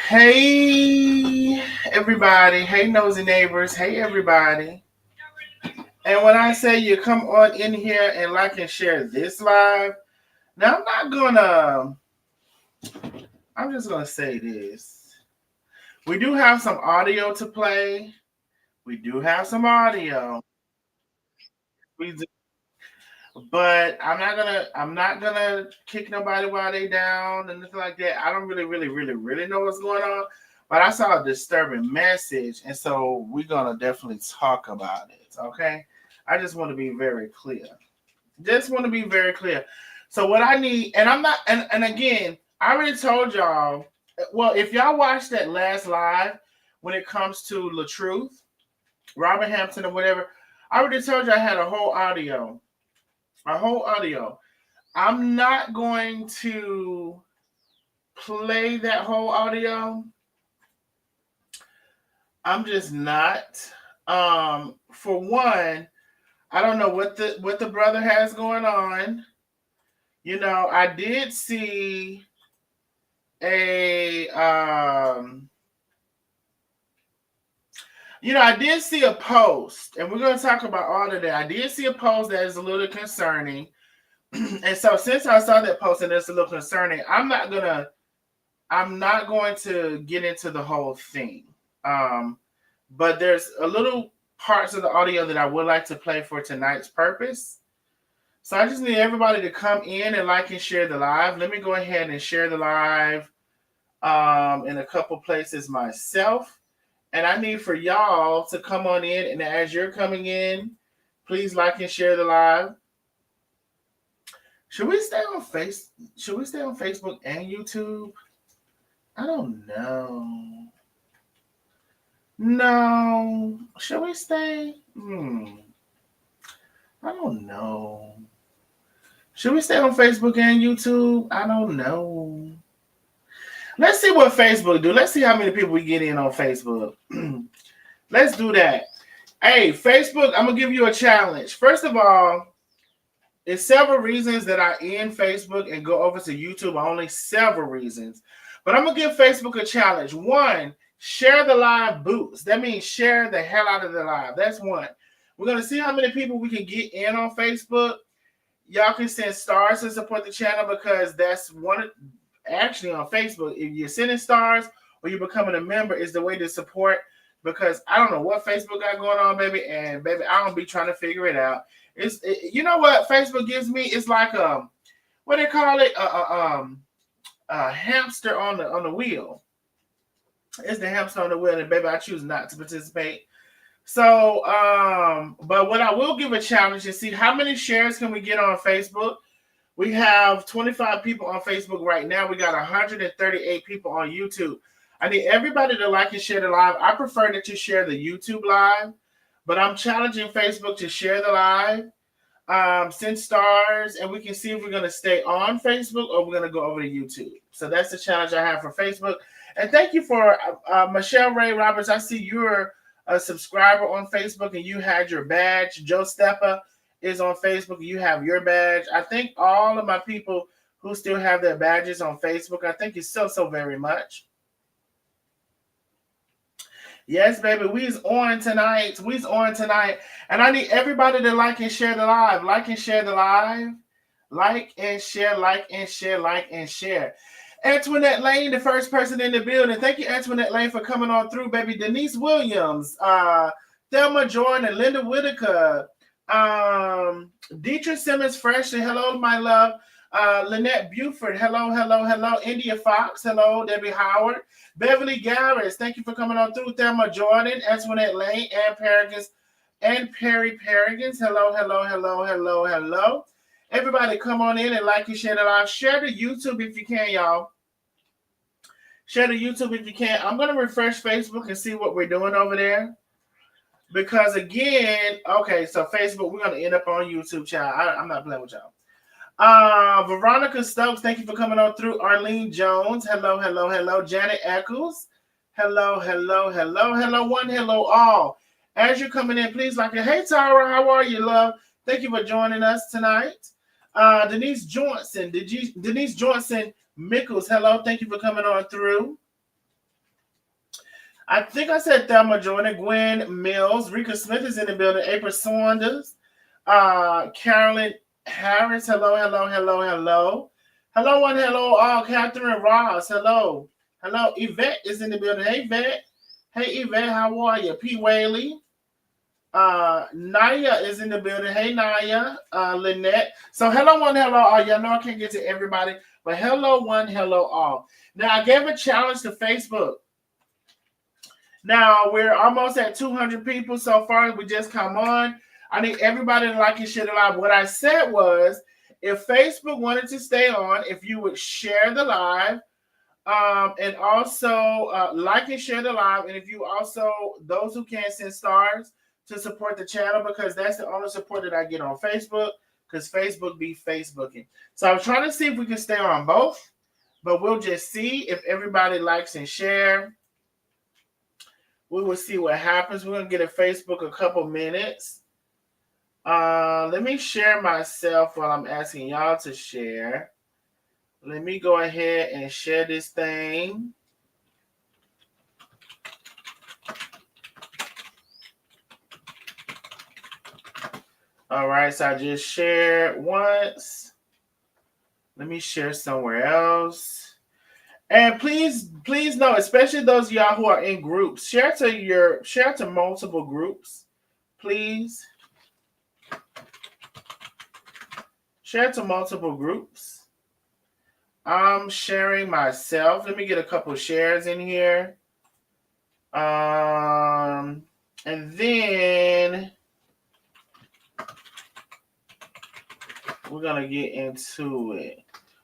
Hey, everybody. Hey, nosy neighbors. Hey, everybody. And when I say you come on in here and like and share this live, now I'm just gonna say this. We do have some audio to play. We do have some audio. We do, but I'm not gonna kick nobody while they down and nothing like that. I don't really know what's going on. But I saw a disturbing message, and so we're gonna definitely talk about it. Okay. I just want to be very clear. Just want to be very clear. So what I need, and I'm not, and again, I already told y'all. Well, if y'all watched that last live, when it comes to LaTruth, Robert Hampton, or whatever, I already told you I had a whole audio. I'm not going to play that whole audio. I'm just not. For one, I don't know what the brother has going on. I did see a I did see a post, and we're going to talk about all of that. I did see a post that is a little concerning. And so since I saw that post and it's a little concerning, I'm not going to get into the whole thing. But there's a little parts of the audio that I would like to play for tonight's purpose. So I just need everybody to come in and like and share the live. Let me go ahead and share the live in a couple places myself. And I need for y'all to come on in. And as you're coming in, please like and share the live. Should we stay on Should we stay on Facebook and YouTube? I don't know. No. Should we stay? I don't know. Should we stay on Facebook and YouTube? I don't know. Let's see what Facebook do. Let's see how many people we get in on Facebook. Let's do that. Hey, Facebook, I'm gonna give you a challenge. First of all, it's several reasons that I end Facebook and go over to YouTube. Only several reasons. But I'm gonna give Facebook a challenge. One, share the live boost. That means share the hell out of the live. That's one. We're gonna see how many people we can get in on Facebook. Y'all can send stars to support the channel because that's one. Actually, on Facebook, if you're sending stars or you're becoming a member, is the way to support. Because I don't know what Facebook got going on, baby, and baby, I don't be trying to figure it out. You know what Facebook gives me? It's like what they call it, a hamster on the wheel. It's the hamster on the wheel, and baby, I choose not to participate. So, but what I will give a challenge is see how many shares can we get on Facebook. We have 25 people on Facebook right now. We got 138 people on YouTube. I need everybody to like and share the live. I prefer that you share the YouTube live, but I'm challenging Facebook to share the live, send stars, and we can see if we're going to stay on Facebook or we're going to go over to YouTube. So that's the challenge I have for Facebook. And thank you for Michelle Ray Roberts. I see you're a subscriber on Facebook and you had your badge. Joe Steppa is on Facebook. You have your badge. I think all of my people who still have their badges on Facebook, I thank you so very much. Yes, baby, we's on tonight. We's on tonight. And I need everybody to like and share the live. Like and share the live. Like and share, like and share, like and share. Antoinette Lane, the first person in the building. Thank you, Antoinette Lane, for coming on through, baby. Denise Williams, Thelma Jordan, and Linda Whitaker, Deidre Simmons Freshly, hello, my love. Lynette Buford, hello. India Fox, hello. Debbie Howard, Beverly Garris, thank you for coming on through. Thelma Jordan, Antoinette Lane, and Perry Paragons, hello. Everybody come on in and like and share the live. Share the YouTube if you can, y'all. Share the YouTube if you can. I'm going to refresh Facebook and see what we're doing over there. Because again, okay, so Facebook, we're going to end up on YouTube, child. I'm not playing with y'all. Veronica Stokes, thank you for coming on through. Arlene Jones, hello. Janet Eccles, hello. One, hello, all. As you're coming in, please like it. Hey, Tara, how are you, love? Thank you for joining us tonight. Denise Johnson Mickles, hello. Thank you for coming on through. I think I said Thelma Jordan, Gwen Mills, Rika Smith is in the building, April Saunders, Carolyn Harris, hello, hello, hello, hello. Hello, one, hello, all. Catherine Ross, hello. Hello, Yvette is in the building. Hey, Yvette. Hey, Yvette, how are you? P. Whaley. Naya is in the building. Hey, Naya. Lynette. So, hello, one, hello, all. Y'all know I can't get to everybody, but hello, one, hello, all. Now, I gave a challenge to Facebook. Now, we're almost at 200 people so far. We just come on. I need everybody to like and share the live. What I said was, if Facebook wanted to stay on, if you would share the live, and also like and share the live, and if you also, those who can't, send stars to support the channel, because that's the only support that I get on Facebook, because Facebook be Facebooking. So I'm trying to see if we can stay on both, but we'll just see if everybody likes and share. We will see what happens. We're going to get a Facebook a couple minutes. Let me share myself while I'm asking y'all to share. Let me go ahead and share this thing. All right, so I just shared once. Let me share somewhere else. And please know, especially those of y'all who are in groups, share to multiple groups, please. Share to multiple groups. I'm sharing myself. Let me get a couple shares in here. And then we're going to get into it.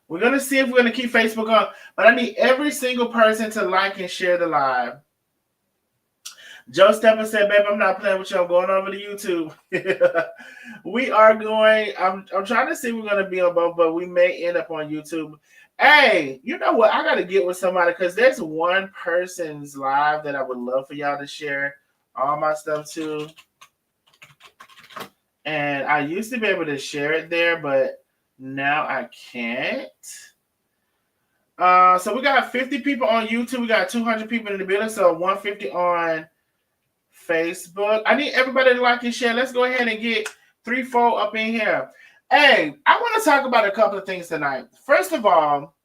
We're going to see if we're going to keep Facebook on, but I need every single person to like and share the live. Joe Stepper said, babe, I'm not playing with you. I'm going over to YouTube. We are going, I'm trying to see we're going to be on both, but we may end up on YouTube. Hey, you know what? I got to get with somebody, because there's one person's live that I would love for y'all to share all my stuff to. And I used to be able to share it there, but now I can't. So we got 50 people on YouTube. We got 200 people in the building, so 150 on Facebook. I need everybody to like and share. Let's go ahead and get 3-4 up in here. Hey, I want to talk about a couple of things tonight. First of all,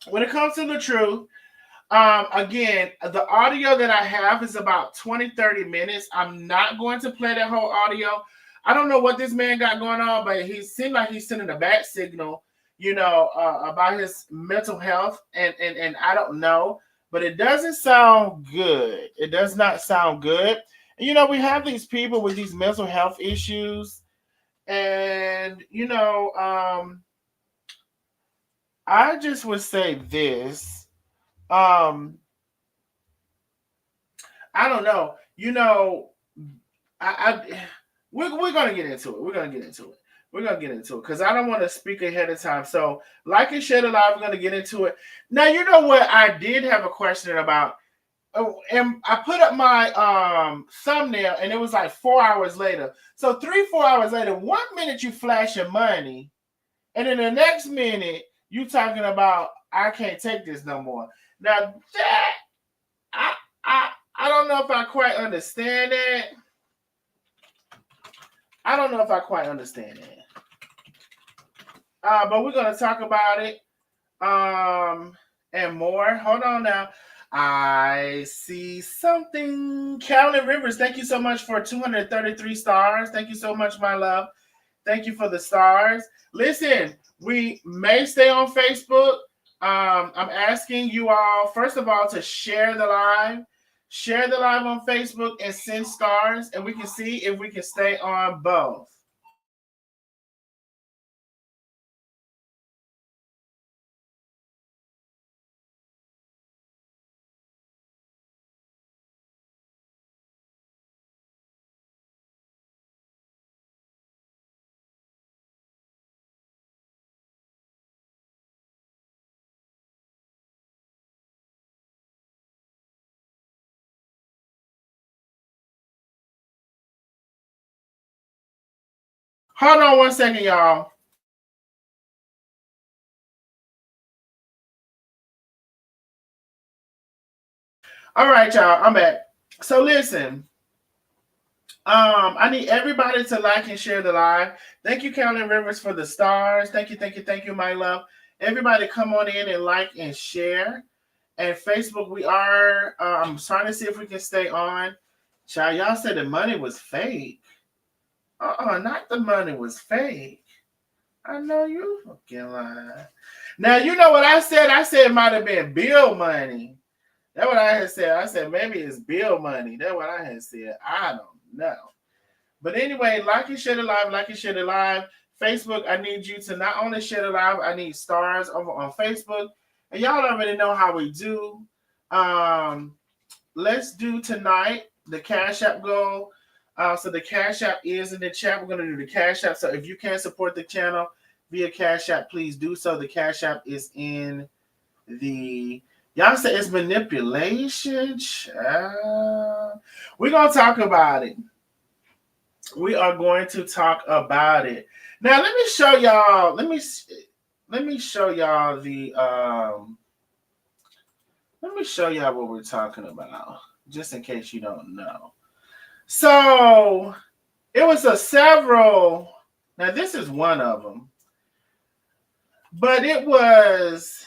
when it comes to LaTruth, again, the audio that I have is about 20-30 minutes. I'm not going to play that whole audio. I don't know what this man got going on, but he seemed like he's sending a bad signal, about his mental health, and I don't know, but it doesn't sound good. It does not sound good. And, we have these people with these mental health issues, and, I just would say this. I don't know. We're gonna get into it. We're gonna get into it because I don't want to speak ahead of time. So, like and share the live. We're gonna get into it now. You know what? I did have a question about. Oh, and I put up my thumbnail, and it was like 4 hours later. So 3-4 hours later, 1 minute you flashing money, and then the next minute you talking about I can't take this no more. Now that I don't know if I quite understand it. I don't know if I quite understand it. But we're going to talk about it and more. Hold on now. I see something. Carolyn Rivers, thank you so much for 233 stars. Thank you so much, my love. Thank you for the stars. Listen, we may stay on Facebook. I'm asking you all, first of all, to share the live. Share the live on Facebook and send stars, and we can see if we can stay on both. Hold on 1 second, y'all. All right, y'all. I'm back. So listen. I need everybody to like and share the live. Thank you, Carolyn Rivers, for the stars. Thank you, my love. Everybody come on in and like and share. And Facebook, we are I'm trying to see if we can stay on. Child, y'all said the money was fake. Not the money was fake. I know you fucking lying. Now you know what I said? I said it might have been bill money. That's what I had said. I said maybe it's bill money. That's what I had said. I don't know. But anyway, like and share the live, like and share the live. Facebook, I need you to not only share the live, I need stars over on Facebook. And y'all already know how we do. Let's do tonight the Cash App goal. So the Cash App is in the chat. We're going to do the Cash App. So if you can support the channel via Cash App, please do so. The Cash App is in the... Y'all say it's manipulation. We're going to talk about it. We are going to talk about it. Now, let me show y'all. Let me show y'all the... let me show y'all what we're talking about, just in case you don't know. So, it was a several... Now, this is one of them. But it was...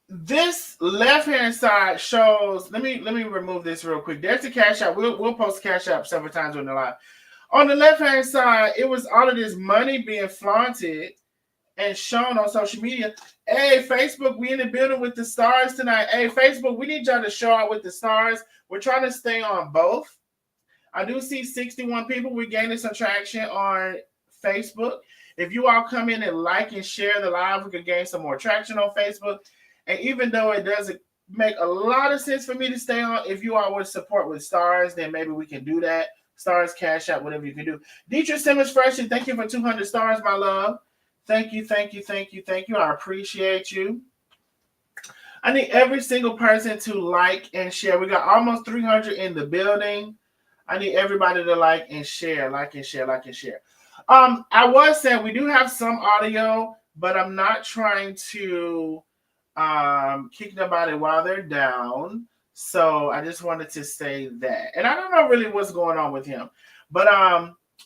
This left-hand side shows... Let me remove this real quick. There's the Cash App. We'll post Cash App several times during the live. On the left-hand side, it was all of this money being flaunted and shown on social media. Hey, Facebook, we in the building with the stars tonight. Hey, Facebook, we need y'all to show out with the stars. We're trying to stay on both. I do see 61 people. We're gaining some traction on Facebook. If you all come in and like and share the live, we can gain some more traction on Facebook. And even though it doesn't make a lot of sense for me to stay on, if you all would support with stars, then maybe we can do that. Stars, Cash App, whatever you can do. Deidre Simmons Freshie, thank you for 200 stars, my love. Thank you. I appreciate you. I need every single person to like and share. We got almost 300 in the building. I need everybody to like and share. I was saying we do have some audio, but I'm not trying to kick nobody while they're down. So I just wanted to say that. And I don't know really what's going on with him. But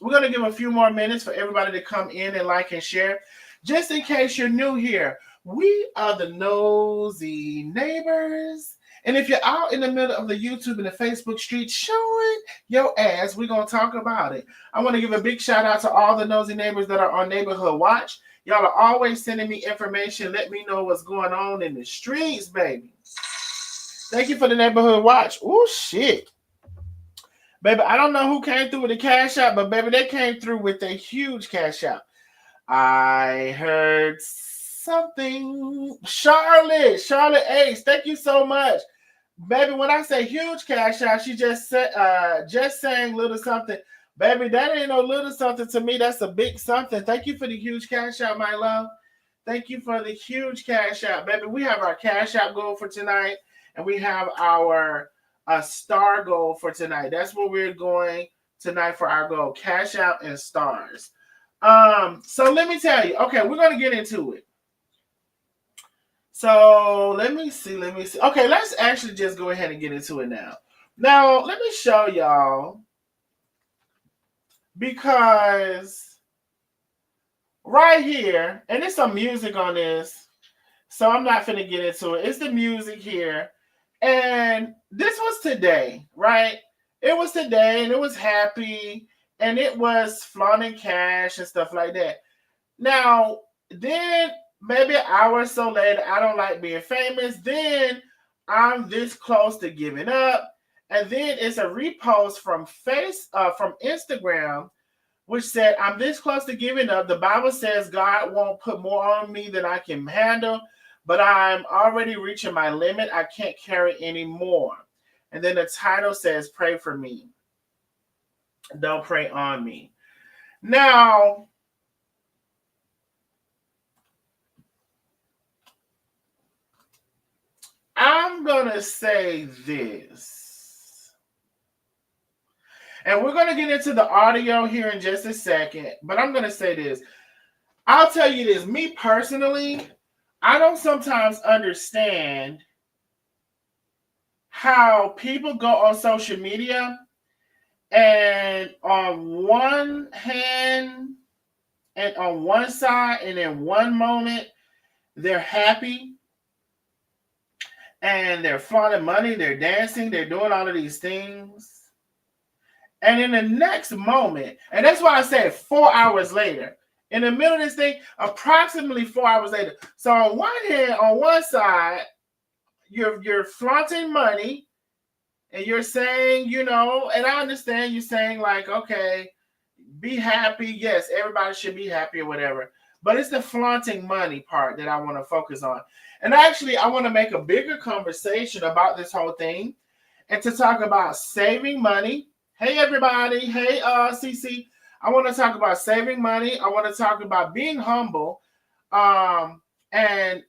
we're going to give a few more minutes for everybody to come in and like and share. Just in case you're new here, we are the Nosy Neighbors. And if you're out in the middle of the YouTube and the Facebook street showing your ass, we're going to talk about it. I want to give a big shout out to all the Nosy Neighbors that are on Neighborhood Watch. Y'all are always sending me information. Let me know what's going on in the streets, baby. Thank you for the Neighborhood Watch. Oh, shit. Baby, I don't know who came through with the Cash App, but baby, they came through with a huge Cash App. I heard something. Charlotte Ace, thank you so much. Baby, when I say huge Cash App, she just saying little something. Baby, that ain't no little something to me. That's a big something. Thank you for the huge Cash App, my love. Thank you for the huge Cash App. Baby, we have our Cash App goal for tonight, and we have our star goal for tonight. That's where we're going tonight for our goal. Cash App and stars. So let me tell you. Okay, we're going to get into it. So let me see. Okay, let's actually just go ahead and get into it now. Now, let me show y'all. Because right here, and there's some music on this, so I'm not finna get into it. It's the music here. And this was today, right? It was today, and it was happy, and it was flaunting cash and stuff like that. Now, then maybe an hour or so later, I don't like being famous. Then I'm this close to giving up. And then it's a repost from Instagram, which said, I'm this close to giving up. The Bible says God won't put more on me than I can handle, but I'm already reaching my limit. I can't carry anymore. And then the title says, pray for me. Don't pray on me. Now, I'm going to say this. And we're going to get into the audio here in just a second. But I'm going to say this. I'll tell you this. Me personally, I don't sometimes understand how people go on social media and on one hand and on one side and in one moment they're happy and they're flaunting money, they're dancing, they're doing all of these things. And in the next moment, and that's why I said 4 hours later, in the middle of this thing, approximately 4 hours later. So on one hand, on one side, you're flaunting money and you're saying, you know, and I understand you saying like, okay, be happy. Yes, everybody should be happy or whatever. But it's the flaunting money part that I want to focus on. And actually, I want to make a bigger conversation about this whole thing and to talk about saving money. Hey, everybody. Hey, CC. I want to talk about saving money. I want to talk about being humble. And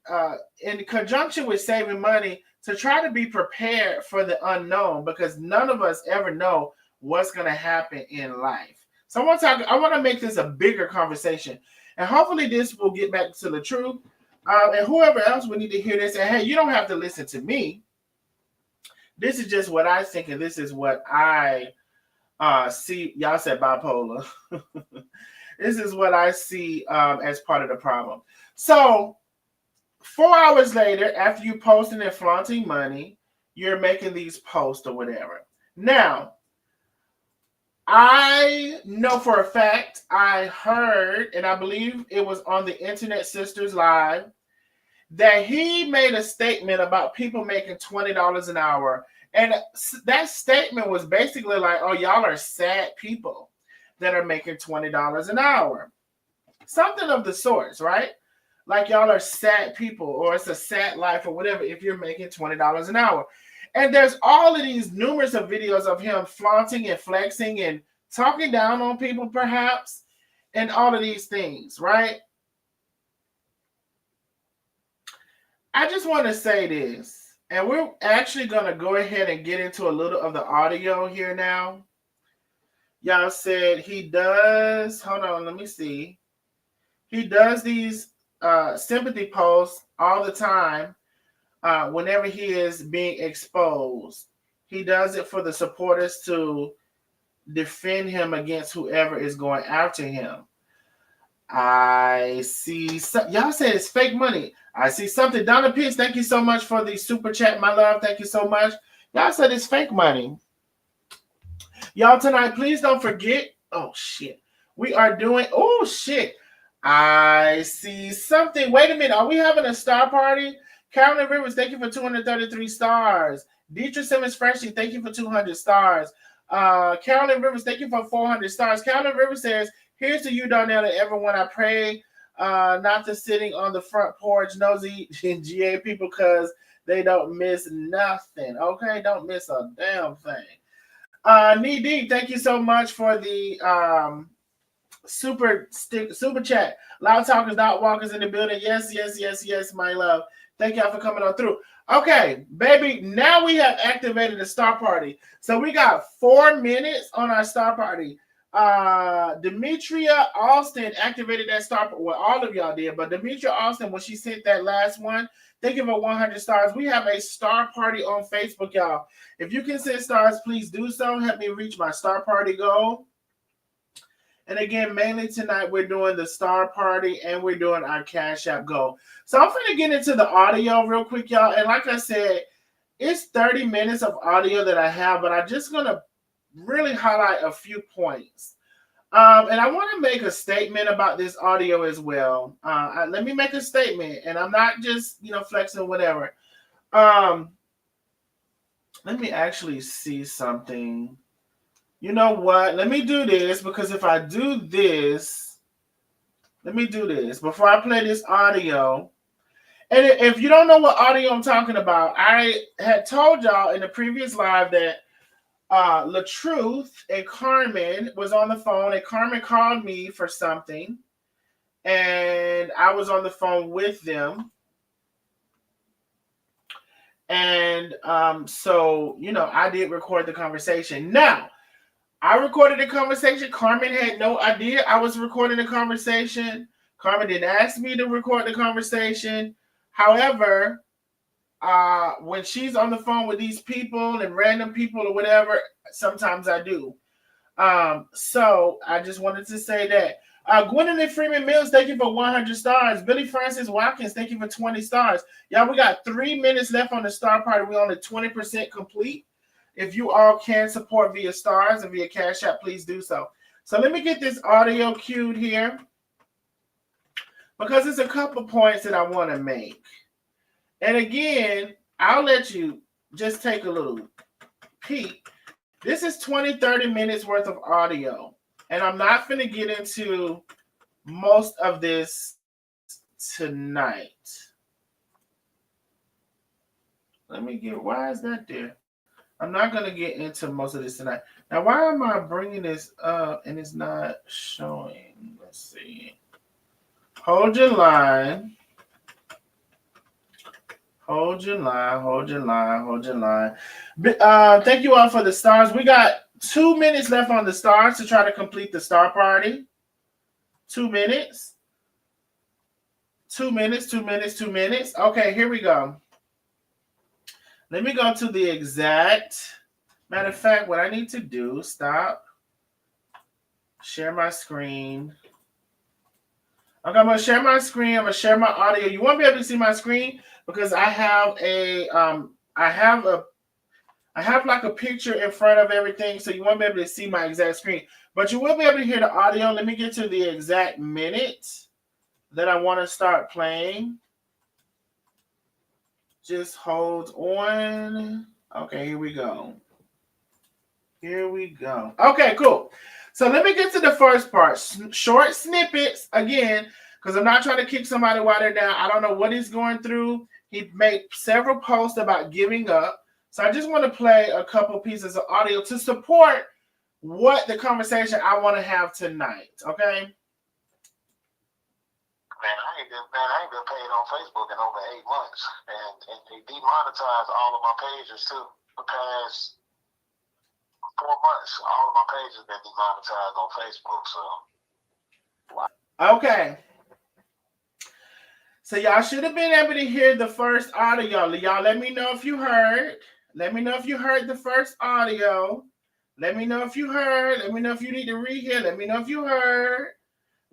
in conjunction with saving money, to try to be prepared for the unknown, because none of us ever know what's going to happen in life. So I want to make this a bigger conversation. And hopefully this will get back to the truth. And whoever else would need to hear this, and hey, you don't have to listen to me. This is just what I think, and this is what I see. Y'all said bipolar. This is what I see as part of the problem. So 4 hours later, after you posting and flaunting money, you're making these posts or whatever. Now, I know for a fact, I heard, and I believe it was on the Internet Sisters Live, that he made a statement about people making $20 an hour. And that statement was basically like, oh, y'all are sad people that are making $20 an hour. Something of the sorts, right? Like y'all are sad people, or it's a sad life or whatever if you're making $20 an hour. And there's all of these numerous of videos of him flaunting and flexing and talking down on people perhaps, and all of these things, right? I just want to say this, and we're actually going to go ahead and get into a little of the audio here now. Y'all said he does, hold on, let me see. He does these sympathy posts all the time whenever he is being exposed. He does it for the supporters to defend him against whoever is going after him. I see y'all said it's fake money. I see something. Donna Pitts, thank you so much for the super chat, my love. Thank you so much. Y'all said it's fake money. Y'all tonight, please don't forget. Oh shit. We are doing, oh shit. I see something. Wait a minute. Are we having a star party? Carolyn Rivers, thank you for 233 stars. Deidre Simmons Freshie, thank you for 200 stars. Carolyn Rivers, thank you for 400 stars. Carolyn Rivers says, here's to you, Darnell, and everyone. I pray not to sitting on the front porch, nosy GA people, because they don't miss nothing. Okay, don't miss a damn thing. Nene, thank you so much for the super chat. Loud talkers, dot walkers in the building. Yes, my love. Thank y'all for coming on through. Okay, baby, now we have activated the star party. So we got 4 minutes on our star party. Demetria Austin activated that star party. Well, all of y'all did, but Demetria Austin, when she sent that last one, thank you for 100 stars. We have a star party on Facebook, y'all. If you can send stars, please do so. Help me reach my star party goal. And again, mainly tonight, we're doing the star party and we're doing our Cash App goal. So I'm going to get into the audio real quick, y'all. And like I said, it's 30 minutes of audio that I have, but I'm just going to really highlight a few points. And I want to make a statement about this audio as well. Let me make a statement, and I'm not just, flexing whatever. Let me actually see something. You know what? Let me do this, because if I do this, let me do this before I play this audio. And if you don't know what audio I'm talking about, I had told y'all in the previous live that LaTruth and Carmen was on the phone, and Carmen called me for something, and I was on the phone with them. And so, I did record the conversation. Now, I recorded the conversation. Carmen had no idea I was recording the conversation. Carmen didn't ask me to record the conversation. However, when she's on the phone with these people and random people or whatever, sometimes I do. So I just wanted to say that. Gwendolyn Freeman Mills, thank you for 100 stars. Billy Francis Watkins, thank you for 20 stars. Y'all, we got 3 minutes left on the star party. We're only 20% complete. If you all can support via stars and via Cash App, please do so. So let me get this audio cued here because there's a couple points that I want to make. And again, I'll let you just take a little peek. This is 20, 30 minutes worth of audio. And I'm not going to get into most of this tonight. Let me get, why is that there? I'm not going to get into most of this tonight. Now, why am I bringing this up and it's not showing? Let's see. Hold your line. Hold your line, hold your line, hold your line. Thank you all for the stars. We got 2 minutes left on the stars to try to complete the star party. 2 minutes. 2 minutes, 2 minutes, 2 minutes. Okay, here we go. Let me go to the exact. Matter of fact, what I need to do, stop. Share my screen. Okay, I'm going to share my screen. I'm going to share my audio. You won't be able to see my screen because I have like a picture in front of everything, so you won't be able to see my exact screen. But you will be able to hear the audio. Let me get to the exact minute that I want to start playing. Just hold on. Okay, here we go. Here we go. Okay, cool. So let me get to the first part. Short snippets, again, because I'm not trying to kick somebody while they're down. I don't know what he's going through. He made several posts about giving up. So I just want to play a couple pieces of audio to support what the conversation I want to have tonight. Okay? Man, I ain't been paid on Facebook in over 8 months. And they demonetized all of my pages too. The past 4 months, all of my pages been demonetized on Facebook. So okay. So y'all should have been able to hear the first audio. Y'all let me know if you heard. Let me know if you heard the first audio. Let me know if you heard. Let me know if you need to rehear. Let me know if you heard.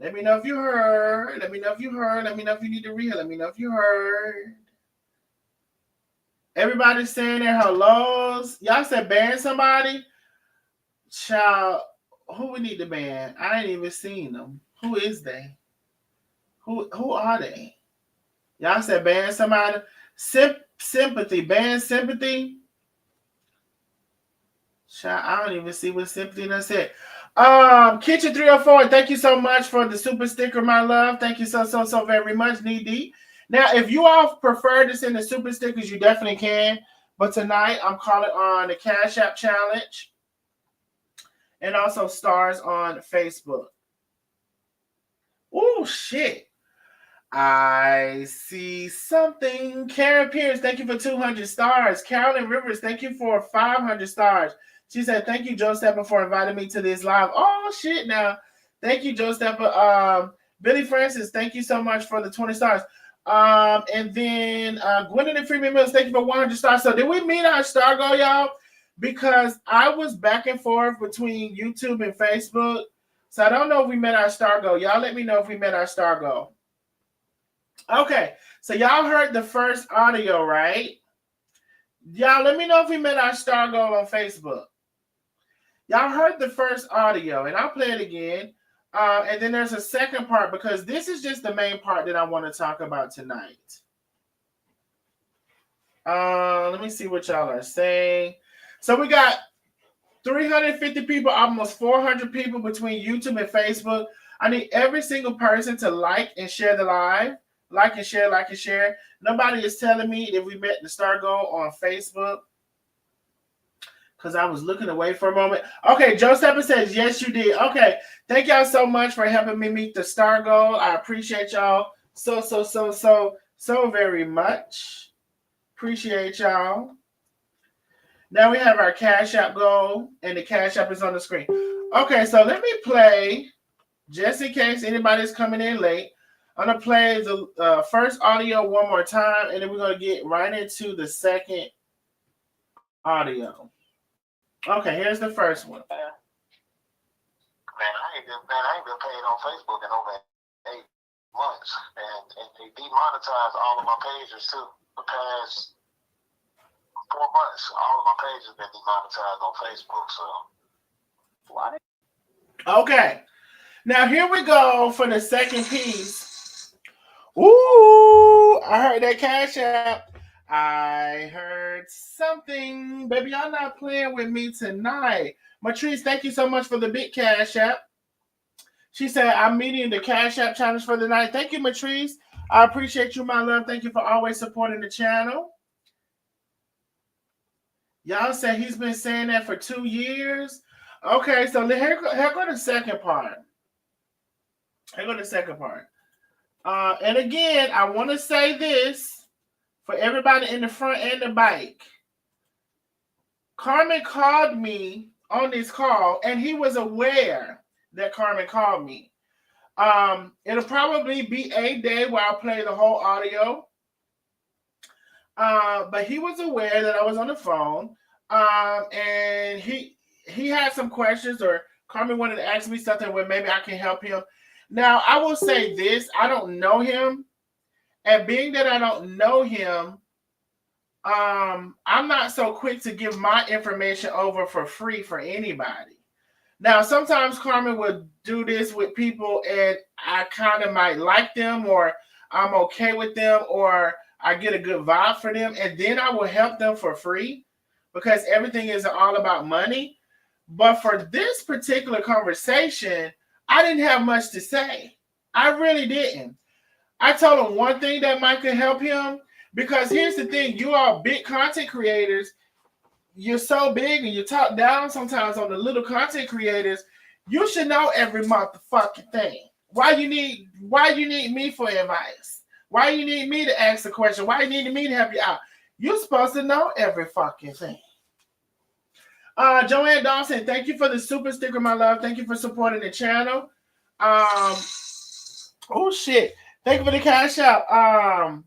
Let me know if you heard. Let me know if you heard. Let me know if you need to rehear. Let me know if you heard. Everybody's saying their hellos. Y'all said ban somebody? Child, who we need to ban? I ain't even seen them. Who is they? Who are they? Y'all said ban somebody. Sympathy. Ban sympathy. Child, I don't even see what sympathy done said. Kitchen 304, thank you so much for the super sticker, my love. Thank you so very much, Nene. Now, if you all prefer to send the super stickers, you definitely can. But tonight, I'm calling on the Cash App Challenge and also stars on Facebook. Oh, shit. I see something. Karen Pierce, thank you for 200 stars. Carolyn Rivers, thank you for 500 stars. She said, thank you, Joe Stepper, for inviting me to this live. Oh, shit, now. Thank you, Joe Stepper. Billy Francis, thank you so much for the 20 stars. And then Gwendolyn Freeman Mills, thank you for 100 stars. So did we meet our star goal, y'all? Because I was back and forth between YouTube and Facebook. So I don't know if we met our star goal. Y'all let me know if we met our star goal. Okay, so y'all heard the first audio, right? Y'all let me know if we met our star goal on Facebook. Y'all heard the first audio, and I'll play it again. And then there's a second part because this is just the main part that I want to talk about tonight. Let me see what y'all are saying. So we got 350 people, almost 400 people between YouTube and Facebook. I need every single person to like and share the live. Like and share, like and share. Nobody is telling me if we met the star goal on Facebook. Because I was looking away for a moment. Okay, Joe Stepper says, yes, you did. Okay, thank y'all so much for helping me meet the star goal. I appreciate y'all so very much. Appreciate y'all. Now we have our Cash App goal, and the Cash App is on the screen. Okay, so let me play, just in case anybody's coming in late. I'm going to play the first audio one more time, and then we're going to get right into the second audio. Okay, here's the first one. Man, I ain't been paid on Facebook in over 8 months, and they demonetized all of my pages too. The past 4 months, all of my pages been demonetized on Facebook. So, why? Okay, now here we go for the second piece. Ooh, I heard that Cash App. I heard something. Baby, y'all not playing with me tonight. Matrice, thank you so much for the big Cash App. She said, I'm meeting the Cash App challenge for the night. Thank you, Matrice. I appreciate you, my love. Thank you for always supporting the channel. Y'all said he's been saying that for 2 years. Okay, so here go the second part. Here go the second part. And again, I want to say this for everybody in the front and the back. Carmen called me on this call, and he was aware that Carmen called me. It'll probably be a day where I'll play the whole audio. But he was aware that I was on the phone. And he had some questions, or Carmen wanted to ask me something where maybe I can help him. Now, I will say this. I don't know him. And being that I don't know him, I'm not so quick to give my information over for free for anybody. Now, sometimes Carmen will do this with people and I kind of might like them, or I'm okay with them, or I get a good vibe for them, and then I will help them for free because everything isn't all about money. But for this particular conversation, I didn't have much to say. I really didn't. I told him one thing that might could help him, because here's the thing. You are big content creators. You're so big and you talk down sometimes on the little content creators. You should know every motherfucking thing. Why you need me for advice? Why you need me to ask a question? Why you need me to help you out? You're supposed to know every fucking thing. Joanne Dawson, thank you for the super sticker, my love. Thank you for supporting the channel. Oh shit. Thank you for the cash out.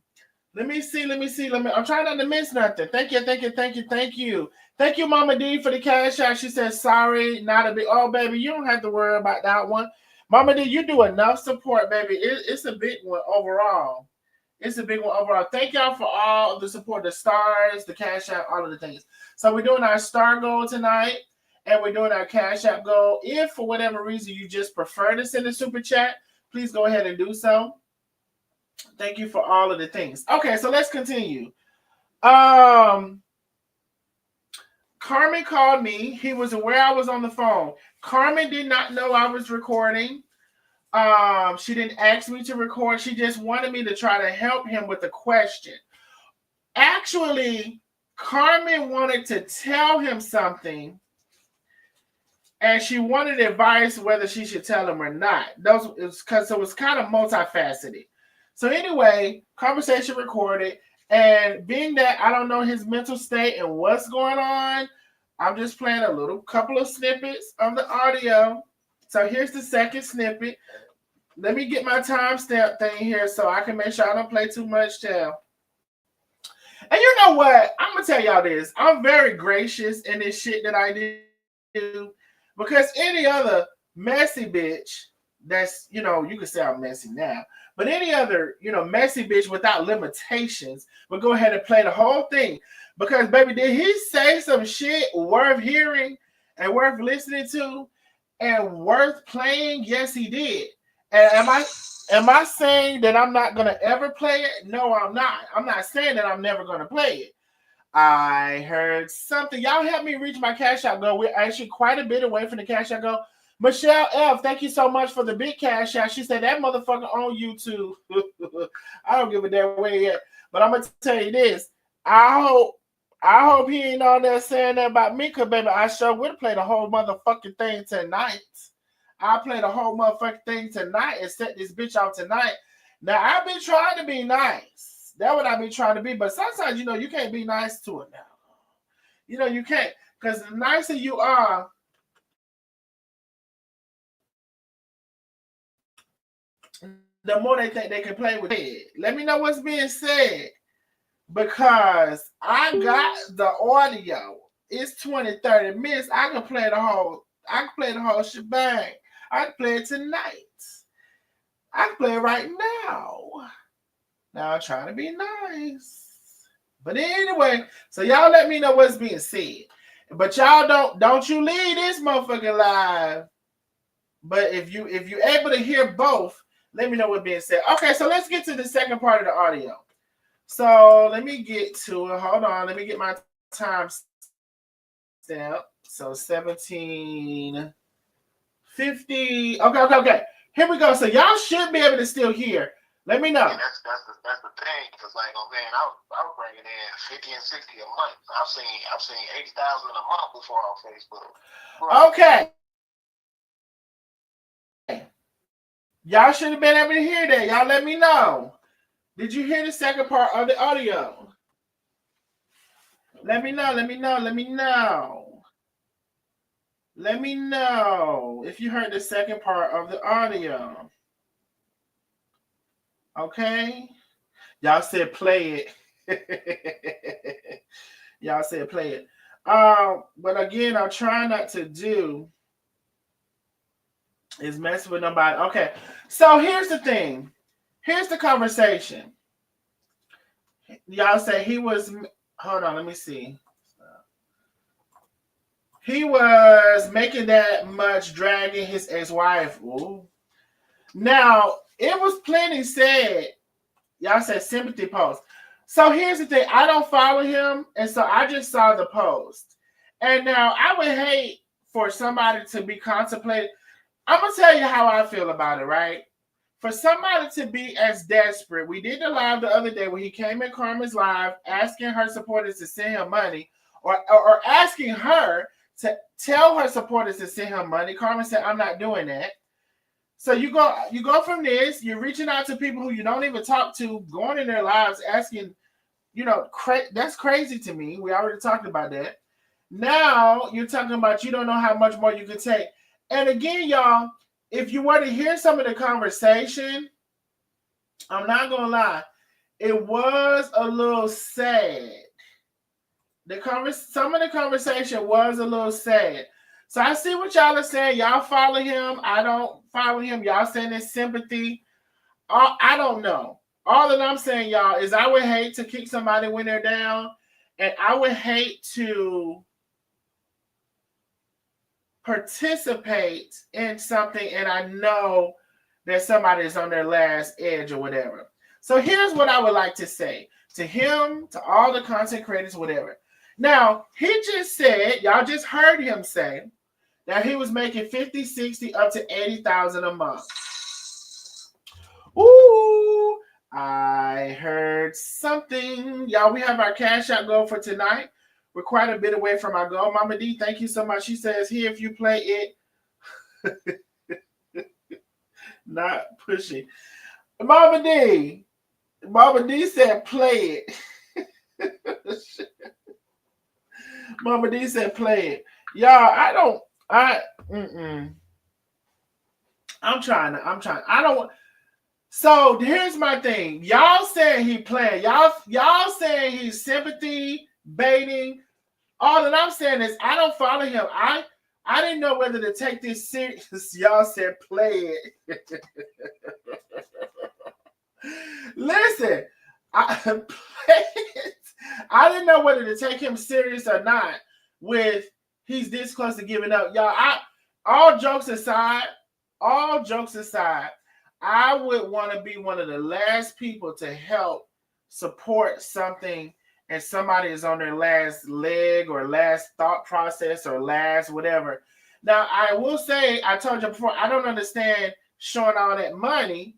Let me see. I'm trying not to miss nothing. Thank you. Thank you, Mama D, for the cash out. She says, sorry, not a big. Oh, baby, you don't have to worry about that one. Mama D, you do enough support, baby. It's a big one overall. Thank y'all for all of the support, the stars, the cash out, all of the things. So we're doing our star goal tonight, and we're doing our cash app goal. If for whatever reason you just prefer to send a super chat, please go ahead and do so. Thank you for all of the things. Okay, so let's continue. Carmen called me. He was aware I was on the phone. Carmen did not know I was recording. She didn't ask me to record. She just wanted me to try to help him with the question. Actually, Carmen wanted to tell him something, and she wanted advice whether she should tell him or not. Because it was kind of multifaceted. So anyway, conversation recorded, and being that I don't know his mental state and what's going on, I'm just playing a couple of snippets of the audio. So here's the second snippet. Let me get my timestamp thing here so I can make sure I don't play too much tail. And you know what? I'm going to tell y'all this. I'm very gracious in this shit that I do, because any other messy bitch that's, you can say I'm messy now, but any other, messy bitch without limitations would go ahead and play the whole thing. Because, baby, did he say some shit worth hearing and worth listening to and worth playing? Yes, he did. And am I saying that I'm not going to ever play it? No, I'm not. I'm not saying that I'm never going to play it. I heard something. Y'all help me reach my cash out goal. We're actually quite a bit away from the cash out goal. Michelle F., thank you so much for the big cash out. She said that motherfucker on YouTube. I don't give a damn way yet. But I'm going to tell you this. I hope he ain't on there saying that about me, because, baby, I sure would play the whole motherfucking thing tonight. I'll play the whole motherfucking thing tonight and set this bitch out tonight. Now, I've been trying to be nice. That's what I've been trying to be. But sometimes, you can't be nice to it now. You can't. Because the nicer you are, the more they think they can play with it. Let me know what's being said. Because I got the audio. It's 20, 30 minutes. I can play the whole shebang. I can play it tonight. I can play it right now. Now I'm trying to be nice. But anyway, so y'all let me know what's being said. But y'all don't you leave this motherfucking live. But if you able to hear both, let me know what's being said. Okay, so let's get to the second part of the audio. So let me get to it. Hold on. Let me get my time stamp. So 1750. Okay. Here we go. So y'all should be able to still hear. Let me know. Yeah, that's the thing. Cause like, oh man, I was bringing in 50 and 60 a month. I've seen 80,000 a month before on Facebook. Right. Okay. Y'all should have been able to hear that. Y'all let me know. Did you hear the second part of the audio? Let me know. Let me know if you heard the second part of the audio. Okay? Y'all said play it. Y'all said play it. But again, I'm trying not to do is mess with nobody. Okay. So here's the thing. Here's the conversation. Y'all say he was, hold on, let me see. He was making that much, dragging his ex-wife. Ooh. Now, it was plenty said. Y'all said sympathy post. So here's the thing. I don't follow him, and so I just saw the post. And now I would hate for somebody to be contemplating. I'm going to tell you how I feel about it, right? For somebody to be as desperate, we did the live the other day when he came in Carmen's live asking her supporters to send him money or asking her to tell her supporters to send him money. Carmen said, I'm not doing that. So you go from this, you're reaching out to people who you don't even talk to, going in their lives, asking, that's crazy to me. We already talked about that. Now you're talking about you don't know how much more you can take. And again, y'all, if you were to hear some of the conversation, I'm not going to lie, it was a little sad. Some of the conversation was a little sad. So I see what y'all are saying. Y'all follow him. I don't follow him. Y'all saying it's sympathy. I don't know. All that I'm saying, y'all, is I would hate to kick somebody when they're down. And I would hate to participate in something and I know that somebody is on their last edge or whatever. So here's what I would like to say to him, to all the content creators, whatever. Now, he just said, y'all just heard him say that he was making 50, 60, up to 80,000 a month. Ooh, I heard something. Y'all, we have our cash out goal for tonight. We're quite a bit away from our goal. Mama D, thank you so much. She says, here, if you play it. Not pushing. Mama D said, play it. Mama D said, play it. Y'all, I'm trying. I don't. So here's my thing. Y'all saying he playing. Y'all saying he's sympathy baiting. All that I'm saying is I don't follow him. I didn't know whether to take this serious. Y'all said play it. Listen, I didn't know whether to take him serious or not with he's this close to giving up. Y'all, all jokes aside, I would want to be one of the last people to help support something and somebody is on their last leg or last thought process or last whatever. Now, I will say, I told you before, I don't understand showing all that money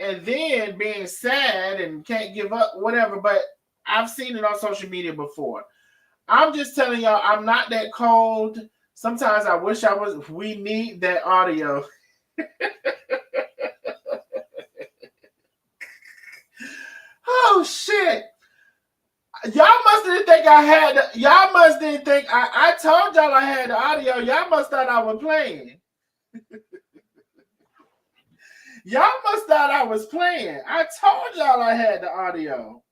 and then being sad and can't give up, whatever, but I've seen it on social media before. I'm just telling y'all, I'm not that cold. Sometimes I wish I was. We need that audio. Oh, shit. Y'all must didn't think I had y'all must didn't think I told y'all I had the audio. Y'all must thought I was playing. Y'all must thought I was playing. I told y'all I had the audio.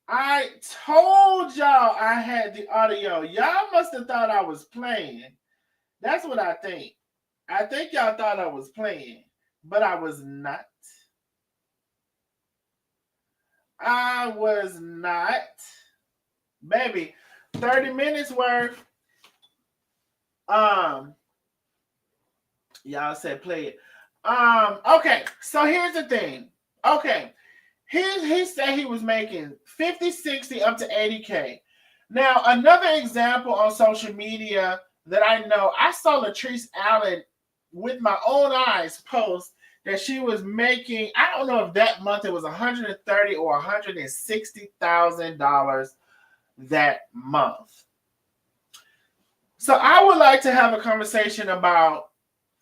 I told y'all I had the audio. Y'all must have thought I was playing. That's what I think. I think y'all thought I was playing, but I was not. I was not. Baby, 30 minutes worth. Y'all said play it. Okay, so here's the thing. Okay. He said he was making 50, 60, up to 80K. Now, another example on social media that I know, I saw LaTruth Allen with my own eyes post that she was making, I don't know if that month it was $130,000 or $160,000 that month. So I would like to have a conversation about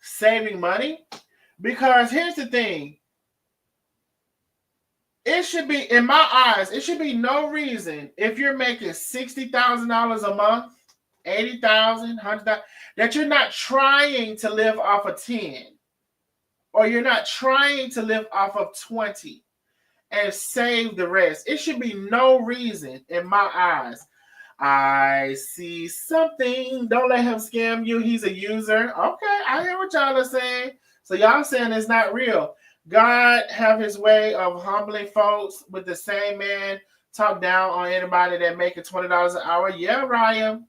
saving money, because here's the thing. It should be, in my eyes, it should be no reason if you're making $60,000 a month, $80,000, $100,000, that you're not trying to live off of 10, or you're not trying to live off of 20 and save the rest. It should be no reason in my eyes. I see something. Don't let him scam you. He's a user. Okay, I hear what y'all are saying. So y'all saying it's not real. God have his way of humbling folks. With the same man talk down on anybody that making $20 an hour. Yeah, Ryan,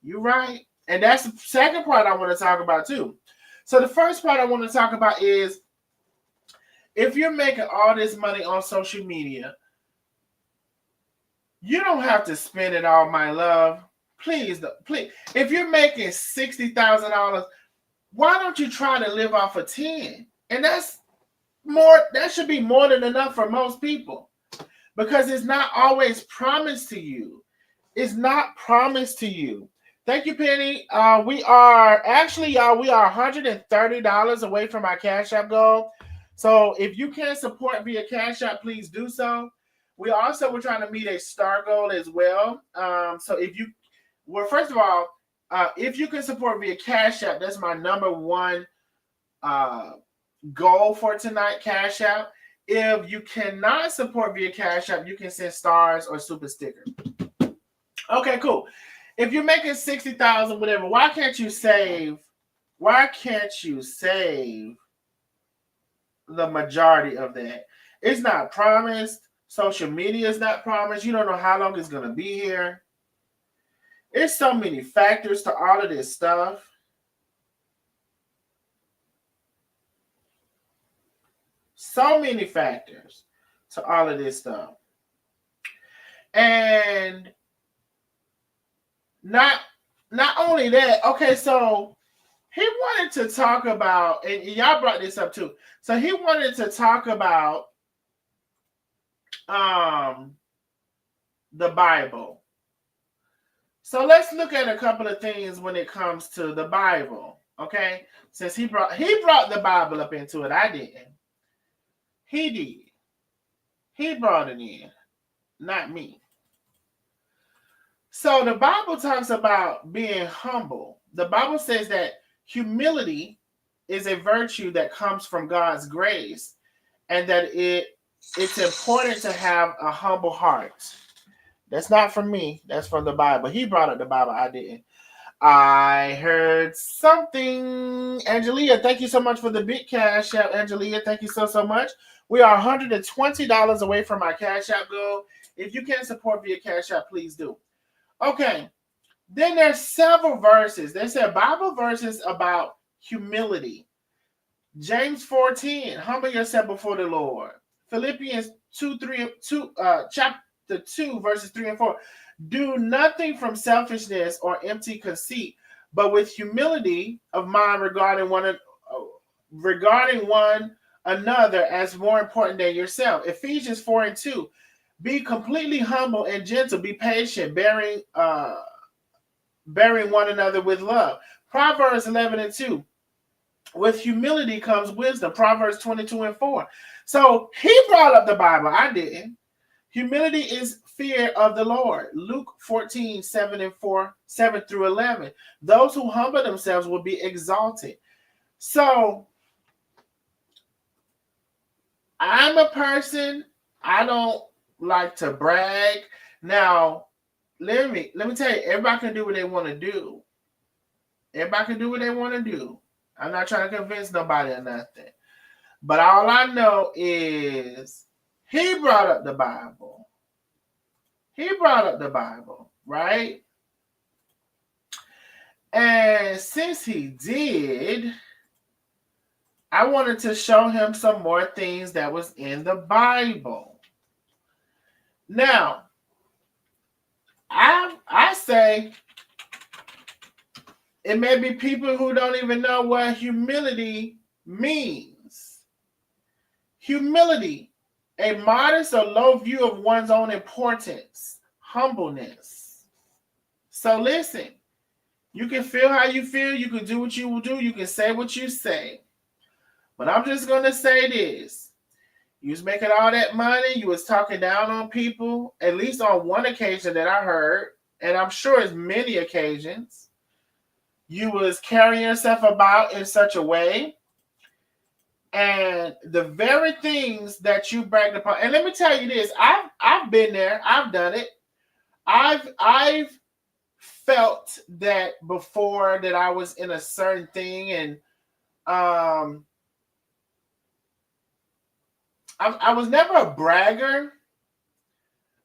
you're right. And that's the second part I want to talk about too. So the first part I want to talk about is, if you're making all this money on social media, you don't have to spend it all, my love. Please. If you're making $60,000, why don't you try to live off of 10? And that's more. That should be more than enough for most people, because it's not always promised to you. It's not promised to you. Thank you, Penny. We are actually, y'all, we are $130 away from our Cash App goal. So if you can support via Cash App, please do so. We're trying to meet a star goal as well. So first of all, if you can support via Cash App, that's my number one goal for tonight, Cash App. If you cannot support via Cash App, you can send stars or super sticker. Okay, cool. If you're making $60,000, whatever, why can't you save the majority of that? It's not promised. Social media is not promised. You don't know how long it's going to be here. There's so many factors to all of this stuff. So many factors to all of this stuff. And not only that, okay, so he wanted to talk about, and y'all brought this up too. So he wanted to talk about the Bible. So let's look at a couple of things when it comes to the Bible. Okay, since he brought the Bible up into it, I didn't. He did. He brought it in, not me. So the Bible talks about being humble. The Bible says that humility is a virtue that comes from God's grace, and that it's important to have a humble heart. That's not from me. That's from the Bible. He brought up the Bible. I didn't. I heard something. Angelia, thank you so much for the big Cash App. Angelia, thank you so much. We are $120 away from our Cash App goal. If you can support via Cash App, please do. Okay. Then there's several verses. They said Bible verses about humility. James 4:10, humble yourself before the Lord. Philippians chapter 2, verses 3 and 4. Do nothing from selfishness or empty conceit, but with humility of mind regarding one another as more important than yourself. Ephesians 4:2. Be completely humble and gentle. Be patient, bearing one another with love. Proverbs 11:2. With humility comes wisdom. Proverbs 22:4. So he brought up the Bible. I didn't. Humility is fear of the Lord. Luke 14:7 through 11. Those who humble themselves will be exalted. So I'm a person, I don't like to brag. Now, let me tell you, everybody can do what they want to do. Everybody can do what they want to do. I'm not trying to convince nobody or nothing. But all I know is he brought up the Bible. He brought up the Bible, right? And since he did, I wanted to show him some more things that was in the Bible. Now, I say it may be people who don't even know what humility means. Humility, a modest or low view of one's own importance, humbleness. So listen, you can feel how you feel, you can do what you will do, you can say what you say. But I'm just going to say this. You was making all that money, you was talking down on people, at least on one occasion that I heard, and I'm sure it's many occasions. You was carrying yourself about in such a way, and the very things that you bragged upon. And let me tell you this: I've been there, I've done it. I've felt that before, that I was in a certain thing, and I was never a bragger,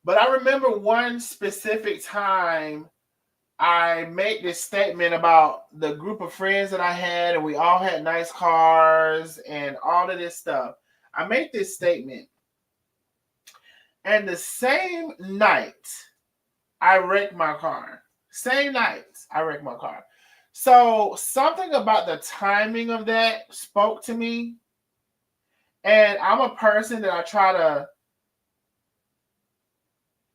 but I remember one specific time I made this statement about the group of friends that I had, and we all had nice cars and all of this stuff. I made this statement, and the same night I wrecked my car. Same night I wrecked my car. So something about the timing of that spoke to me. And I'm a person that I try to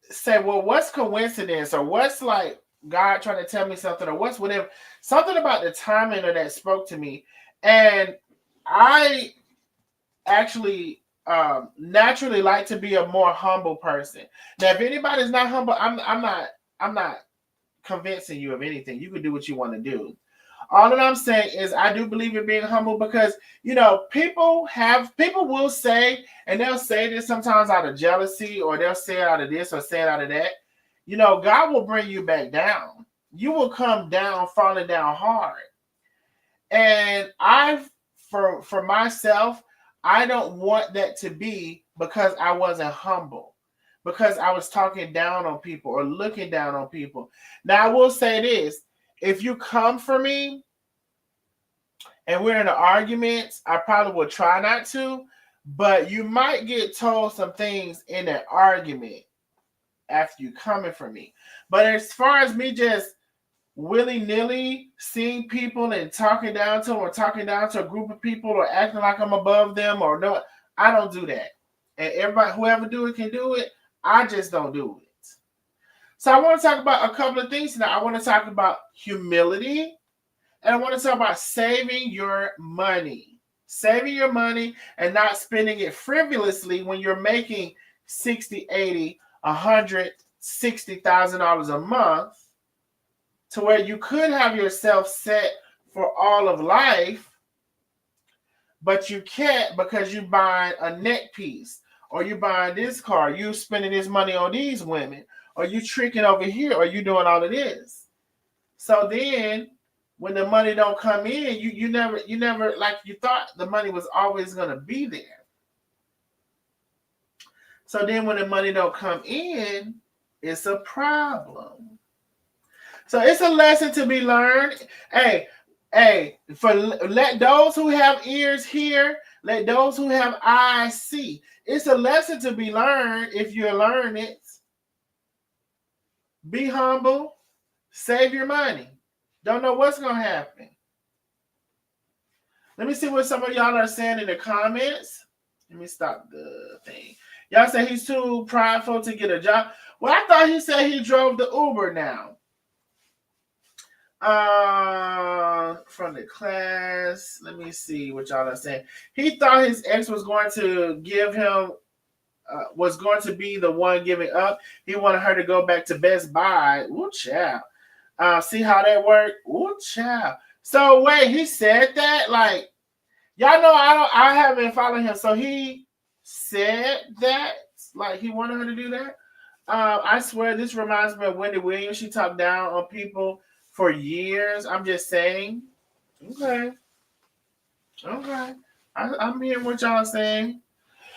say, well, what's coincidence, or what's like God trying to tell me something, or what's whatever. Something about the timing of that spoke to me. And I actually naturally like to be a more humble person. Now, if anybody's not humble, I'm not convincing you of anything. You can do what you want to do. All that I'm saying is I do believe in being humble, because, you know, people will say, and they'll say this sometimes out of jealousy, or they'll say it out of this or say it out of that. You know, God will bring you back down. You will come down, falling down hard. And for myself, I don't want that to be because I wasn't humble, because I was talking down on people or looking down on people. Now, I will say this. If you come for me and we're in an argument, I probably will try not to, but you might get told some things in that argument after you coming for me. But as far as me just willy-nilly seeing people and talking down to them, or talking down to a group of people, or acting like I'm above them, or no, I don't do that. And everybody, whoever do it can do it. I just don't do it. So I want to talk about a couple of things tonight. I want to talk about humility, and I want to talk about saving your money. Saving your money and not spending it frivolously when you're making $60, $80, $100, $60,000 a month, to where you could have yourself set for all of life, but you can't because you buying a neck piece, or you buying this car, you spending this money on these women, or you tricking over here, or you doing all of this. So then when the money don't come in, you never, like you thought the money was always going to be there. So then when the money don't come in, it's a problem. So it's a lesson to be learned. Hey, let those who have ears hear, let those who have eyes see. It's a lesson to be learned if you learn it. Be humble. Save your money. Don't know what's going to happen. Let me see what some of y'all are saying in the comments. Let me stop the thing. Y'all say he's too prideful to get a job. Well, I thought he said he drove the Uber now. From the class, let me see what y'all are saying. He thought his ex was going to give him, was going to be the one giving up. He wanted her to go back to Best Buy. Ooh, child. See how that worked? Ooh, child. So wait, he said that? Like, y'all know I haven't followed him. So he said that, like he wanted her to do that. I swear this reminds me of Wendy Williams. She talked down on people for years. I'm just saying. Okay. Okay. I'm hearing what y'all saying.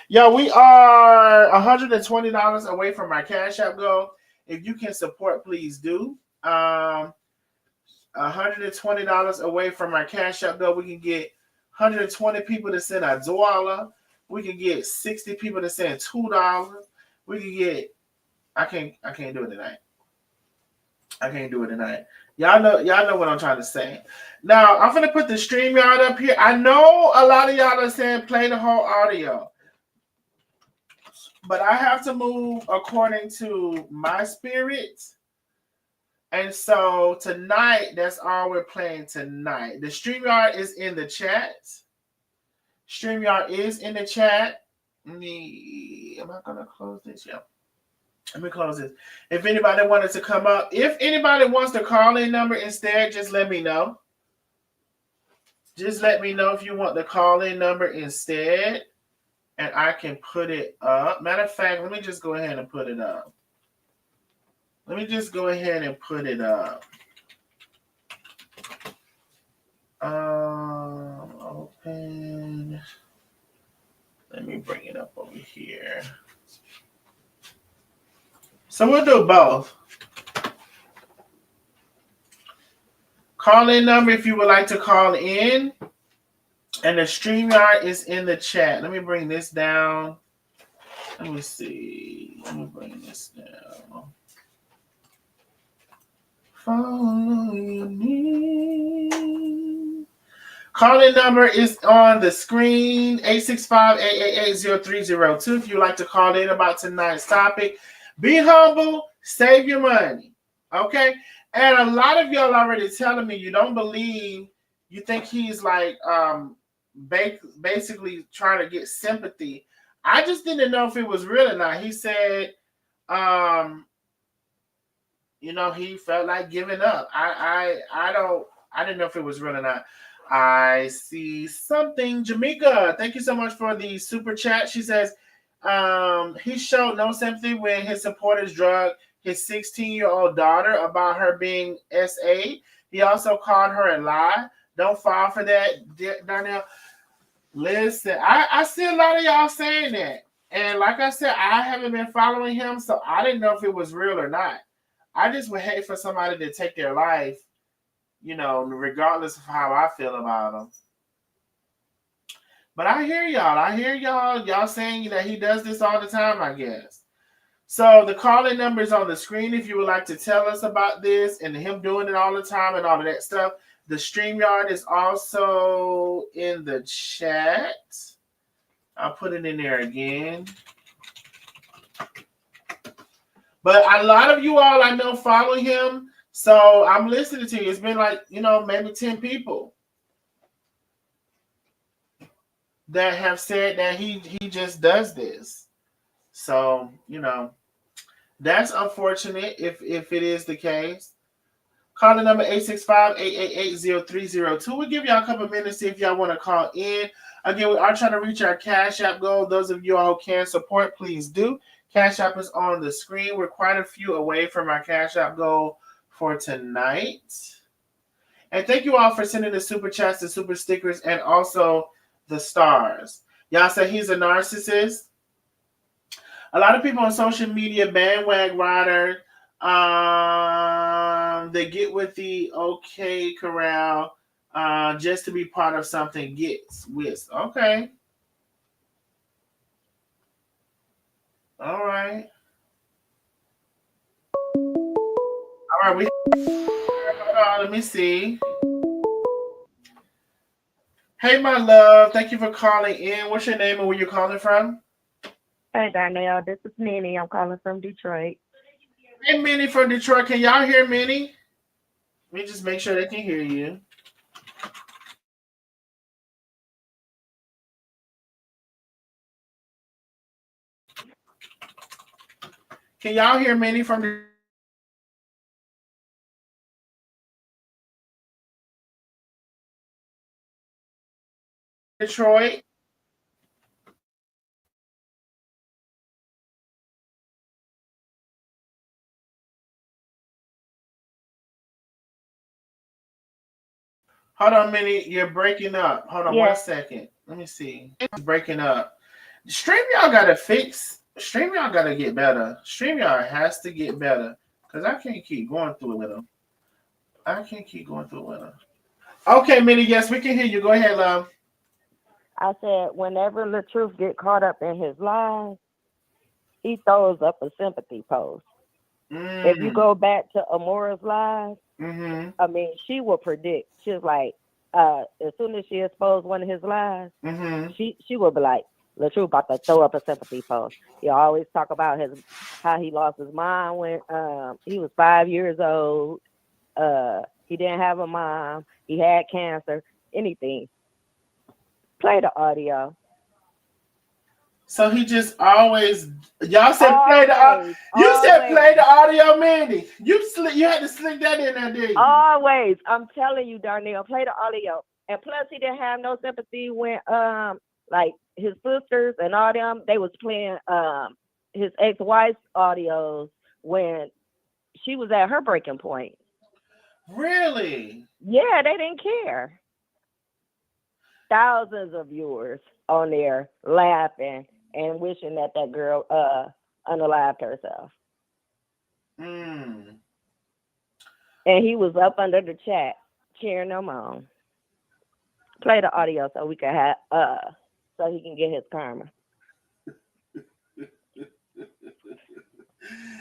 Yeah, we are $120 away from our Cash App goal. If you can support, please do. $120 away from our Cash App goal. We can get 120 people to send a dollar. We can get 60 people to send $2. We can get. I can't do it tonight. I can't do it tonight. Y'all know what I'm trying to say. Now I'm gonna put the StreamYard up here. I know a lot of y'all are saying play the whole audio, but I have to move according to my spirit. And so tonight, that's all we're playing tonight. The StreamYard is in the chat. StreamYard is in the chat. Am I gonna close this? Yeah. Let me close this. If anybody wanted to come up, if anybody wants the call-in number instead, just let me know. Just let me know if you want the call-in number instead, and I can put it up. Matter of fact, let me just go ahead and put it up. Open. Let me bring it up over here. So we'll do both. Call-in number if you would like to call in. And the StreamYard is in the chat. Let me bring this down. Let me see. Let me bring this down. Follow your need. Call-in number is on the screen, 865-888-0302. If you'd like to call in about tonight's topic, be humble, save your money. Okay? And a lot of y'all already telling me you don't believe, you think he's like basically trying to get sympathy. I just didn't know if it was real or not. He said, he felt like giving up. I didn't know if it was real or not. I see something. Jamaica, thank you so much for the super chat. She says he showed no sympathy when his supporters drugged his 16-year-old daughter about her being SA. He also called her a lie. Don't fall for that, Darnell. Listen, I see a lot of y'all saying that. And like I said, I haven't been following him, so I didn't know if it was real or not. I just would hate for somebody to take their life, regardless of how I feel about them. But I hear y'all. Y'all saying that he does this all the time, I guess. So the call-in number is on the screen if you would like to tell us about this and him doing it all the time and all of that stuff. The StreamYard is also in the chat. I'll put it in there again. But a lot of you all I know follow him. So I'm listening to you. It's been like, maybe 10 people that have said that he just does this. So, that's unfortunate if it is the case. Call the number 865-888-0302. We'll give y'all a couple of minutes to see if y'all want to call in. Again, we are trying to reach our Cash App goal. Those of you all who can support, please do. Cash App is on the screen. We're quite a few away from our Cash App goal for tonight. And thank you all for sending the super chats, the super stickers, and also the stars. Y'all say he's a narcissist. A lot of people on social media, bandwagon rider, they get with the okay corral just to be part of something gets with. Okay. All right. Let me see. Hey, my love. Thank you for calling in. What's your name and where you calling from? Hey, Darnell. This is Nene. I'm calling from Detroit. Hey, Minnie from Detroit. Can y'all hear Minnie? Let me just make sure they can hear you. Can y'all hear Minnie from Detroit? Hold on, Minnie. You're breaking up. Hold on Yeah. 1 second. Let me see. It's breaking up. StreamYard got to fix. StreamYard got to get better. StreamYard has to get better because I can't keep going through with them. I can't keep going through with them. Okay, Minnie. Yes, we can hear you. Go ahead, love. I said, whenever LaTruth get caught up in his lies, he throws up a sympathy post. If you go back to Amora's lies, I mean, she will predict. She's like, as soon as she exposed one of his lies, she will be like, LaTruth about to throw up a sympathy post. He always talk about how he lost his mom when he was 5 years old. He didn't have a mom. He had cancer. Anything. Play the audio. So he just always. Y'all said play the audio. You said play the audio, Mandy. You had to slick that in there, didn't you? Always. I'm telling you, Darnell, play the audio. And plus, he didn't have no sympathy when like his sisters and all them, they was playing his ex-wife's audios when she was at her breaking point. Really? Yeah, they didn't care. Thousands of viewers on there laughing and wishing that girl unalived herself. And he was up under the chat cheering them on. Play the audio so we can have so he can get his karma.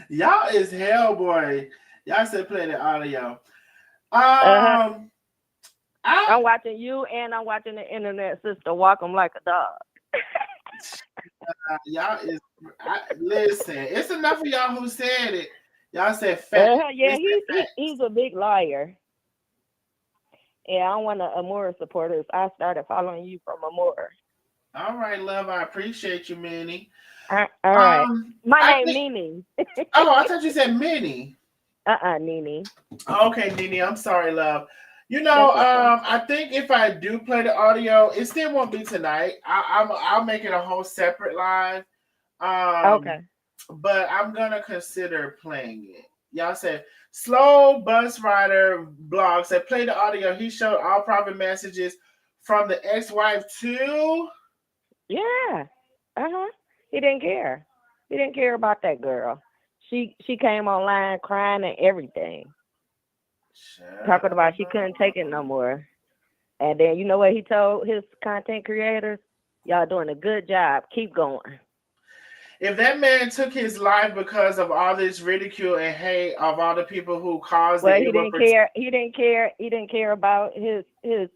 Y'all is hell, boy. Y'all said play the audio. I'm watching you and I'm watching the internet sister walk him like a dog. Y'all is listen. It's enough of y'all who said it. Y'all said fact. Yeah, he's a big liar. Yeah, I'm one of Amora supporters. I started following you from Amora. All right, love. I appreciate you, Minnie. All right. My name Nene. Oh, I thought you said Minnie. Nene. Okay, Nene. I'm sorry, love. You know, I think if I do play the audio, it still won't be tonight. I'll make it a whole separate live. Okay. But I'm gonna consider playing it. Y'all said slow bus rider blog said play the audio. He showed all private messages from the ex-wife too. Yeah. He didn't care. He didn't care about that girl. She came online crying and everything. Talking about she couldn't take it no more. And then you know what he told his content creators? Y'all doing a good job. Keep going. If that man took his life because of all this ridicule and hate of all the people who caused it, he didn't care. He didn't care. He didn't care about his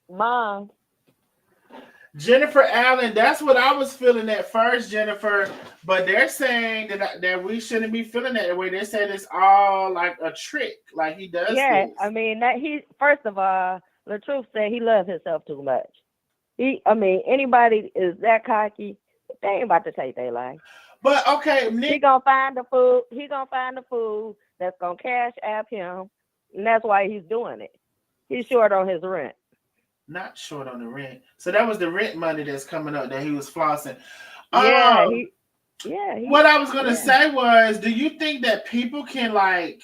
mom. Jennifer Allen, that's what I was feeling at first, Jennifer. But they're saying that we shouldn't be feeling that way. They're saying it's all like a trick, like he does. Yeah, this. I mean that he first of all, LaTruth said he loves himself too much. Anybody is that cocky, they ain't about to take their life. But okay, he gonna find the food. He gonna find the food that's gonna cash app him, and that's why he's doing it. He's short on his rent. Not short on the rent. So that was the rent money that's coming up that he was flossing. Yeah, what I was gonna say was, do you think that people can like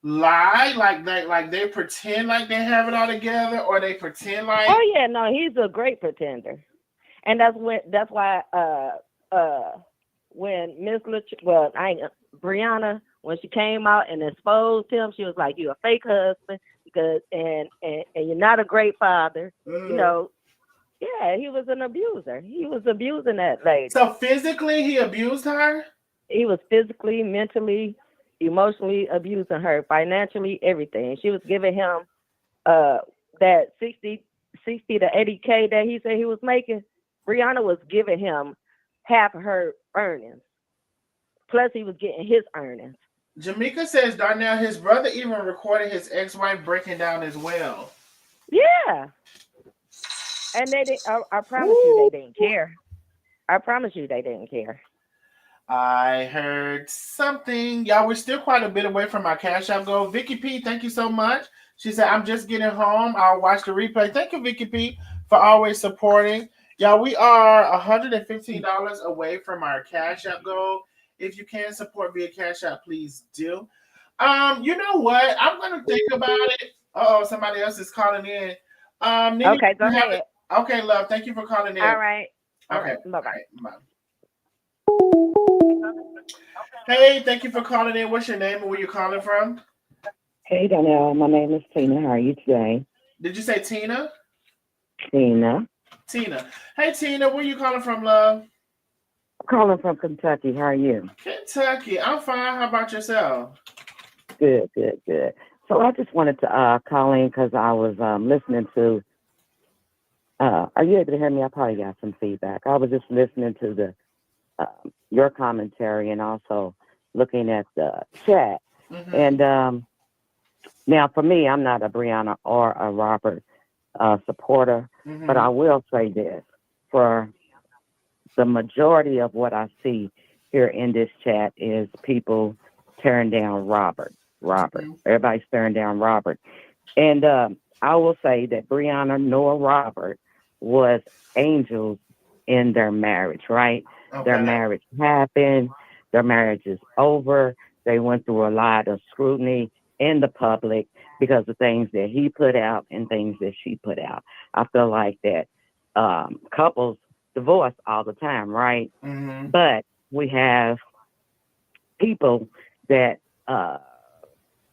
lie, like they pretend like they have it all together, or they pretend like? Oh yeah, no, he's a great pretender, and that's why when Miss Brianna, when she came out and exposed him, she was like, "You a fake husband because and you're not a great father." You know, yeah, he was an abuser. He was abusing that lady. So physically, he abused her. He was physically, mentally, emotionally abusing her, financially, everything. She was giving him that 60 to 80K that he said he was making. Brianna was giving him half of her earnings. Plus, he was getting his earnings. Jamaica says Darnell, his brother even recorded his ex-wife breaking down as well. Yeah. And they didn't, I promise you they didn't care. I promise you they didn't care. I heard something. Y'all, we're still quite a bit away from our Cash App goal. Vicky P, thank you so much. She said, I'm just getting home. I'll watch the replay. Thank you, Vicky P, for always supporting. Y'all, we are $115 away from our Cash App goal. If you can support via Cash App, please do. You know what? I'm going to think about it. Oh, somebody else is calling in. Nene, Okay, go ahead. Okay, love. Thank you for calling in. All right. Okay. Bye-bye. Bye. Hey, thank you for calling in. What's your name and where you calling from? Hey, Donnell. My name is Tina. How are you today? Did you say Tina? Tina. Tina. Hey, Tina, where you calling from, love? Calling from Kentucky. How are you? Kentucky. I'm fine. How about yourself? Good. So I just wanted to call in because I was listening to. Are you able to hear me? I probably got some feedback. I was just listening to the your commentary and also looking at the chat. Mm-hmm. And now, for me, I'm not a Brianna or a Robert supporter, Mm-hmm. but I will say this: for the majority of what I see here in this chat is people tearing down Robert. Mm-hmm. Everybody's tearing down Robert. And I will say that Brianna nor Robert was angels in their marriage, right? Okay. Their marriage happened. Their marriage is over. They went through a lot of scrutiny in the public because of things that he put out and things that she put out. I feel like that couples divorce all the time, right? Mm-hmm. But we have people that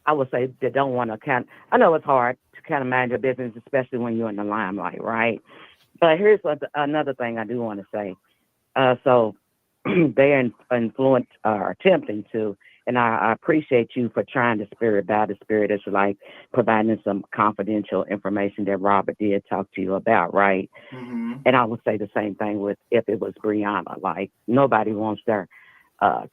I would say that don't want to I know it's hard to kind of mind your business, especially when you're in the limelight, right? But here's another thing I do want to say. So they're influenced or attempting to, and I appreciate you for trying the spirit by the spirit. It's like providing some confidential information that Robert did talk to you about, right? Mm-hmm. And I would say the same thing with if it was Brianna. Like nobody wants their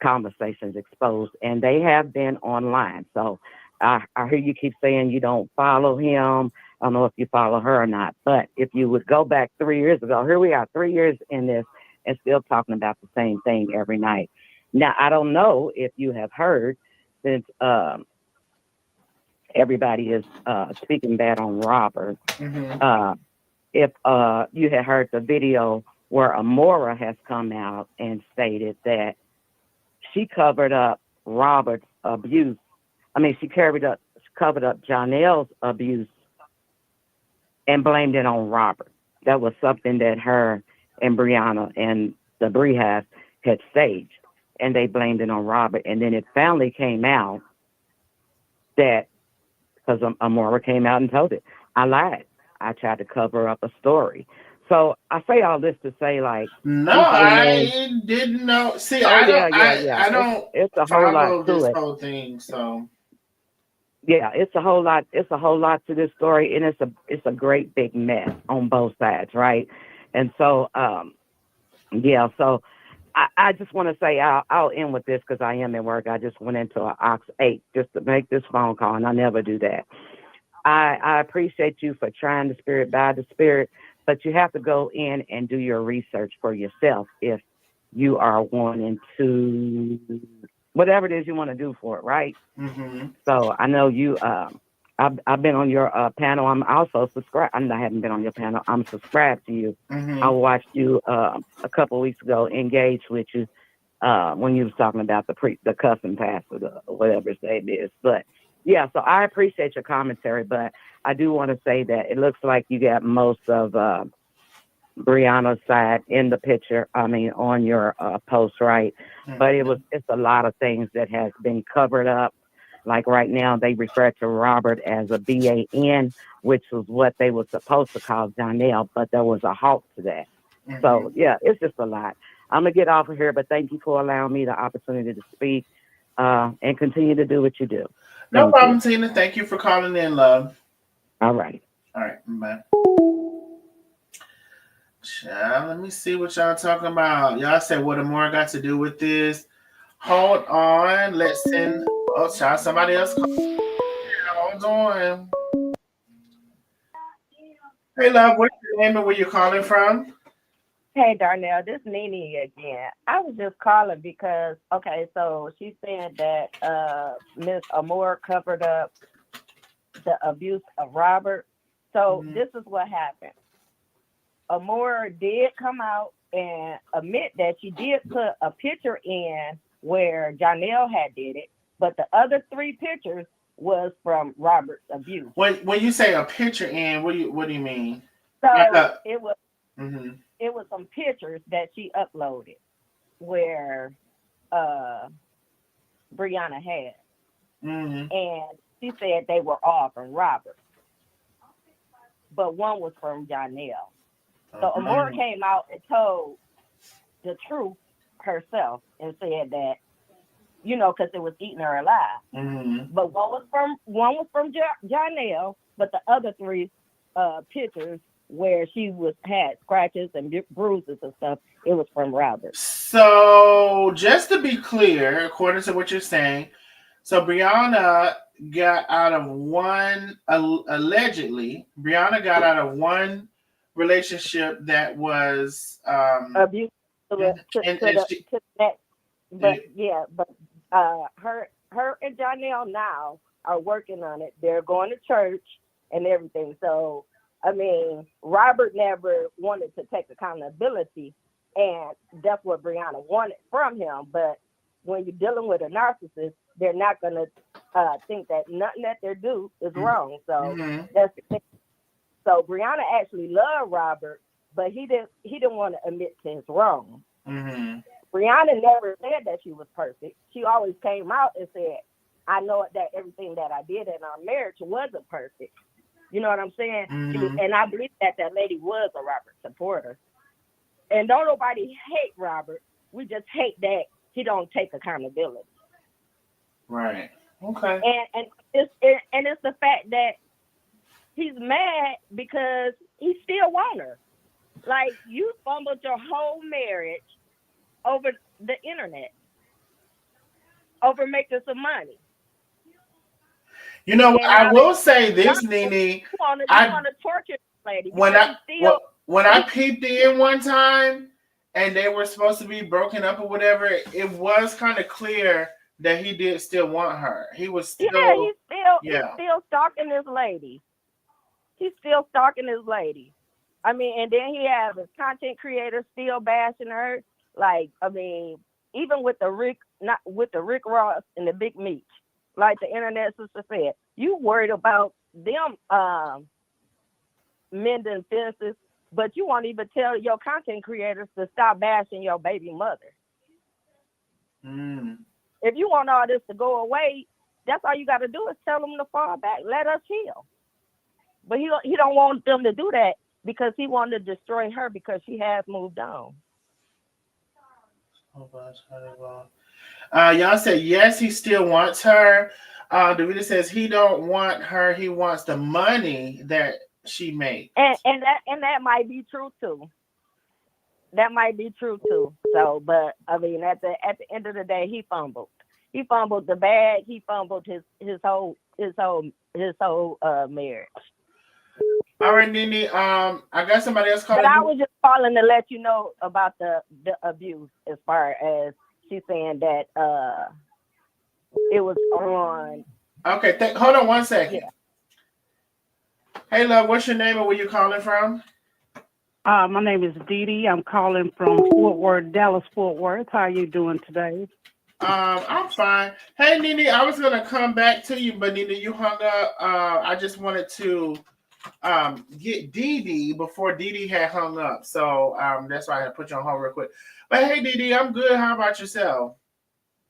conversations exposed, and they have been online. So I hear you keep saying you don't follow him. I don't know if you follow her or not, but if you would go back 3 years ago, here we are 3 years in this and still talking about the same thing every night. Now, I don't know if you have heard, since everybody is speaking bad on Robert, Mm-hmm. if you had heard the video where Amora has come out and stated that she covered up Robert's abuse. I mean, she covered up Janelle's abuse and blamed it on Robert. That was something that her and Brianna and the Bria had staged, and they blamed it on Robert. And then it finally came out that, because Amora came out and told it, I lied. I tried to cover up a story. So I say all this to say, like, No, I didn't know. See, oh, I don't it's a whole follow lot to this it. whole thing, so. Yeah, it's a whole lot. It's a whole lot to this story, and it's a great big mess on both sides, right? And so, yeah. So I just want to say I'll end with this because I am at work. I just went into an Ox 8 just to make this phone call, and I never do that. I appreciate you for trying the spirit by the spirit, but you have to go in and do your research for yourself if you are wanting to, whatever it is you want to do for it, right? Mm-hmm. So I know you. I've been on your panel. I'm also subscribed. I haven't been on your panel. I'm subscribed to you. Mm-hmm. I watched you a couple of weeks ago engage with you when you was talking about the cussing pastor, or whatever his name is. But yeah, so I appreciate your commentary, but I do want to say that it looks like you got most of Brianna's side in the picture. I mean, on your post, right? Mm-hmm. But it's a lot of things that has been covered up. Like right now, they refer to Robert as a BAN, which was what they were supposed to call Janelle, but there was a halt to that. Mm-hmm. So yeah, it's just a lot. I'm gonna get off of here, but thank you for allowing me the opportunity to speak and continue to do what you do. No Thank problem, you. Tina. Thank you for calling in, love. All right. All right, bye. Child, let me see what y'all talking about. Y'all said what Amora got to do with this. Hold on. Let's send. Oh, child, somebody else. Hold on. Hey, love. What's your name and where you calling from? Hey, Darnell, this is Nene again. I was just calling because, okay, so she's saying that Miss Amore covered up the abuse of Robert. So this is what happened. Amore did come out and admit that she did put a picture in where Janelle had did it, but the other 3 pictures was from Robert's abuse. When you say a picture, in what do you mean? So Like it was some pictures that she uploaded where Brianna had, and she said they were all from Robert, but one was from Janelle. So Amora came out and told the truth herself and said that, you know, because it was eating her alive. But one was from Janelle, but the other 3 pictures where she had scratches and bruises and stuff, it was from Robert. So just to be clear, according to what you're saying, so Brianna got out of one, allegedly, Brianna got out of one relationship that was abuse to the next. But her and Janelle now are working on it. They're going to church and everything. So I mean, Robert never wanted to take accountability, and that's what Brianna wanted from him. But when you're dealing with a narcissist, they're not going to think that nothing that they do is wrong. So that's the thing. So Brianna actually loved Robert, but he didn't want to admit to his wrong. Brianna never said that she was perfect. She always came out and said, I know that everything that I did in our marriage wasn't perfect. You know what I'm saying? And I believe that lady was a Robert supporter. And don't nobody hate Robert. We just hate that he don't take accountability. Right. Okay. And it's the fact that he's mad because he still wants her. Like, you fumbled your whole marriage over the internet, over making some money. You know, I will say this, Nene. You want to torture this lady. When I peeped in one time and they were supposed to be broken up or whatever, it was kind of clear that he did still want her. He was still he's still stalking this lady. He's still stalking this lady. I mean, and then he has his content creators still bashing her. Like, I mean, even with the Rick Ross and the Big Meech, like the internet sister said, you worried about them mending fences, but you won't even tell your content creators to stop bashing your baby mother. If you want all this to go away, that's all you got to do is tell them to fall back. Let us heal. But he don't want them to do that because he wanted to destroy her because she has moved on. Y'all said yes, he still wants her. Davida says he don't want her. He wants the money that she makes. And that might be true too. That might be true too. So, but I mean, at the end of the day, he fumbled. He fumbled the bag. He fumbled his whole marriage. All right, Nene. I got somebody else calling. But I was just calling to let you know about the abuse, as far as she's saying that it was on. Okay, hold on one second. Yeah. Hey, love, what's your name and where you calling from? My name is Dee Dee. I'm calling from Fort Worth, Dallas, Fort Worth. How are you doing today? I'm fine. Hey, Nene, I was gonna come back to you, but Nene, you hung up. I just wanted to get Dee Dee before Dee Dee had hung up, so that's why I had to put you on hold real quick. But hey, Dee Dee, I'm good. How about yourself?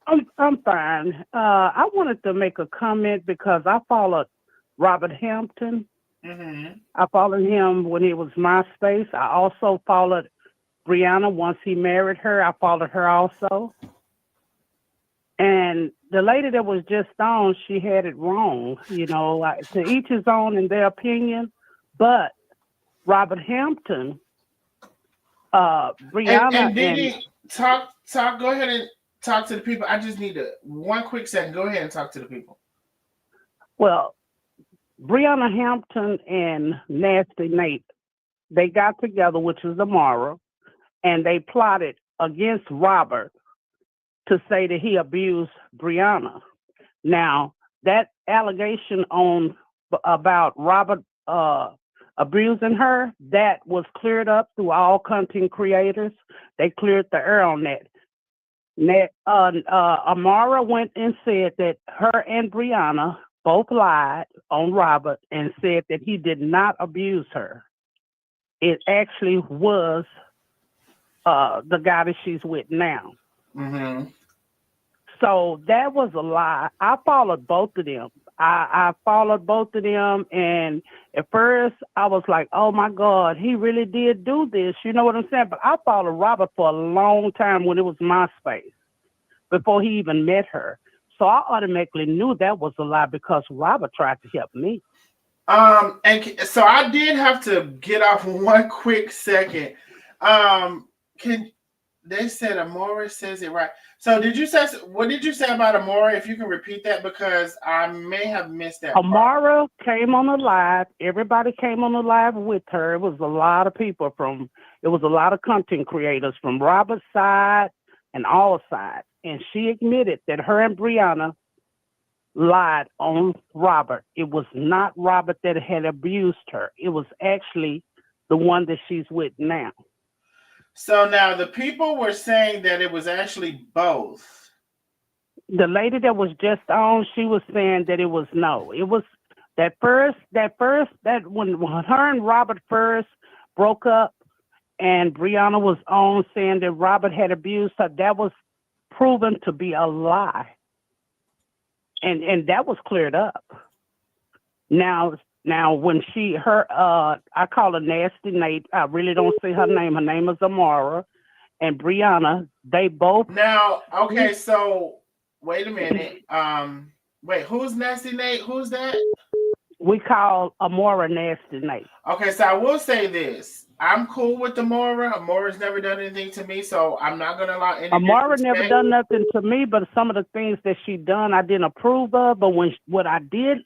I'm fine. I wanted to make a comment because I followed Robert Hampton. I followed him when he was MySpace. I also followed Brianna once he married her. I followed her also. And the lady that was just on, she had it wrong. You know, to each his own in their opinion. But Robert Hampton, Brianna, and Dee Dee, talk. Go ahead and talk to the people. I just need one quick second. Go ahead and talk to the people. Well, Brianna Hampton and Nasty Nate, they got together, which was tomorrow, and they plotted against Robert to say that he abused Brianna. Now, that allegation about Robert abusing her, that was cleared up through all content creators. They cleared the air on that. Amara went and said that her and Brianna both lied on Robert and said that he did not abuse her. It actually was the guy that she's with now. Mm-hmm. So that was a lie. I followed both of them. I followed both of them, and at first I was like, oh my God, he really did do this. You know what I'm saying? But I followed Robert for a long time when it was MySpace, before he even met her. So I automatically knew that was a lie because Robert tried to help me. And so I did have to get off one quick second. They said Amora says it right. So what did you say about Amora? If you can repeat that, because I may have missed that. Amora came on the live. Everybody came on the live with her. It was a lot of people it was a lot of content creators from Robert's side and all sides. And she admitted that her and Brianna lied on Robert. It was not Robert that had abused her. It was actually the one that she's with now. So now the people were saying that it was actually both. The lady that was just on, she was saying that it was no. It was that when her and Robert first broke up and Brianna was on saying that Robert had abused her, that was proven to be a lie. And that was cleared up. Now when I call her Nasty Nate. I really don't say her name. Her name is Amara. And Brianna, they both. Now, okay, so wait a minute. Wait, who's Nasty Nate? Who's that? We call Amara Nasty Nate. Okay, so I will say this. I'm cool with Amara. Amara's never done anything to me, so I'm not gonna allow any. Amara never done nothing to me, but some of the things that she done, I didn't approve of. But what I did,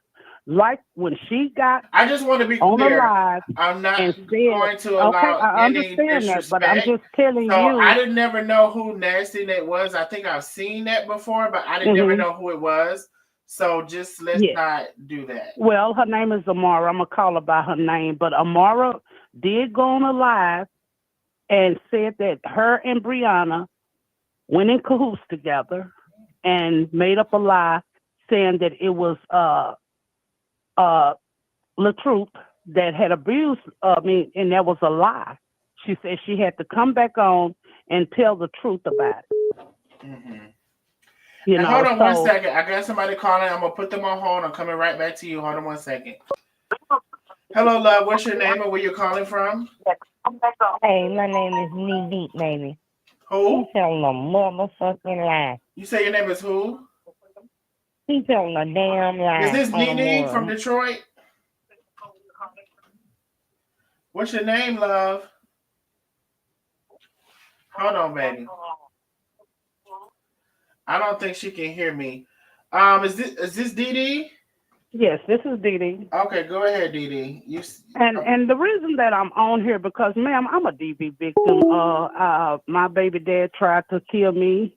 like when she got, I just want to be on clear. Live, I'm not going to allow I any understand disrespect. that, but I'm just telling so you. I didn't never know who Nasty Nate was. I think I've seen that before, but I didn't never know who it was. So just let's not do that. Well, her name is Amara. I'm gonna call her by her name, but Amara did go on a live and said that her and Brianna went in cahoots together and made up a lie saying that it was LaTruth that had abused me, and that was a lie. She said she had to come back on and tell the truth about it. Mm-hmm. You know, hold on 1 second. I got somebody calling. I'm gonna put them on hold. I'm coming right back to you. Hold on 1 second. Hello, love. What's your name and where you're calling from? Hey, my name is Nene, baby. Who? He's telling a motherfucking lie. You say your name is who? He's telling a damn lie. Is this Nene from Detroit? What's your name, love? Hold on, baby. I don't think she can hear me. Is this Dee Dee? Yes, this is Dee Dee. Okay, go ahead, Dee Dee. And the reason that I'm on here because, ma'am, I'm a DV victim. My baby dad tried to kill me,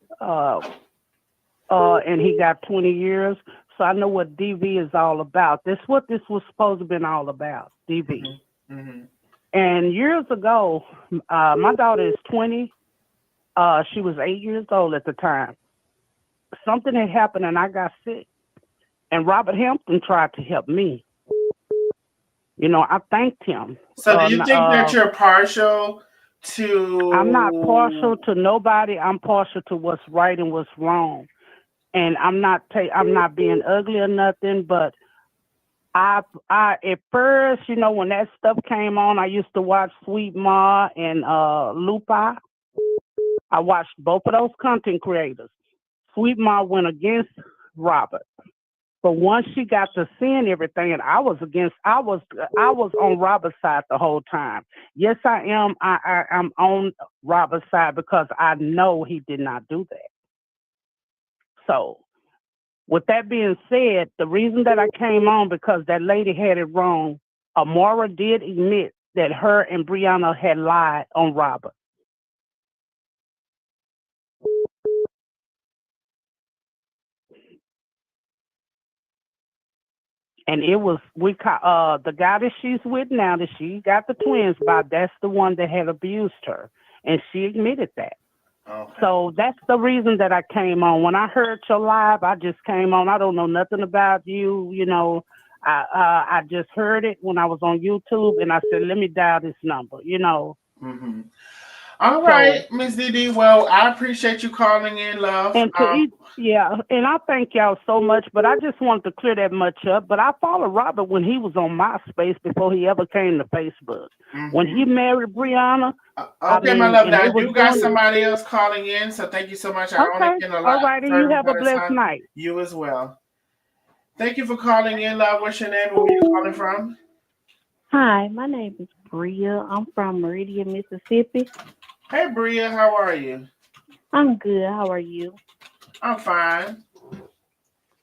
and he got 20 years. So I know what DV is all about. This is what this was supposed to have been all about, DV. Mm-hmm. And years ago, my daughter is 20. She was 8 years old at the time. Something had happened and I got sick. And Robert Hampton tried to help me. You know, I thanked him. So do you think that you're partial to... I'm not partial to nobody. I'm partial to what's right and what's wrong. And I'm not being ugly or nothing, but I at first, you know, when that stuff came on, I used to watch Sweet Ma and Lupa. I watched both of those content creators. Sweet Ma went against Robert. But once she got to seeing everything, and I was on Robert's side the whole time. Yes, I am. I'm on Robert's side because I know he did not do that. So, with that being said, the reason that I came on because that lady had it wrong. Amara did admit that her and Brianna had lied on Robert. And it was the guy that she's with now, that she got the twins by, that's the one that had abused her. And she admitted that. Okay. So that's the reason that I came on. When I heard your live, I just came on. I don't know nothing about you. You know, I just heard it when I was on YouTube, and I said, let me dial this number. You know. Mm-hmm. All right, Miss Didi. Well, I appreciate you calling in, love. And and I thank y'all so much, but I just wanted to clear that much up. But I followed Robert when he was on MySpace before he ever came to Facebook. Mm-hmm. When he married Brianna. Okay, my love. Now you got somebody else calling in, so thank you so much. I only can All right, and you have a blessed night. You as well. Thank you for calling in, love. What's your name and where you calling from? Hi, my name is Bria. I'm from Meridian, Mississippi. Hey, Bria, how are you? I'm good. How are you? I'm fine.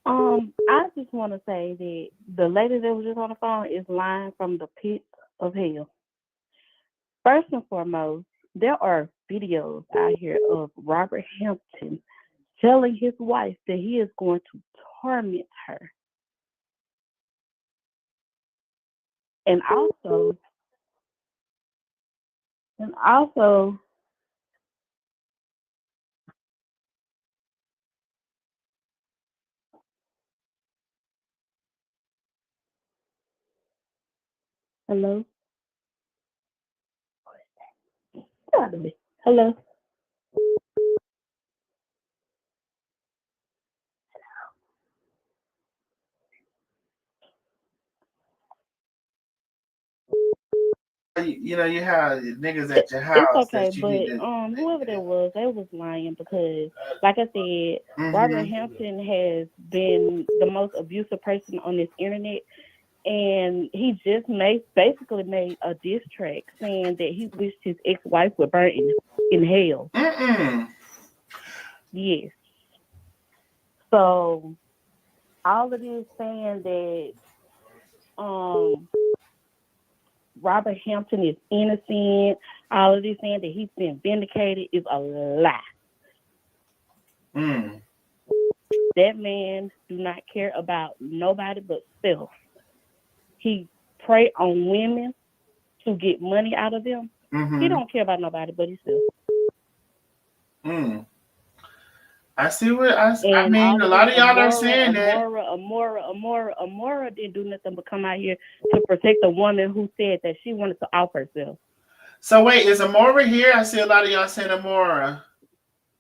I just want to say that the lady that was just on the phone is lying from the pit of hell. First and foremost, there are videos out here of Robert Hampton telling his wife that he is going to torment her. And also, hello? Hello? You know, you have niggas at your house. It's okay, that you but need to, whoever that was, they was lying because, like I said, Robert Hampton has been the most abusive person on this internet, and he just basically made a diss track saying that he wished his ex-wife would burn in hell. Yes. So all of this saying that Robert Hampton is innocent, all of this saying that he's been vindicated is a lie. That man do not care about nobody but self. He prey on women to get money out of them. He don't care about nobody but himself. I see what I mean. A lot of y'all are saying that. Amora didn't do nothing but come out here to protect a woman who said that she wanted to off herself. So wait, is Amora here? I see a lot of y'all saying Amora.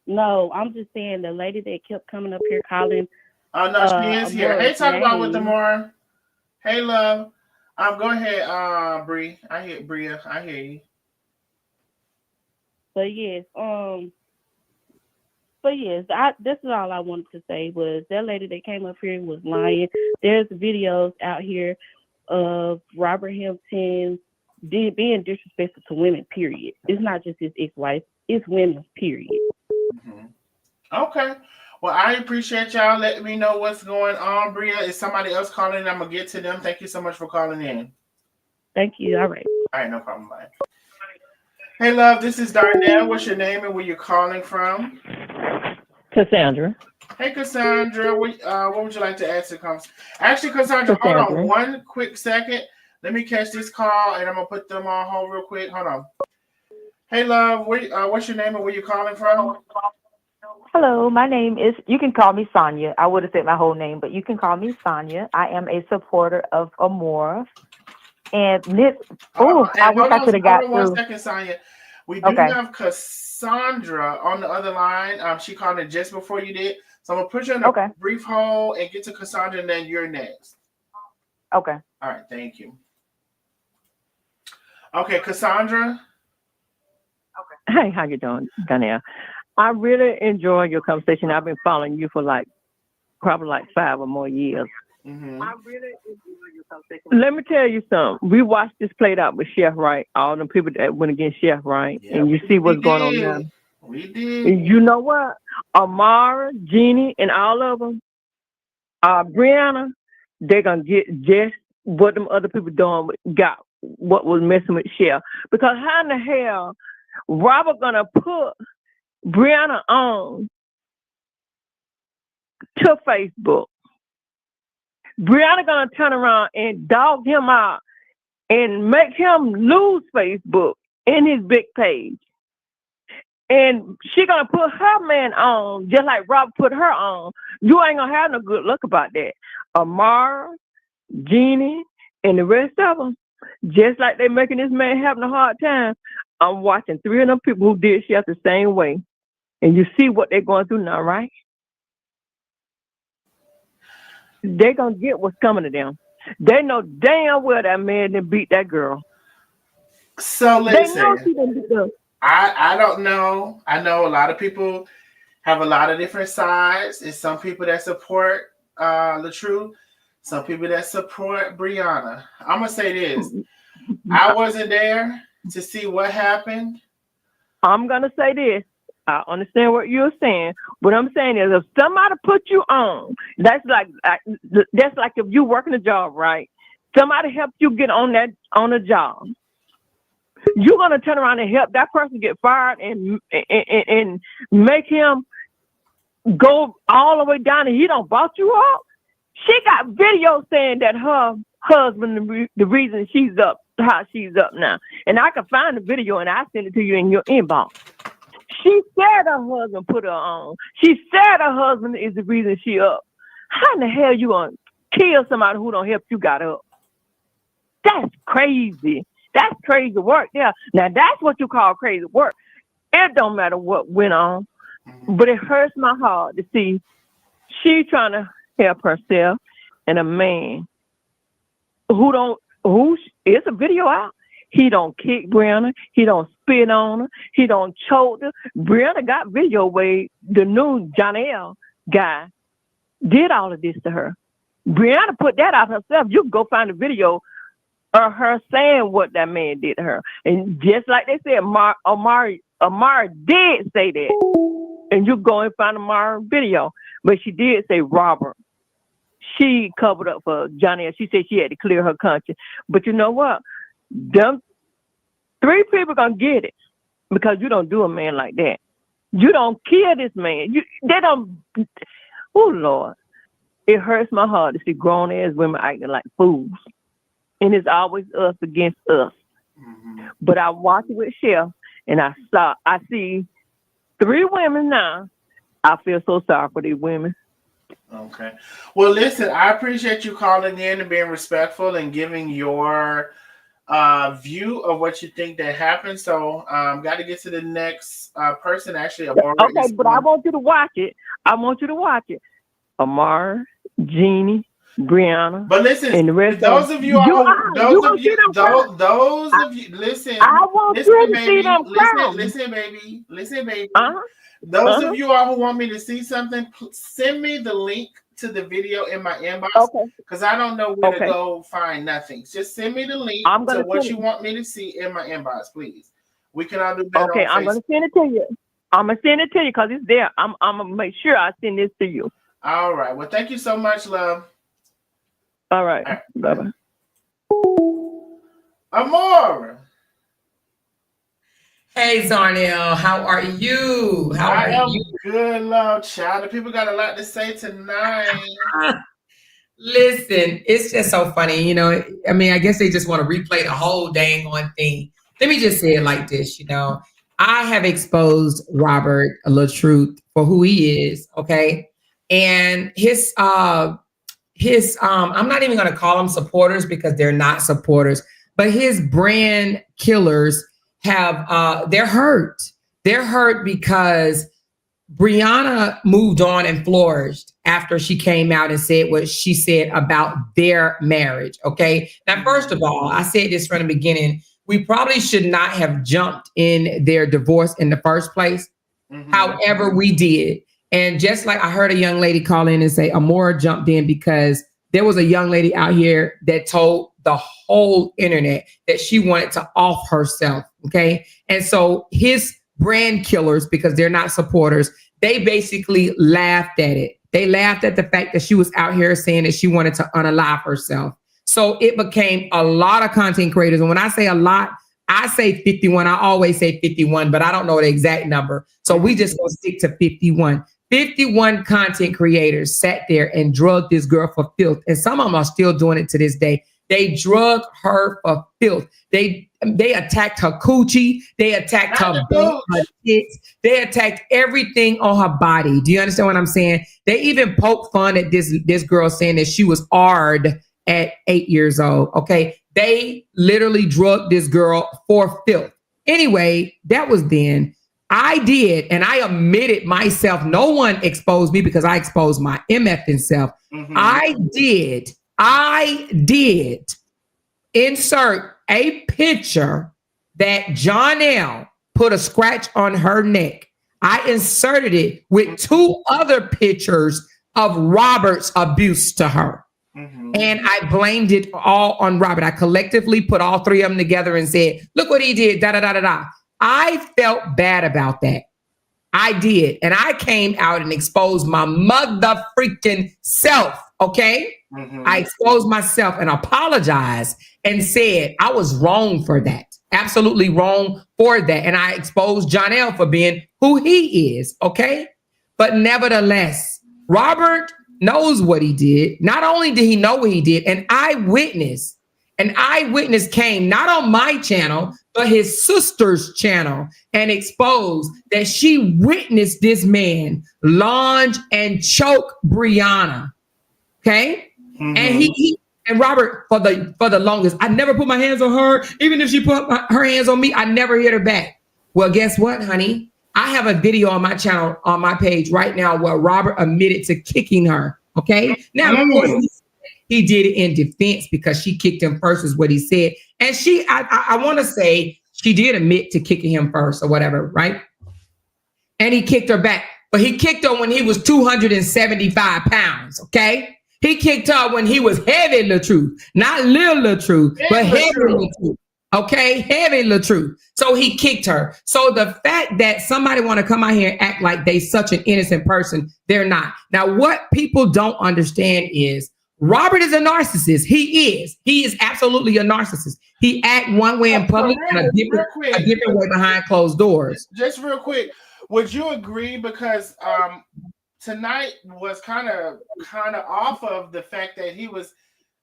No, I'm just saying the lady that kept coming up here calling. Oh no, she is here. Hey, talk about with Amora. Hey, love. Go ahead, Bria. Bria. I hear you. But yes, this is all I wanted to say was that lady that came up here was lying. There's videos out here of Robert Hampton being disrespectful to women, period. It's not just his ex-wife, it's women, period. Okay. Well, I appreciate y'all letting me know what's going on. Bria, is somebody else calling? I'm going to get to them. Thank you so much for calling in. Thank you. All right. All right, no problem. Bye. Hey, love, this is Darnell. What's your name and where you calling from? Cassandra. Hey, Cassandra. What would you like to add to the conversation? Actually, Cassandra, hold on one quick second. Let me catch this call, and I'm going to put them on hold real quick. Hold on. Hey, love, what's your name and where you calling from? Hello, my name is, you can call me Sonia. I would have said my whole name, but you can call me Sonia. I am a supporter of Amora. And this, I wish I could have got through. Hold on 1 second, Sonia. We do have Cassandra on the other line. She called in just before you did. So I'm going to put you on a brief hold and get to Cassandra, and then you're next. Okay. All right, thank you. Okay, Cassandra. Okay. Hey, how you doing, Danielle? I really enjoy your conversation. I've been following you for probably 5 or more years. I really enjoy your conversation. Let me tell you something. We watched this played out with Chef Wright, all the people that went against Chef Wright, and you see what's going on now. We did. And you know what? Amara, Jeannie, and all of them, Brianna, they're going to get just what them other people got what was messing with Chef. Because how in the hell Robert going to put Brianna on to Facebook? Brianna gonna turn around and dog him out and make him lose Facebook in his big page. and she gonna put her man on just like Rob put her on. You ain't gonna have no good luck about that. Amara, Jeannie, and the rest of them, just like they making this man having a hard time. I'm watching 3 of them people who did shit the same way, and you see what they're going through now, right? They're gonna get what's coming to them. They know damn well that man didn't beat that girl. So listen, they know she didn't beat her. I don't know. I know a lot of people have a lot of different sides. It's some people that support LaTruth, some people that support Brianna. I'm gonna say this: I wasn't there to see what happened. I'm gonna say this. I understand what you're saying. What I'm saying is, if somebody put you on, that's like if you working a job, right? Somebody helped you get on a job. You're gonna turn around and help that person get fired and make him go all the way down, and he don't boss you up. She got videos saying that her husband the reason she's up, how she's up now, and I can find the video and I send it to you in your inbox. She said her husband put her on. She said her husband is the reason she up. How in the hell you gonna kill somebody who don't help you got up? That's crazy. That's crazy work. Yeah. Now that's what you call crazy work. It don't matter what went on, but it hurts my heart to see she trying to help herself and a man who is a video out. He don't kick Brianna. He don't spit on her. He don't choke her. Brianna got video where the new Janelle guy did all of this to her. Brianna put that out herself. You can go find a video of her saying what that man did to her. And just like they said, Amara did say that. And you go and find Amara video. But she did say Robert. She covered up for Janelle. She said she had to clear her conscience. But you know what? Them 3 people gonna get it because you don't do a man like that. You don't kill this man. They don't. Oh Lord, it hurts my heart to see grown ass women acting like fools, and it's always us against us. Mm-hmm. But I watch it with Chef, and I see 3 women now. I feel so sorry for these women. Okay. Well, listen, I appreciate you calling in and being respectful and giving your view of what you think that happened. So got to get to the next person. Actually, okay, but I want you to watch it. Amar, Jeannie, Brianna, but listen, and the rest those of you, listen. I want you to see them. Listen, baby. Those of you all who want me to see something, send me the link to the video in my inbox, because I don't know where to go find nothing. Just send me the link to what you want me to see in my inbox, please. We can all do better. Okay, I'm gonna send it to you. Because it's there. I'm gonna make sure I send this to you. All right. Well, thank you so much, love. All right. Bye bye. Amora. Hey, Zarnell, how are you? I am good, love child. The people got a lot to say tonight. Listen, it's just so funny. You know, I mean, I guess they just want to replay the whole dang on thing. Let me just say it like this, you know. I have exposed Robert LaTruth for who he is, okay? And his I'm not even going to call them supporters because they're not supporters, but his brand killers have they're hurt. They're hurt because Brianna moved on and flourished after she came out and said what she said about their marriage. Okay. Now, first of all, I said this from the beginning. We probably should not have jumped in their divorce in the first place. Mm-hmm. However, we did. And just like I heard a young lady call in and say, Amora jumped in because there was a young lady out here that told the whole internet that she wanted to off herself. Okay. And so his brand killers, because they're not supporters, they basically laughed at it. They laughed at the fact that she was out here saying that she wanted to unalive herself. So it became a lot of content creators. And when I say a lot, I say 51. I always say 51, but I don't know the exact number. So we just gonna stick to 51. 51 content creators sat there and drugged this girl for filth. And some of them are still doing it to this day. They drug her for filth. They attacked her coochie. They attacked her butt, her tits. They attacked everything on her body. Do you understand what I'm saying? They even poked fun at this girl saying that she was hard at 8 years old. Okay. They literally drugged this girl for filth. Anyway, that was then. I did, and I admitted myself. No one exposed me because I exposed my MFing self. Mm-hmm. I did insert a picture that Jonelle put a scratch on her neck. I inserted it with 2 other pictures of Robert's abuse to her. Mm-hmm. And I blamed it all on Robert. I collectively put all 3 of them together and said, look what he did, da, da, da, da, da. I felt bad about that. I did. And I came out and exposed my mother freaking self. Okay. Mm-hmm. I exposed myself and apologized and said I was wrong for that. Absolutely wrong for that. And I exposed Jonelle for being who he is. Okay. But nevertheless, Robert knows what he did. Not only did he know what he did, an eyewitness came not on my channel, but his sister's channel and exposed that she witnessed this man lunge and choke Brianna. Okay. Mm-hmm. And he and Robert for the longest, I never put my hands on her. Even if she put her hands on me, I never hit her back. Well, guess what, honey? I have a video on my channel, on my page right now where Robert admitted to kicking her. Okay. Now, of course, he did it in defense because she kicked him first, is what he said. And I want to say she did admit to kicking him first or whatever, right? And he kicked her back. But he kicked her when he was 275 pounds, okay? He kicked her when he was heavy LaTruth, not little LaTruth, but heavy LaTruth. Okay, heavy LaTruth. So he kicked her. So the fact that somebody want to come out here and act like they such an innocent person, they're not. Now, what people don't understand is Robert is a narcissist. He is absolutely a narcissist. He act one way in public and a different way behind closed doors. Just real quick, would you agree? Because tonight was kind of off of the fact that he was.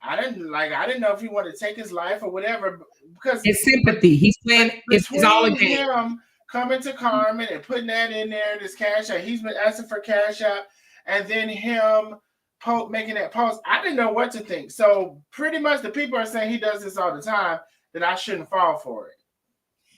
I didn't know if he wanted to take his life or whatever, because it's sympathy. He's playing. It's all a game. Him coming to Carmen and putting that in there, this cash out. He's been asking for cash out, and then him making that post. I didn't know what to think. So pretty much the people are saying he does this all the time, that I shouldn't fall for it.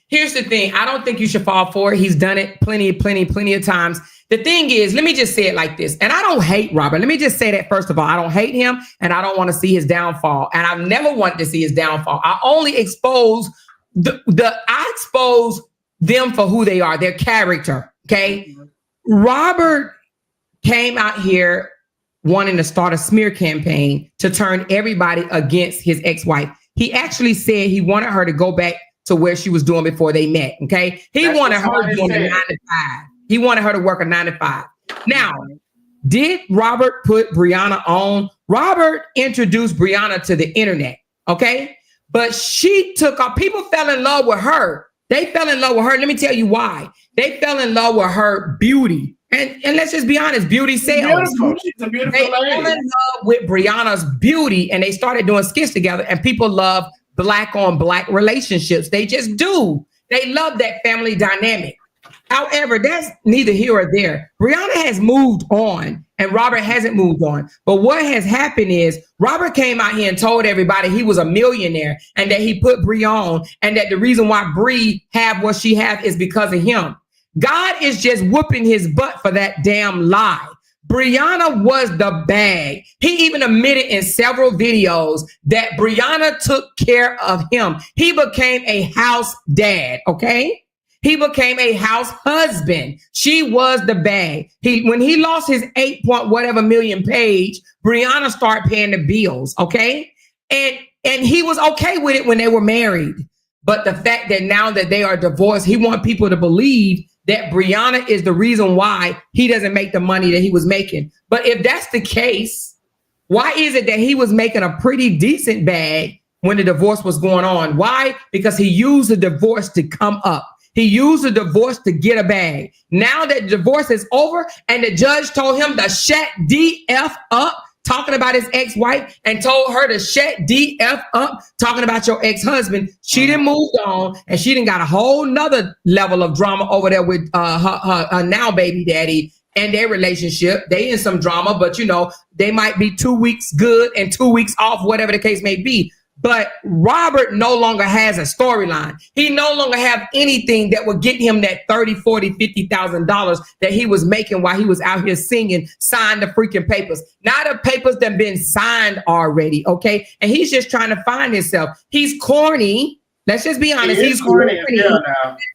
Here's the thing. I don't think you should fall for it. He's done it plenty of times. The thing is, let me just say it like this. And I don't hate Robert. Let me just say that first of all. I don't hate him and I don't want to see his downfall. And I've never wanted to see his downfall. I only expose I expose them for who they are, their character. Okay. Mm-hmm. Robert came out here wanting to start a smear campaign to turn everybody against his ex-wife. He actually said he wanted her to go back to where she was doing before they met. Okay. He wanted her doing a 9 to 5. He wanted her to work a 9 to 5. Now, did Robert put Brianna on? Robert introduced Brianna to the internet. Okay. But she took off. People fell in love with her. They fell in love with her. Let me tell you why. They fell in love with her beauty. And let's just be honest, beauty sells. She's a beautiful lady. They fell in love with Brianna's beauty and they started doing skits together, and people love black on black relationships. They just do. They love that family dynamic. However, that's neither here or there. Brianna has moved on and Robert hasn't moved on. But what has happened is Robert came out here and told everybody he was a millionaire and that he put Bria on, and that the reason why Bria have what she have is because of him. God is just whooping his butt for that damn lie. Brianna was the bag. He even admitted in several videos that Brianna took care of him. He became a house dad, okay? He became a house husband. She was the bag. When he lost his 8 million page, Brianna started paying the bills, okay? And he was okay with it when they were married. But the fact that now that they are divorced, he wants people to believe that Brianna is the reason why he doesn't make the money that he was making. But if that's the case, why is it that he was making a pretty decent bag when the divorce was going on? Why? Because he used the divorce to come up. He used the divorce to get a bag. Now that the divorce is over and the judge told him to shut DF up, talking about his ex-wife and told her to shut DF up talking about your ex-husband. She done moved on, and she done got a whole nother level of drama over there with her now baby daddy and their relationship. They in some drama, but you know, they might be 2 weeks good and 2 weeks off, whatever the case may be. But Robert no longer has a storyline. He no longer have anything that would get him that $30,000, $40,000, $50,000 that he was making while he was out here singing, sign the freaking papers. Now the papers that been signed already, okay? And he's just trying to find himself. He's corny. Let's just be honest. He's corny. No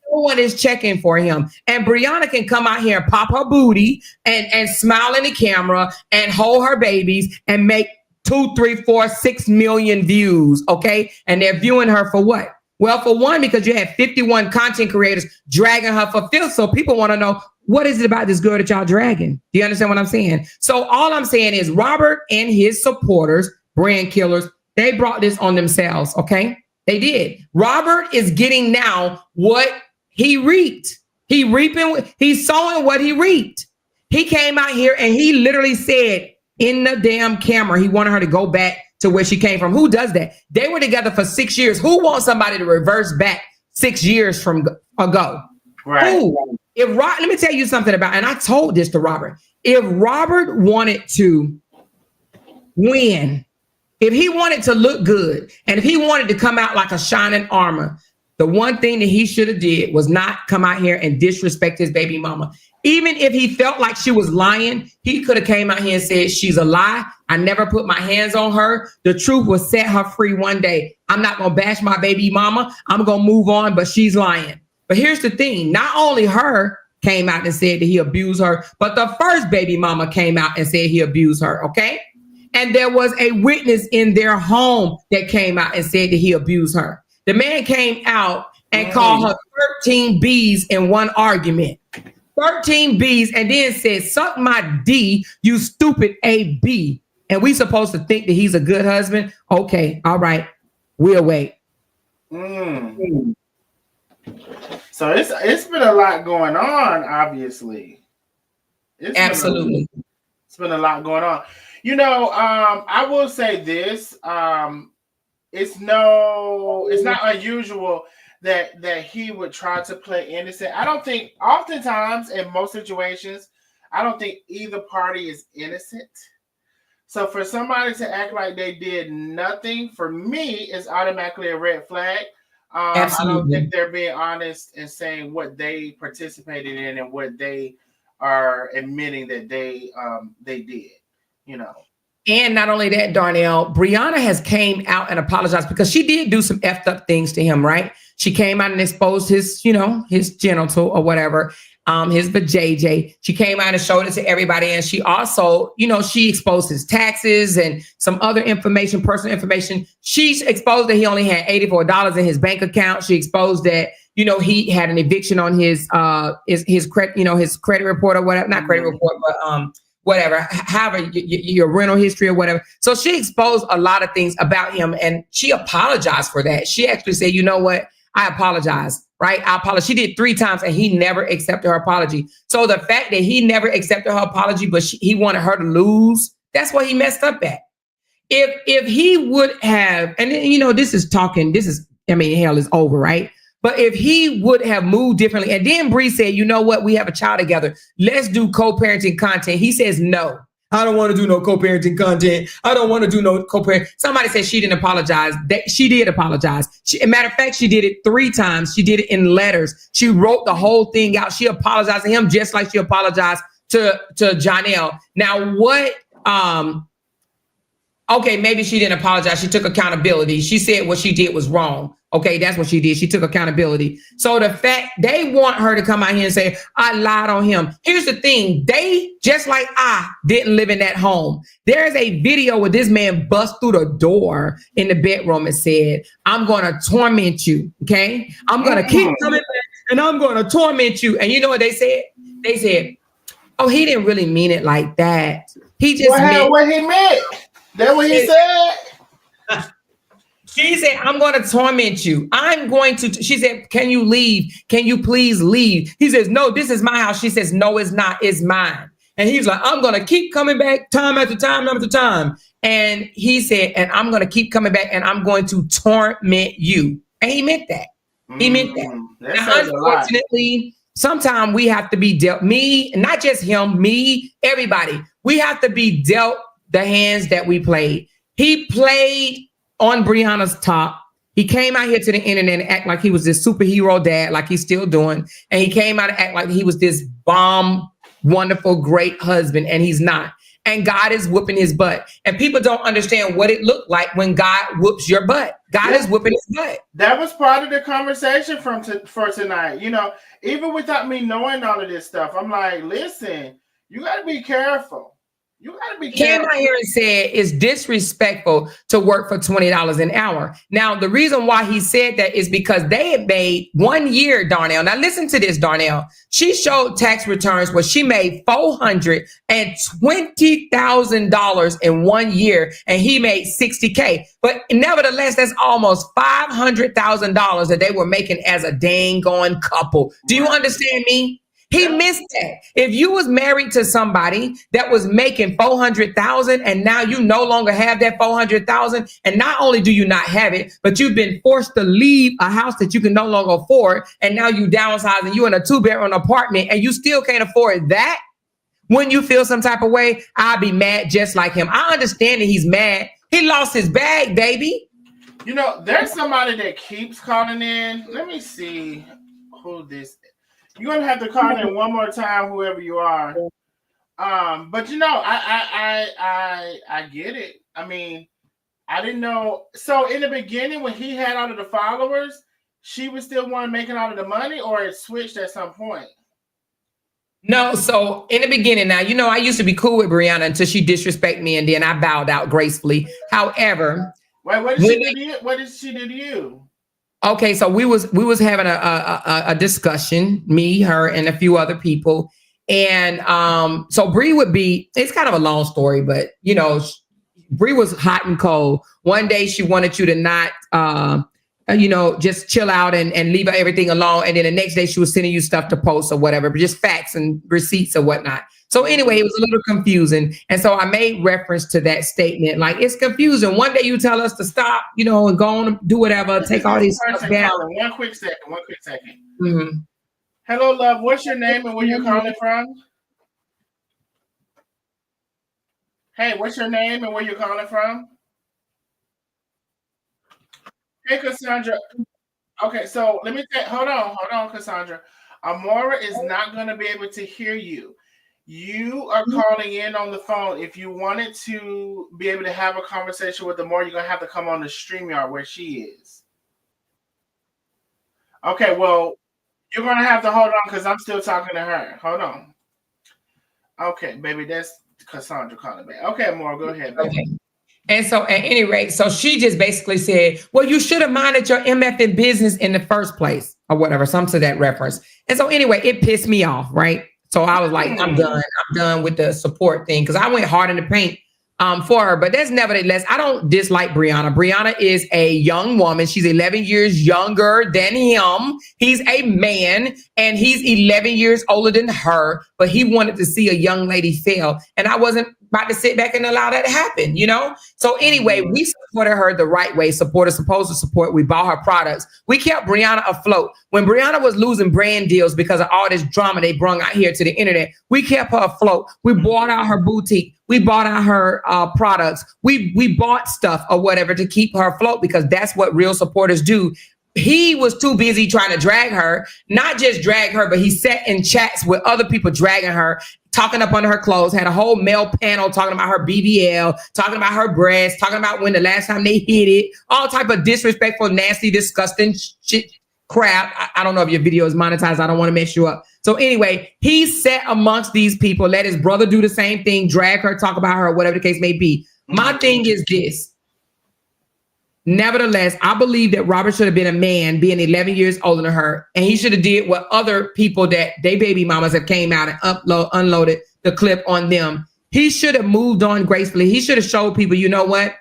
one is checking for him. And Brianna can come out here and pop her booty and smile in the camera and hold her babies and make 2, 3, 4, 6 million views, okay? And they're viewing her for what? Well, for one, because you had 51 content creators dragging her for filth. So people want to know, what is it about this girl that y'all dragging? Do you understand what I'm saying? So all I'm saying is Robert and his supporters, brand killers, they brought this on themselves, okay? They did. Robert is getting now what he reaped. He's sowing what he reaped. He came out here and he literally said, in the damn camera, he wanted her to go back to where she came from. Who does that? They were together for 6 years. Who wants somebody to reverse back 6 years from ago? Right. Who? Let me tell you something about, and I told this to Robert. If Robert wanted to win, if he wanted to look good, and if he wanted to come out like a shining armor, the one thing that he should have did was not come out here and disrespect his baby mama. Even if he felt like she was lying, he could have came out here and said, she's a lie. I never put my hands on her. The truth will set her free one day. I'm not going to bash my baby mama. I'm going to move on, but she's lying. But here's the thing. Not only her came out and said that he abused her, but the first baby mama came out and said he abused her, okay? And there was a witness in their home that came out and said that he abused her. The man came out and called her 13 B's in one argument. 13 B's, and then said, suck my D, you stupid AB. And we supposed to think that he's a good husband? Okay, all right, we'll wait. So it's been a lot going on, obviously. Absolutely. It's been a lot going on. You know, I will say this. It's not unusual that he would try to play innocent. I don't think, oftentimes in most situations, I don't think either party is innocent. So for somebody to act like they did nothing, for me, is automatically a red flag. I don't think they're being honest and saying what they participated in and what they are admitting that they did, you know. And not only that, Darnell, Brianna has came out and apologized because she did do some effed up things to him, right? She came out and exposed his, you know, his genital or whatever, his vajayjay. She came out and showed it to everybody. And she also, you know, she exposed his taxes and some other information, personal information. She exposed that he only had $84 in his bank account. She exposed that, you know, he had an eviction on his credit, you know, his credit report or whatever, not credit report, but whatever, however, your rental history or whatever. So she exposed a lot of things about him and she apologized for that. She actually said, you know what? I apologize, right? I apologize. She did 3 times and he never accepted her apology. So the fact that he never accepted her apology, but he wanted her to lose, that's what he messed up at. If he would have, and you know, hell is over, right? But if he would have moved differently, and then Bree said, you know what, we have a child together. Let's do co-parenting content. He says, no, I don't want to do no co-parenting content. I don't want to do no co-parent. Somebody said she didn't apologize. She did apologize. Matter of fact, she did it 3 times. She did it in letters. She wrote the whole thing out. She apologized to him just like she apologized to Janelle. Now what, okay, maybe she didn't apologize. She took accountability. She said what she did was wrong. Okay, that's what she did. She took accountability. So the fact they want her to come out here and say, I lied on him. Here's the thing. They, just like I, didn't live in that home. There's a video where this man bust through the door in the bedroom and said, I'm going to torment you. Okay, I'm going to keep coming back and I'm going to torment you. And you know what they said? They said, oh, he didn't really mean it like that. He just meant what he meant. That's what he said. She said, I'm going to torment you. She said, can you leave? Can you please leave? He says, no, this is my house. She says, no, it's not. It's mine. And he was like, I'm going to keep coming back time after time after time. And he said, and I'm going to keep coming back and I'm going to torment you. And he meant that. He meant that. Now, unfortunately, sometimes we have to be dealt, me, not just him, me, everybody. We have to be dealt the hands that we played. He played on Brianna's top. He came out here to the internet and act like he was this superhero dad, like he's still doing. And he came out and act like he was this bomb, wonderful, great husband, and he's not. And God is whooping his butt. And people don't understand what it looked like when God whoops your butt. God is whooping his butt. That was part of the conversation for tonight. You know, even without me knowing all of this stuff, I'm like, listen, you got to be careful. You gotta be careful. Came out here and said it's disrespectful to work for $20 an hour. Now, the reason why he said that is because they had made 1 year, Darnell. Now, listen to this, Darnell. She showed tax returns where she made $420,000 in 1 year, and he made $60K. But nevertheless, that's almost $500,000 that they were making as a dang on couple. Do you understand me? He missed that. If you was married to somebody that was making $400,000 and now you no longer have that $400,000, and not only do you not have it, but you've been forced to leave a house that you can no longer afford, and now you downsize and you in a 2-bedroom apartment and you still can't afford that. When you feel some type of way, I'll be mad just like him. I understand that he's mad. He lost his bag, baby. You know, there's somebody that keeps calling in. Let me see who this is. You're gonna have to call in one more time, whoever you are. But you know, I get it. I mean, I didn't know. So in the beginning, when he had all of the followers, she was still one making all of the money, or it switched at some point. No, so in the beginning, now you know I used to be cool with Brianna until she disrespected me, and then I bowed out gracefully. However, wait, what did she do to you? What did she do to you? Okay, so we was having a discussion, me, her, and a few other people, and so Bria would be. It's kind of a long story, but you know, Bria was hot and cold. One day she wanted you to not, just chill out and leave everything alone, and then the next day she was sending you stuff to post or whatever, but just facts and receipts or whatnot. So anyway, it was a little confusing. And so I made reference to that statement. Like, it's confusing. One day you tell us to stop, and go on and do whatever, take all these stuff down. One quick second. Mm-hmm. Hello, love. What's your name and where you calling from? Hey, what's your name and where you calling from? Hey, Cassandra. Okay, so let me hold on, Cassandra. Amora is not going to be able to hear you. You are calling in on the phone. If you wanted to be able to have a conversation with Amora, you're going to have to come on the StreamYard where she is. Okay, well, you're going to have to hold on because I'm still talking to her. Hold on. Okay, baby, that's Cassandra calling back. Okay, Amora, go ahead, baby. Okay. And so at any rate, so she just basically said, well, you should have minded your MFing business in the first place or whatever, some to that reference. And so anyway, it pissed me off, right? So I was like, I'm done with the support thing because I went hard in the paint for her. But that's nevertheless, I don't dislike Brianna. Brianna is a young woman. She's 11 years younger than him. He's a man and he's 11 years older than her. But he wanted to see a young lady fail. And I wasn't about to sit back and allow that to happen, So anyway, we supported her the right way. Supported, supposed to support. We bought her products. We kept Brianna afloat. When Brianna was losing brand deals because of all this drama they brung out here to the internet, we kept her afloat. We bought out her boutique. We bought out her products. We bought stuff or whatever to keep her afloat because that's what real supporters do. He was too busy trying to drag her, not just drag her, but he sat in chats with other people dragging her, talking up under her clothes, had a whole male panel talking about her BBL, talking about her breasts, talking about when the last time they hit it, all type of disrespectful, nasty, disgusting shit crap. I don't know if your video is monetized. I don't want to mess you up. So anyway, he sat amongst these people, let his brother do the same thing, drag her, talk about her, whatever the case may be. My thing is this. Nevertheless, I believe that Robert should have been a man, being 11 years older than her, and he should have did what other people that they baby mamas have came out and unloaded the clip on them. He should have moved on gracefully. He should have showed people, you know what?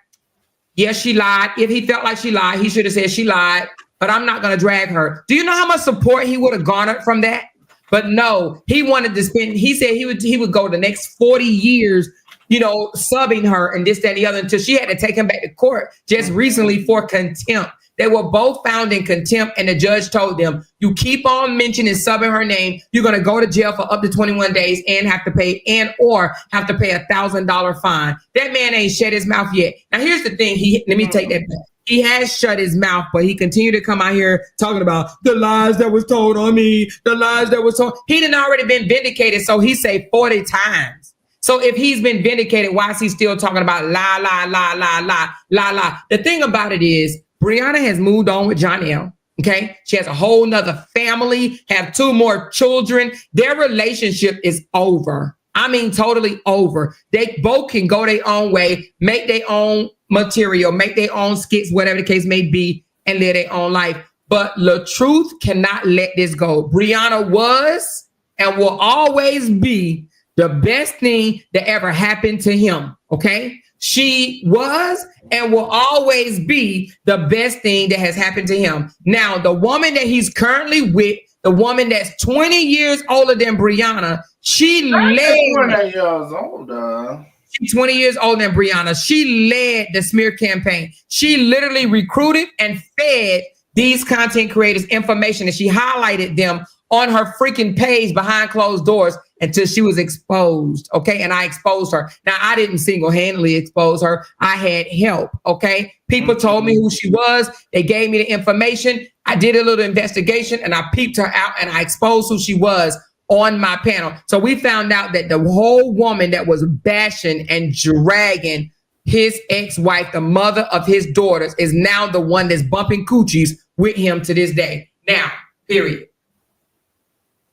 Yes, she lied. If he felt like she lied, he should have said she lied, but I'm not going to drag her. Do you know how much support he would have garnered from that? But no, he wanted to spend, he said he would go the next 40 years, you know, subbing her and this, that, and the other, until she had to take him back to court just recently for contempt. They were both found in contempt, and the judge told them, you keep on mentioning subbing her name, you're going to go to jail for up to 21 days and have to pay $1,000 fine. That man ain't shut his mouth yet. Now, here's the thing. Let me take that back. He has shut his mouth, but he continued to come out here talking about the lies that was told on me, the lies that was told. He done already been vindicated, so he say 40 times. So if he's been vindicated, why is he still talking about lie, lie, lie, lie, lie, lie, lie? The thing about it is, Brianna has moved on with Jonell. Okay. She has a whole nother family, have 2 more children. Their relationship is over. I mean, totally over. They both can go their own way, make their own material, make their own skits, whatever the case may be, and live their own life. But LaTruth cannot let this go. Brianna was and will always be the best thing that ever happened to him. Okay. She was and will always be the best thing that has happened to him. Now, the woman that he's currently with, the woman that's 20 years older than Brianna, she led. 20 years older. She's 20 years older than Brianna. She led the smear campaign. She literally recruited and fed these content creators information, and she highlighted them on her freaking page behind closed doors until she was exposed. Okay. And I exposed her. Now, I didn't single-handedly expose her. I had help. Okay. People told me who she was. They gave me the information. I did a little investigation and I peeped her out and I exposed who she was on my panel. So we found out that the whole woman that was bashing and dragging his ex-wife, the mother of his daughters, is now the one that's bumping coochies with him to this day. Now, period.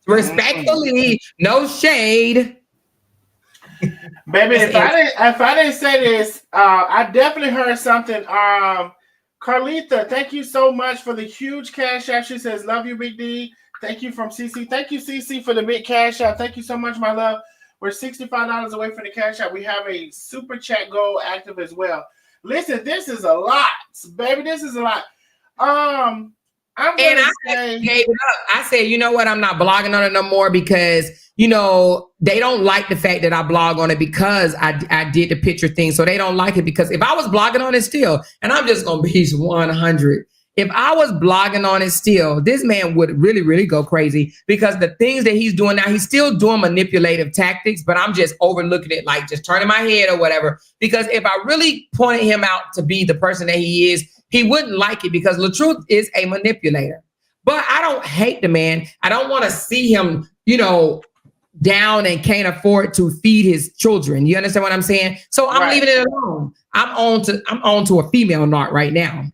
Respectfully, no shade. Baby, if I didn't say this, I definitely heard something. Carlita, thank you so much for the huge cash app. She says, love you, Big D. Thank you from CC. Thank you, CC, for the big cash app. Thank you so much, my love. We're $65 away from the cash app. We have a super chat goal active as well. Listen, this is a lot, baby. This is a lot. I gave it up. I said, you know what? I'm not blogging on it no more because, you know, they don't like the fact that I blog on it because I did the picture thing. So they don't like it because if I was blogging on it still, and I'm just going to be 100, if I was blogging on it still, this man would really, really go crazy because the things that he's doing now, he's still doing manipulative tactics, but I'm just overlooking it, like just turning my head or whatever. Because if I really pointed him out to be the person that he is, he wouldn't like it because LaTruth is a manipulator. But I don't hate the man. I don't want to see him, you know, down and can't afford to feed his children. You understand what I'm saying? So I'm leaving it alone. I'm on to a female knot right now.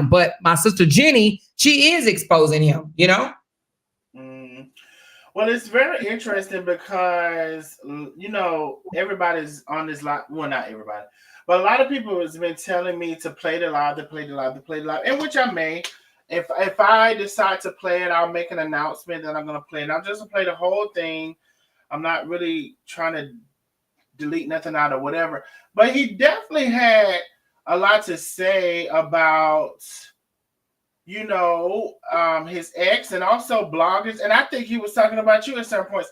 But my sister Jenny, she is exposing him, you know? Well, it's very interesting because, you know, everybody's on this lot. Well, not everybody, but a lot of people has been telling me to play the live, and which I may. If I decide to play it, I'll make an announcement that I'm going to play it. I'm just going to play the whole thing. I'm not really trying to delete nothing out or whatever. But he definitely had a lot to say about, you know, his ex and also bloggers. And I think he was talking about you at certain points.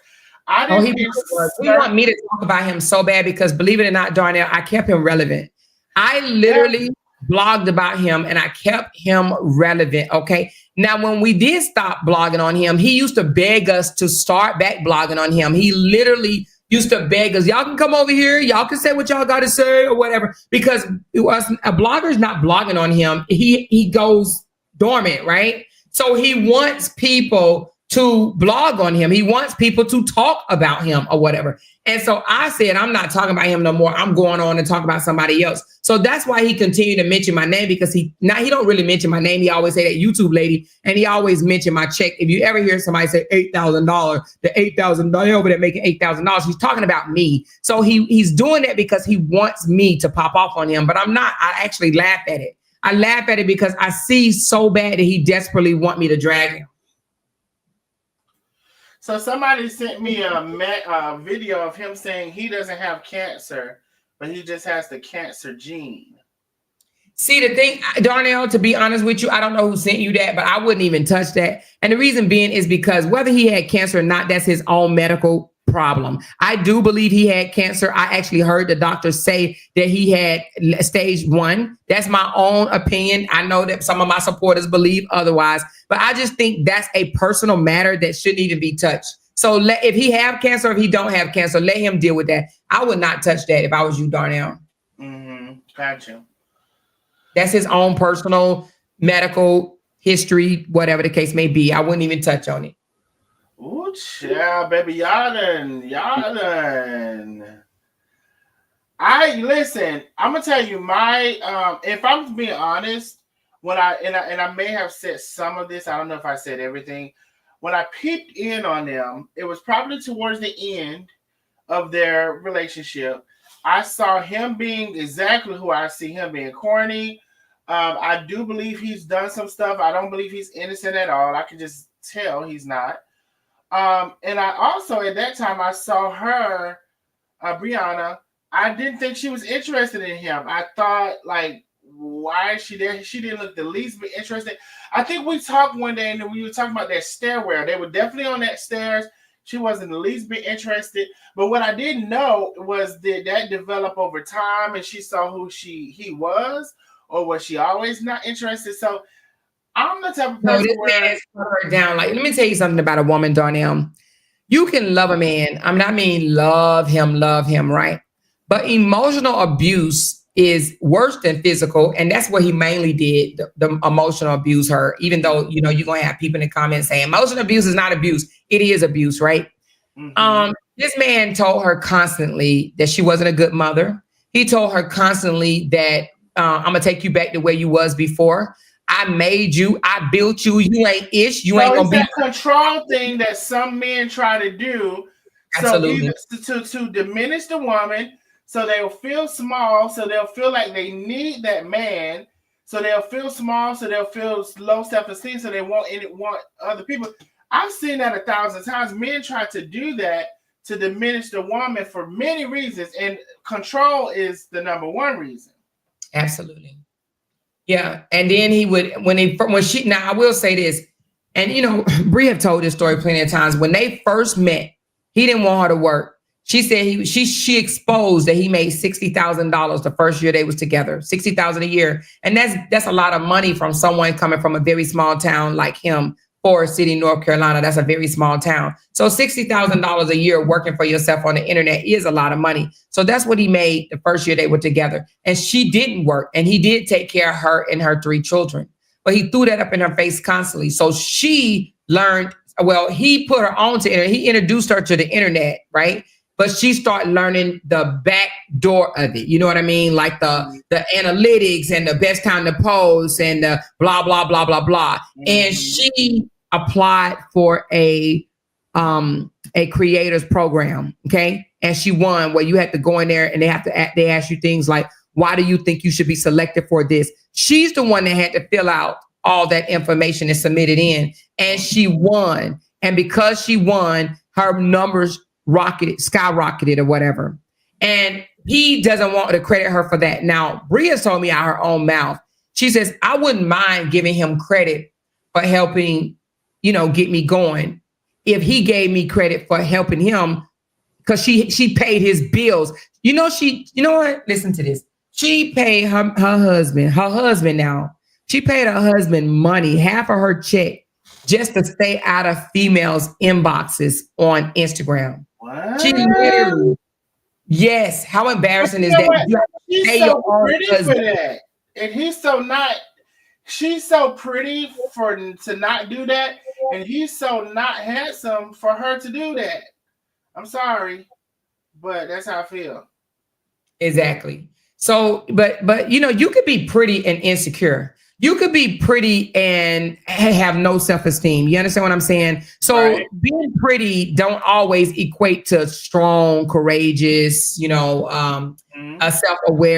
He want me to talk about him so bad because, believe it or not, Darnell, I kept him relevant. I literally blogged about him and I kept him relevant. Okay. Now, when we did stop blogging on him, he used to beg us to start back blogging on him. He literally used to beg us, y'all can come over here. Y'all can say what y'all got to say or whatever, because it was a blogger's not blogging on him. He goes dormant, right? So he wants people to blog on him. He wants people to talk about him or whatever. And so I said, I'm not talking about him no more. I'm going on and talk about somebody else. So that's why he continued to mention my name, because he don't really mention my name. He always say that YouTube lady, and he always mention my check. If you ever hear somebody say $8,000, the $8,000 over there making $8,000, he's talking about me. So he's doing that because he wants me to pop off on him, but I'm not. I actually laugh at it. I laugh at it because I see so bad that he desperately want me to drag him. So somebody sent me a video of him saying he doesn't have cancer, but he just has the cancer gene. See, the thing, Darnell, to be honest with you, I don't know who sent you that, but I wouldn't even touch that. And the reason being is because whether he had cancer or not, that's his own medical problem. I do believe he had cancer. I actually heard the doctor say that he had stage 1. That's my own opinion. I know that some of my supporters believe otherwise, but I just think that's a personal matter that shouldn't even be touched. So if he have cancer, if he don't have cancer, let him deal with that. I would not touch that if I was you, Darnell. Gotcha. That's his own personal medical history, whatever the case may be. I wouldn't even touch on it. Ooh, child, baby, y'all done. Listen, I'm gonna tell you my if I'm being honest, when I may have said some of this, I don't know if I said everything. When I peeped in on them, it was probably towards the end of their relationship. I saw him being exactly who I see him being, corny. I do believe he's done some stuff. I don't believe he's innocent at all. I can just tell he's not. And I also, at that time, I saw her, Brianna. I didn't think she was interested in him. I thought, like, why is she there? She didn't look the least bit interested. I think we talked one day and we were talking about that stairwell. They were definitely on that stairs. She wasn't the least bit interested. But what I didn't know was that develop over time and she saw who he was, or was she always not interested? So I'm the type of person this man has put her down. Like, let me tell you something about a woman, Darnell. You can love a man. I mean, love him, right? But emotional abuse is worse than physical. And that's what he mainly did, the emotional abuse her, even though, you're going to have people in the comments saying emotional abuse is not abuse. It is abuse, right? This man told her constantly that she wasn't a good mother. He told her constantly that I'm going to take you back to where you was before. I made you. I built you. You ain't ish. You ain't going to be. It's that control thing that some men try to do. Absolutely. So to diminish the woman, so they'll feel small, so they'll feel like they need that man, so they'll feel small, so they'll feel low self-esteem, so they want other people. I've seen that 1,000 times. Men try to do that to diminish the woman for many reasons, and control is the number one reason. Absolutely. Yeah. And then he would, now I will say this, and Bria have told this story plenty of times. When they first met, he didn't want her to work. She said she exposed that he made $60,000 the first year they was together, $60,000 a year. And that's a lot of money from someone coming from a very small town like him, Forest City, North Carolina. That's a very small town. So $60,000 a year working for yourself on the internet is a lot of money. So that's what he made the first year they were together. And she didn't work. And he did take care of her and her 3 children. But he threw that up in her face constantly. So she learned, he put her on to internet. He introduced her to the internet, right? But she started learning the back door of it. You know what I mean? Like the analytics and the best time to post and the blah, blah, blah, blah, blah. And she applied for a creators program. Okay. And she won, where you had to go in there and they ask you things like, why do you think you should be selected for this? She's the one that had to fill out all that information and submit it in. And she won. And because she won, her numbers skyrocketed or whatever. And he doesn't want to credit her for that. Now, Bria told me out her own mouth. She says, I wouldn't mind giving him credit for helping, get me going, if he gave me credit for helping him, because she paid his bills. You know what? Listen to this. She paid her husband now. She paid her husband money, half of her check, just to stay out of females' inboxes on Instagram. What? She literally, yes. How embarrassing is that? She's so pretty for that, and he's so not. She's so pretty to not do that, and he's so not handsome for her to do that. I'm sorry, but that's how I feel. Exactly. So, but you could be pretty and insecure. You could be pretty and have no self-esteem. You understand what I'm saying? So right. Being pretty don't always equate to strong, courageous, self-aware,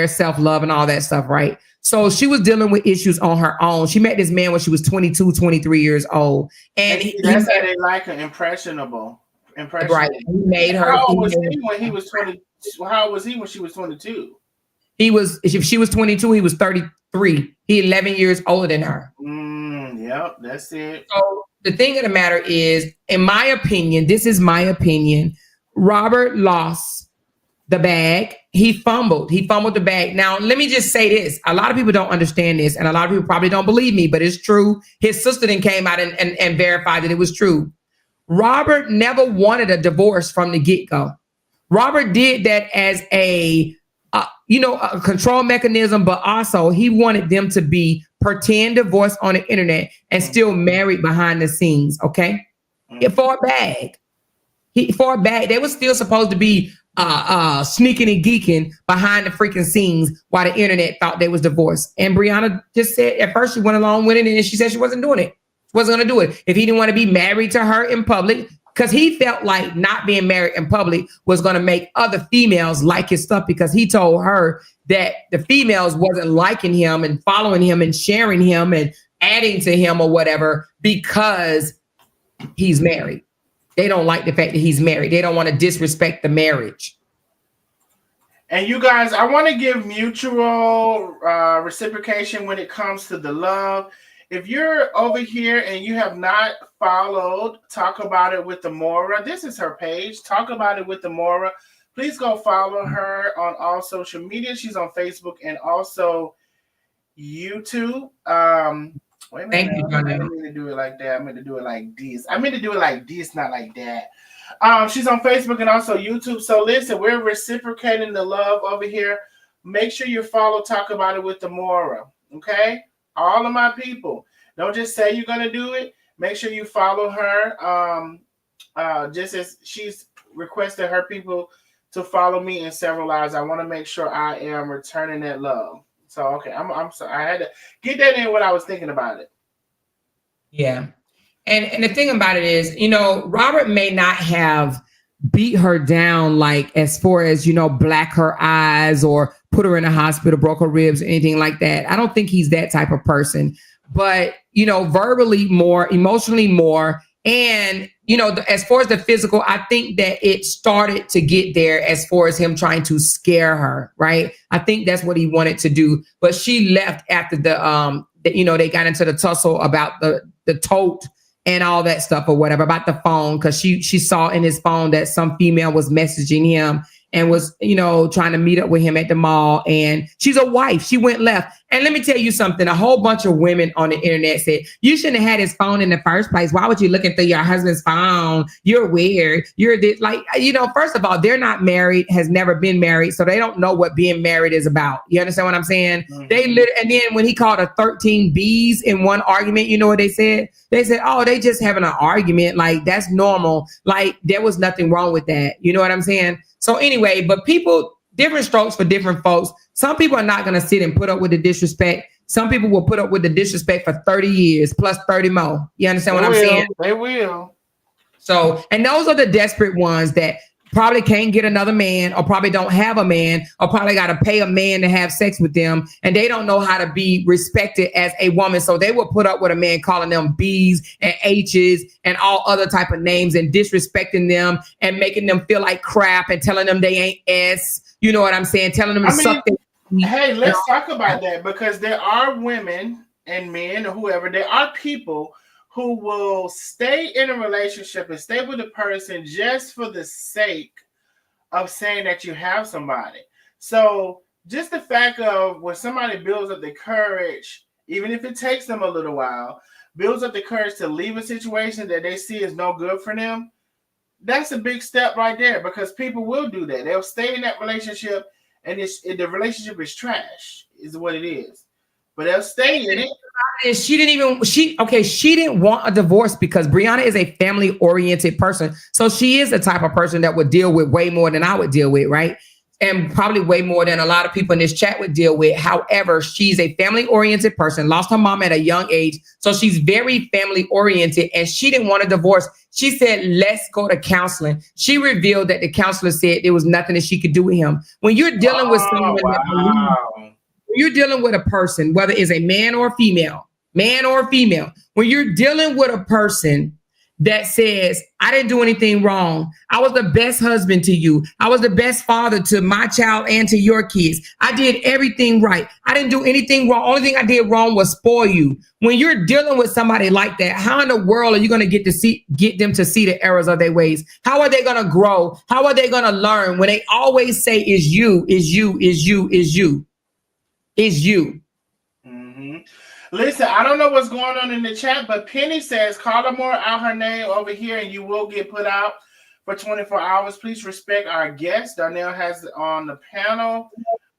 self-love and all that stuff, right? So she was dealing with issues on her own. She met this man when she was 22, 23 years old. And that's how they like her, impressionable. Right. He made her. How old was he when he was 20? How old was he when she was 22? If she was 22, he was 30, 3. He 11 years older than her. Yep, that's it. So the thing of the matter is, in my opinion, this is my opinion, Robert lost the bag. He fumbled the bag. Now, let me just say this. A lot of people don't understand this, and a lot of people probably don't believe me, but it's true. His sister then came out and verified that it was true. Robert never wanted a divorce from the get-go. Robert did that as a control mechanism, but also he wanted them to be pretend divorced on the internet and still married behind the scenes. Okay. For a bag. They were still supposed to be sneaking and geeking behind the freaking scenes while the internet thought they was divorced. And Brianna just said at first she went along with it, and she said she wasn't doing it. She wasn't going to do it. If he didn't want to be married to her in public, because he felt like not being married in public was going to make other females like his stuff, because he told her that the females wasn't liking him and following him and sharing him and adding to him or whatever because he's married. They don't like the fact that he's married. They don't want to disrespect the marriage. And you guys, I want to give mutual reciprocation when it comes to the love. If you're over here and you have not followed Talk About It with Amora, this is her page, Talk About It with Amora. Please go follow her on all social media. She's on Facebook and also YouTube. Wait a minute. Thank you, I didn't mean to do it like that. I meant to do it like this. I meant to do it like this, not like that. She's on Facebook and also YouTube. So listen, we're reciprocating the love over here. Make sure you follow Talk About It with Amora, okay? All of my people. Don't just say you're going to do it. Make sure you follow her. Just as she's requested her people to follow me in several lives, I want to make sure I am returning that love. So, okay, I'm sorry. I had to get that in what I was thinking about it. Yeah. And the thing about it is, Robert may not have beat her down, like as far as, black her eyes or put her in a hospital, broke her ribs, anything like that. I don't think he's that type of person, but, verbally more, emotionally more. And, as far as the physical, I think that it started to get there as far as him trying to scare her. Right. I think that's what he wanted to do. But she left after they got into the tussle about the tote and all that stuff or whatever about the phone. Cause she saw in his phone that some female was messaging him and was, trying to meet up with him at the mall. And she's a wife. She went left. And let me tell you something. A whole bunch of women on the internet said, you shouldn't have had his phone in the first place. Why would you looking through your husband's phone? You're weird. You're this. Like, first of all, they're not married, has never been married. So they don't know what being married is about. You understand what I'm saying? Mm-hmm. And then when he called her 13 B's in one argument, you know what they said? They said, oh, they just having an argument. Like, that's normal. Like, there was nothing wrong with that. You know what I'm saying? So anyway, but people, different strokes for different folks. Some people are not going to sit and put up with the disrespect. Some people will put up with the disrespect for 30 years plus 30 more. You understand what I'm saying? They will. So, and those are the desperate ones that probably can't get another man or probably don't have a man or probably got to pay a man to have sex with them. And they don't know how to be respected as a woman. So they will put up with a man calling them B's and H's and all other type of names and disrespecting them and making them feel like crap and telling them they ain't S. You know what I'm saying? Telling them to suck their feet. Hey, let's talk about that, because there are women and men or whoever, there are people who will stay in a relationship and stay with a person just for the sake of saying that you have somebody. So just the fact of when somebody builds up the courage, even if it takes them a little while, builds up the courage to leave a situation that they see is no good for them, that's a big step right there, because people will do that. They'll stay in that relationship and the relationship is trash, is what it is. But they'll stay in it. She didn't want a divorce because Brianna is a family-oriented person. So she is the type of person that would deal with way more than I would deal with, right? And probably way more than a lot of people in this chat would deal with. However, she's a family-oriented person, lost her mom at a young age. So she's very family-oriented and she didn't want a divorce. She said, let's go to counseling. She revealed that the counselor said there was nothing that she could do with him. When you're dealing with someone you're dealing with a person, whether it's a man or female, when you're dealing with a person that says, I didn't do anything wrong. I was the best husband to you. I was the best father to my child and to your kids. I did everything right. I didn't do anything wrong. Only thing I did wrong was spoil you. When you're dealing with somebody like that, how in the world are you going to get them to see the errors of their ways? How are they going to grow? How are they going to learn when they always say is you, is you, is you, is you, is you? Listen, I don't know what's going on in the chat, but Penny says, call Amora out her name over here and you will get put out for 24 hours. Please respect our guest. Darnell has it on the panel.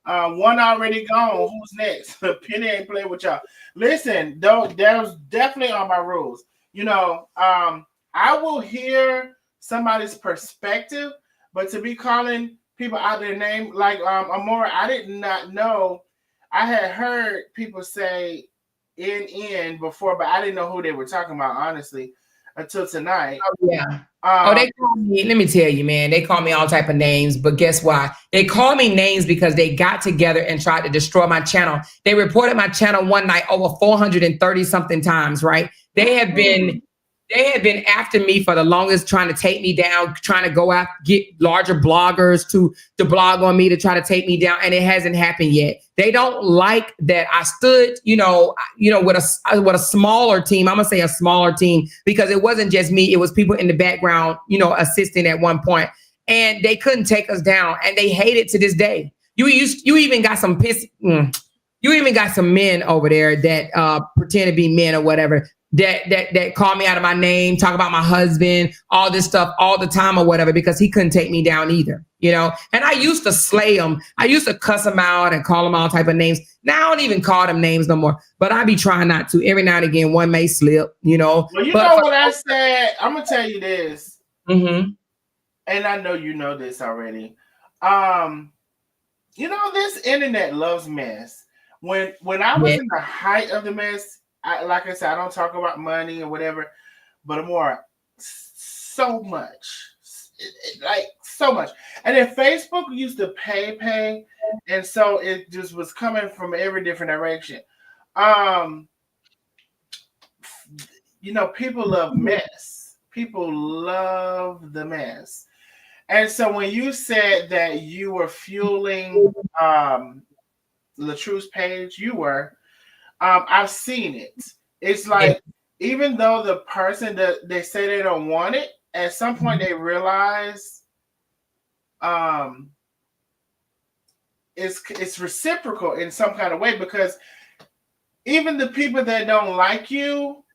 One already gone. Who's next? Penny ain't playing with y'all. Listen, though, that was definitely on my rules. You know, I will hear somebody's perspective, but to be calling people out their name, like Amora, I did not know. I had heard people say in before, but I didn't know who they were talking about, honestly, until tonight. Oh, yeah. They call me, let me tell you, man, they call me all type of names, but guess why? They call me names because they got together and tried to destroy my channel. They reported my channel one night over 430 something times, right? They have been after me for the longest, trying to take me down, trying to go out, get larger bloggers to blog on me to try to take me down. And it hasn't happened yet. They don't like that I stood, with a smaller team. I'm going to say a smaller team because it wasn't just me. It was people in the background, assisting at one point, and they couldn't take us down, and they hate it to this day. You even got some you even got some men over there that pretend to be men or whatever. That call me out of my name, talk about my husband, all this stuff all the time or whatever, because he couldn't take me down either, And I used to slay him. I used to cuss him out and call him all type of names. Now I don't even call them names no more, but I be trying not to. Every now and again, one may slip, Well, know what I said? I'm going to tell you this. Mm-hmm. And I know you know this already. This internet loves mess. When I was in the height of the mess, like I said, I don't talk about money or whatever, but more so much, so much. And then Facebook used to pay, and so it just was coming from every different direction. People love mess. People love the mess. And so when you said that you were fueling LaTruth's page, you were. I've seen it. It's like, even though the person that they say they don't want it, at some point they realize it's reciprocal in some kind of way, because even the people that don't like you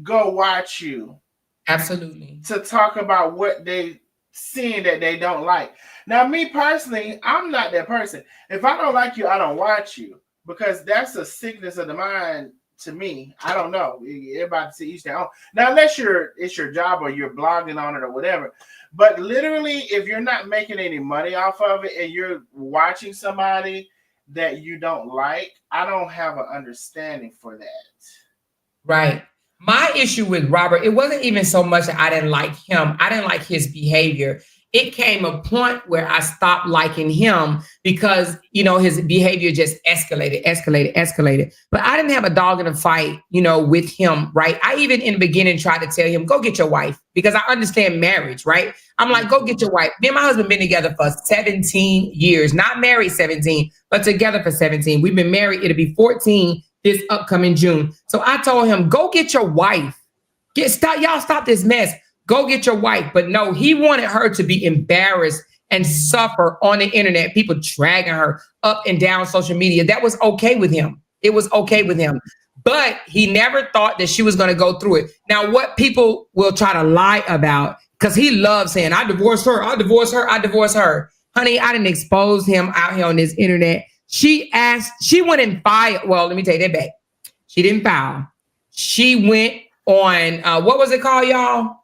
go watch you. Absolutely. To talk about what they seeing that they don't like. Now, me personally, I'm not that person. If I don't like you, I don't watch you. Because that's a sickness of the mind to me. I don't know. Everybody to each their own. Now, unless it's your job or you're blogging on it or whatever. But literally, if you're not making any money off of it and you're watching somebody that you don't like, I don't have an understanding for that. Right. My issue with Robert, it wasn't even so much that I didn't like him. I didn't like his behavior. It came a point where I stopped liking him because, his behavior just escalated. But I didn't have a dog in a fight, with him, right? I even in the beginning tried to tell him, go get your wife, because I understand marriage, right? I'm like, go get your wife. Me and my husband been together for 17 years, not married 17, but together for 17. We've been married. It'll be 14 this upcoming June. So I told him, go get your wife. Stop this mess. Go get your wife. But no, he wanted her to be embarrassed and suffer on the internet, people dragging her up and down social media. That was okay with him. It was okay with him. But he never thought that she was going to go through it. Now, what people will try to lie about, because he loves saying, I divorced her, I divorced her, I divorced her. Honey, I didn't expose him out here on this internet. She went and filed. Well, let me take that back. She didn't file. She went on, what was it called, y'all?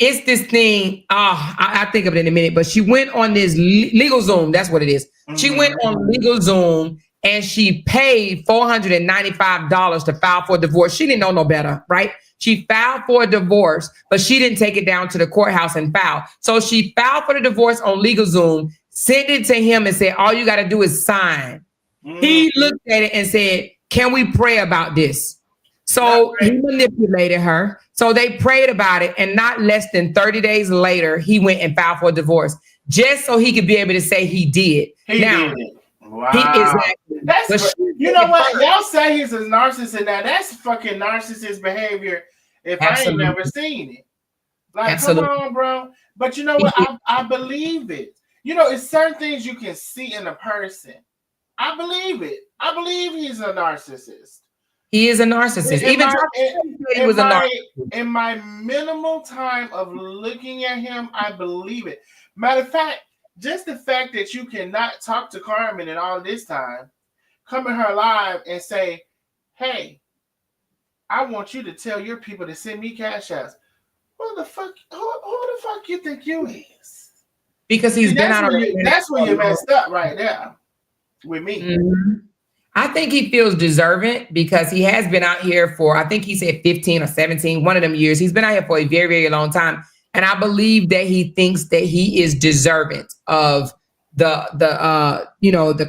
It's this thing. I think of it in a minute, but she went on this legal Zoom. That's what it is. Mm-hmm. She went on legal Zoom and she paid $495 to file for a divorce. She didn't know no better, right? She filed for a divorce, but she didn't take it down to the courthouse and file. So she filed for the divorce on legal Zoom, sent it to him and said, all you got to do is sign. Mm-hmm. He looked at it and said, can we pray about this? So he manipulated her. So they prayed about it, and not less than 30 days later, he went and filed for a divorce just so he could be able to say he did. He now, did it. Wow. Exactly. That's you know what? Y'all say he's a narcissist. Now that's fucking narcissist behavior if Absolutely. I ain't never seen it. Like, Absolutely. come on, bro. But you know what? I believe it. You know, it's certain things you can see in a person. I believe it. I believe he's a narcissist. He is a narcissist. In my minimal time of looking at him, I believe it. Matter of fact, just the fact that you cannot talk to Carmen in all this time, come in her live and say, hey, I want you to tell your people to send me cash outs. Who the fuck you think you is? Because he's been out of that's where you messed up right there with me. Mm-hmm. I think he feels deserving because he has been out here for, I think he said 15 or 17, one of them years. He's been out here for a very, very long time. And I believe that he thinks that he is deserving of the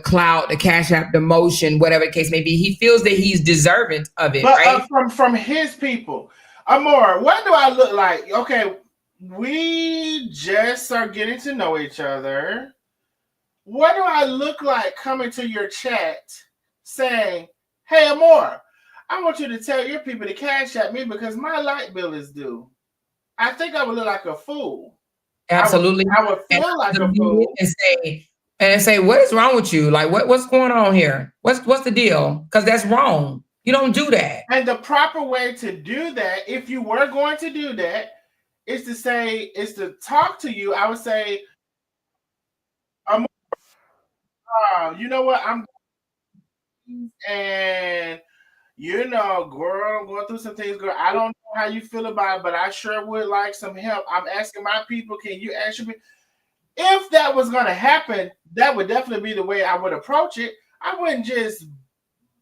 clout, the cash app, the motion, whatever the case may be. He feels that he's deserving of it, but, right? From his people. Amor, what do I look like? Okay, we just are getting to know each other. What do I look like coming to your chat saying, hey, Amor, I want you to tell your people to cash at me because my light bill is due? I think I would look like a fool. Absolutely. I would feel like a fool. And say, what is wrong with you? Like, what's going on here? What's the deal? Because that's wrong. You don't do that. And the proper way to do that, if you were going to do that, is to talk to you. I would say, you know what? And you know, girl, I'm going through some things, girl. I don't know how you feel about it, but I sure would like some help. I'm asking my people, can you actually? If that was going to happen, that would definitely be the way I would approach it. I wouldn't just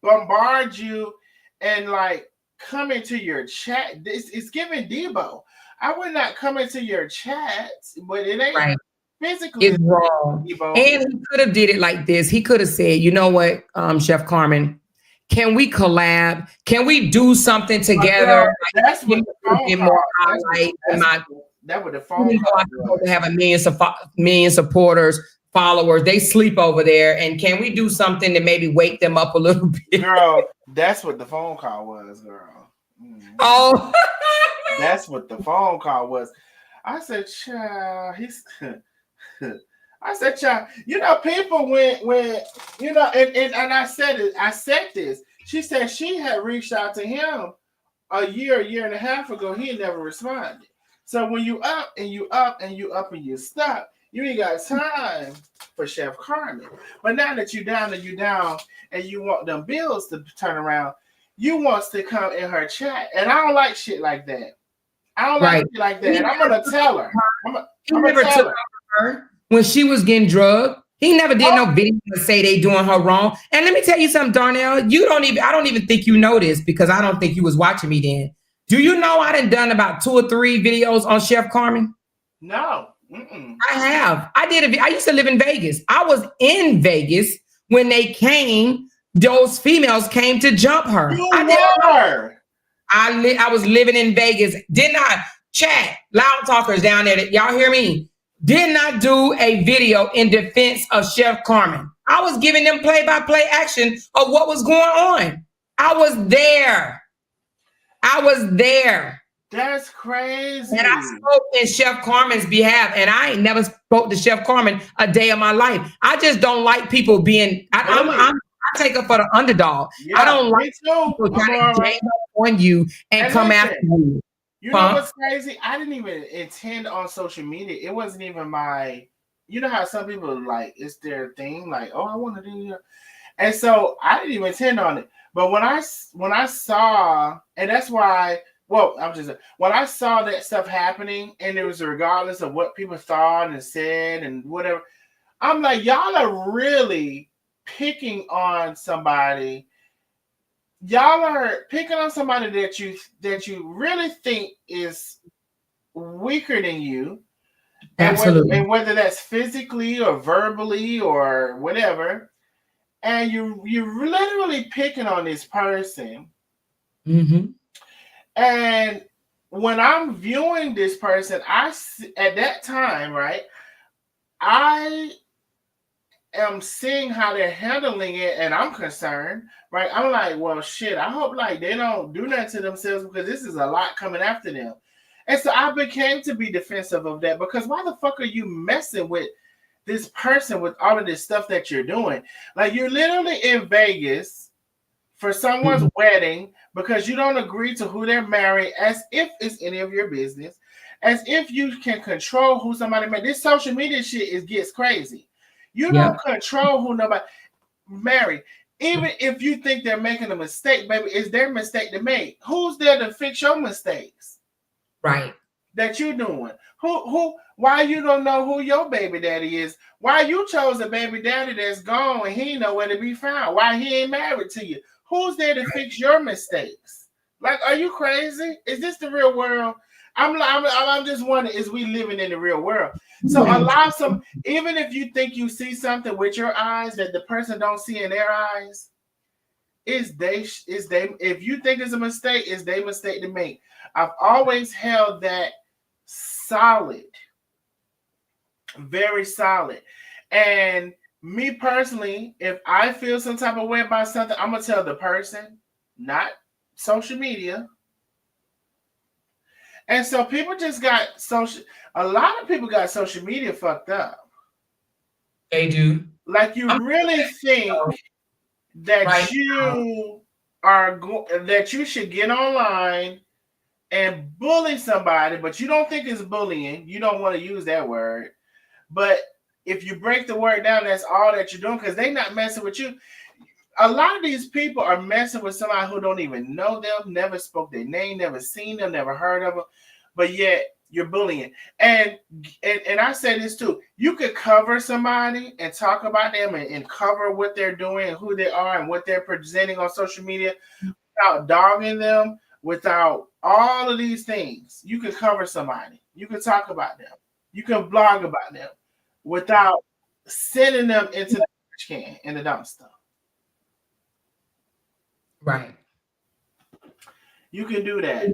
bombard you and like come into your chat. It's giving Debo. I would not come into your chat, but it ain't right. Physically, it's wrong. Debo. And he could have did it like this. He could have said, you know what, Chef Carmen, can we collab? Can we do something together? That's what the phone call. That would the phone call. I'm supposed to have a million supporters, followers. They sleep over there. And can we do something to maybe wake them up a little bit? Girl, that's what the phone call was, girl. Oh. That's what the phone call was. I said, child, I said, child, you know, people when you know, and I said it, I said this. She said she had reached out to him a year and a half ago. He never responded. So when you up and you stop, you ain't got time for Chef Carmen. But now that you down and you want them bills to turn around, you wants to come in her chat. And I don't like shit like that. I don't like shit like that. And I'm gonna tell her. He never took her when she was getting drugged. He never did no video to say they doing her wrong. And let me tell you something, Darnell. I don't even think you know this because I don't think you was watching me then. Do you know I done about 2 or 3 videos on Chef Carmen? No. I have. I used to live in Vegas. I was in Vegas when those females came to jump her. I was living in Vegas. Did not chat, loud talkers down there. Y'all hear me? Did not do a video in defense of Chef Carmen. I was giving them play-by-play action of what was going on. I was there. That's crazy. And I spoke in Chef Carmen's behalf, and I ain't never spoke to Chef Carmen a day of my life. I just don't like people being. I take up for the underdog. Yeah, I don't like people trying to jam up on you and come after you. You know what's crazy? I didn't even intend on social media. It wasn't even my. You know how some people like it's their thing, like, oh, I want to do that. And so I didn't even intend on it. But when I saw, and that's why. Well, when I saw that stuff happening, and it was regardless of what people thought and said and whatever, I'm like, y'all are really picking on somebody. Y'all are picking on somebody that you really think is weaker than you. Absolutely. And whether that's physically or verbally or whatever, and you're literally picking on this person. Mm-hmm. And when I'm viewing this person, at that time, right, I am seeing how they're handling it, and I'm concerned, right? I'm like, well, shit, I hope like they don't do that to themselves, because this is a lot coming after them. And so I became to be defensive of that, because why the fuck are you messing with this person with all of this stuff that you're doing? Like, you're literally in Vegas for someone's wedding because you don't agree to who they're marrying, as if it's any of your business, as if you can control who somebody marries. This social media shit gets crazy. You don't control who nobody marry. Even if you think they're making a mistake, baby, it's their mistake to make. Who's there to fix your mistakes? Right. That you're doing. Why you don't know who your baby daddy is? Why you chose a baby daddy that's gone and he ain't nowhere to be found? Why he ain't married to you? Who's there to fix your mistakes? Like, are you crazy? Is this the real world? I'm just wondering, is we living in the real world? So allow some, even if you think you see something with your eyes that the person don't see in their eyes, if you think it's a mistake, it's their mistake to make. I've always held that solid, very solid. And me personally, if I feel some type of way about something, I'm gonna tell the person, not social media. And so people just got a lot of people got social media fucked up. They do. Like, you really think that that you should get online and bully somebody, but you don't think it's bullying. You don't want to use that word. But if you break the word down, that's all that you're doing, because they're not messing with you. A lot of these people are messing with somebody who don't even know them, never spoke their name, never seen them, never heard of them, but yet you're bullying. And I say this too. You could cover somebody and talk about them and cover what they're doing and who they are and what they're presenting on social media without dogging them, without all of these things. You can cover somebody. You can talk about them. You can blog about them without sending them into the trash can in the dumpster. Right. You can do that.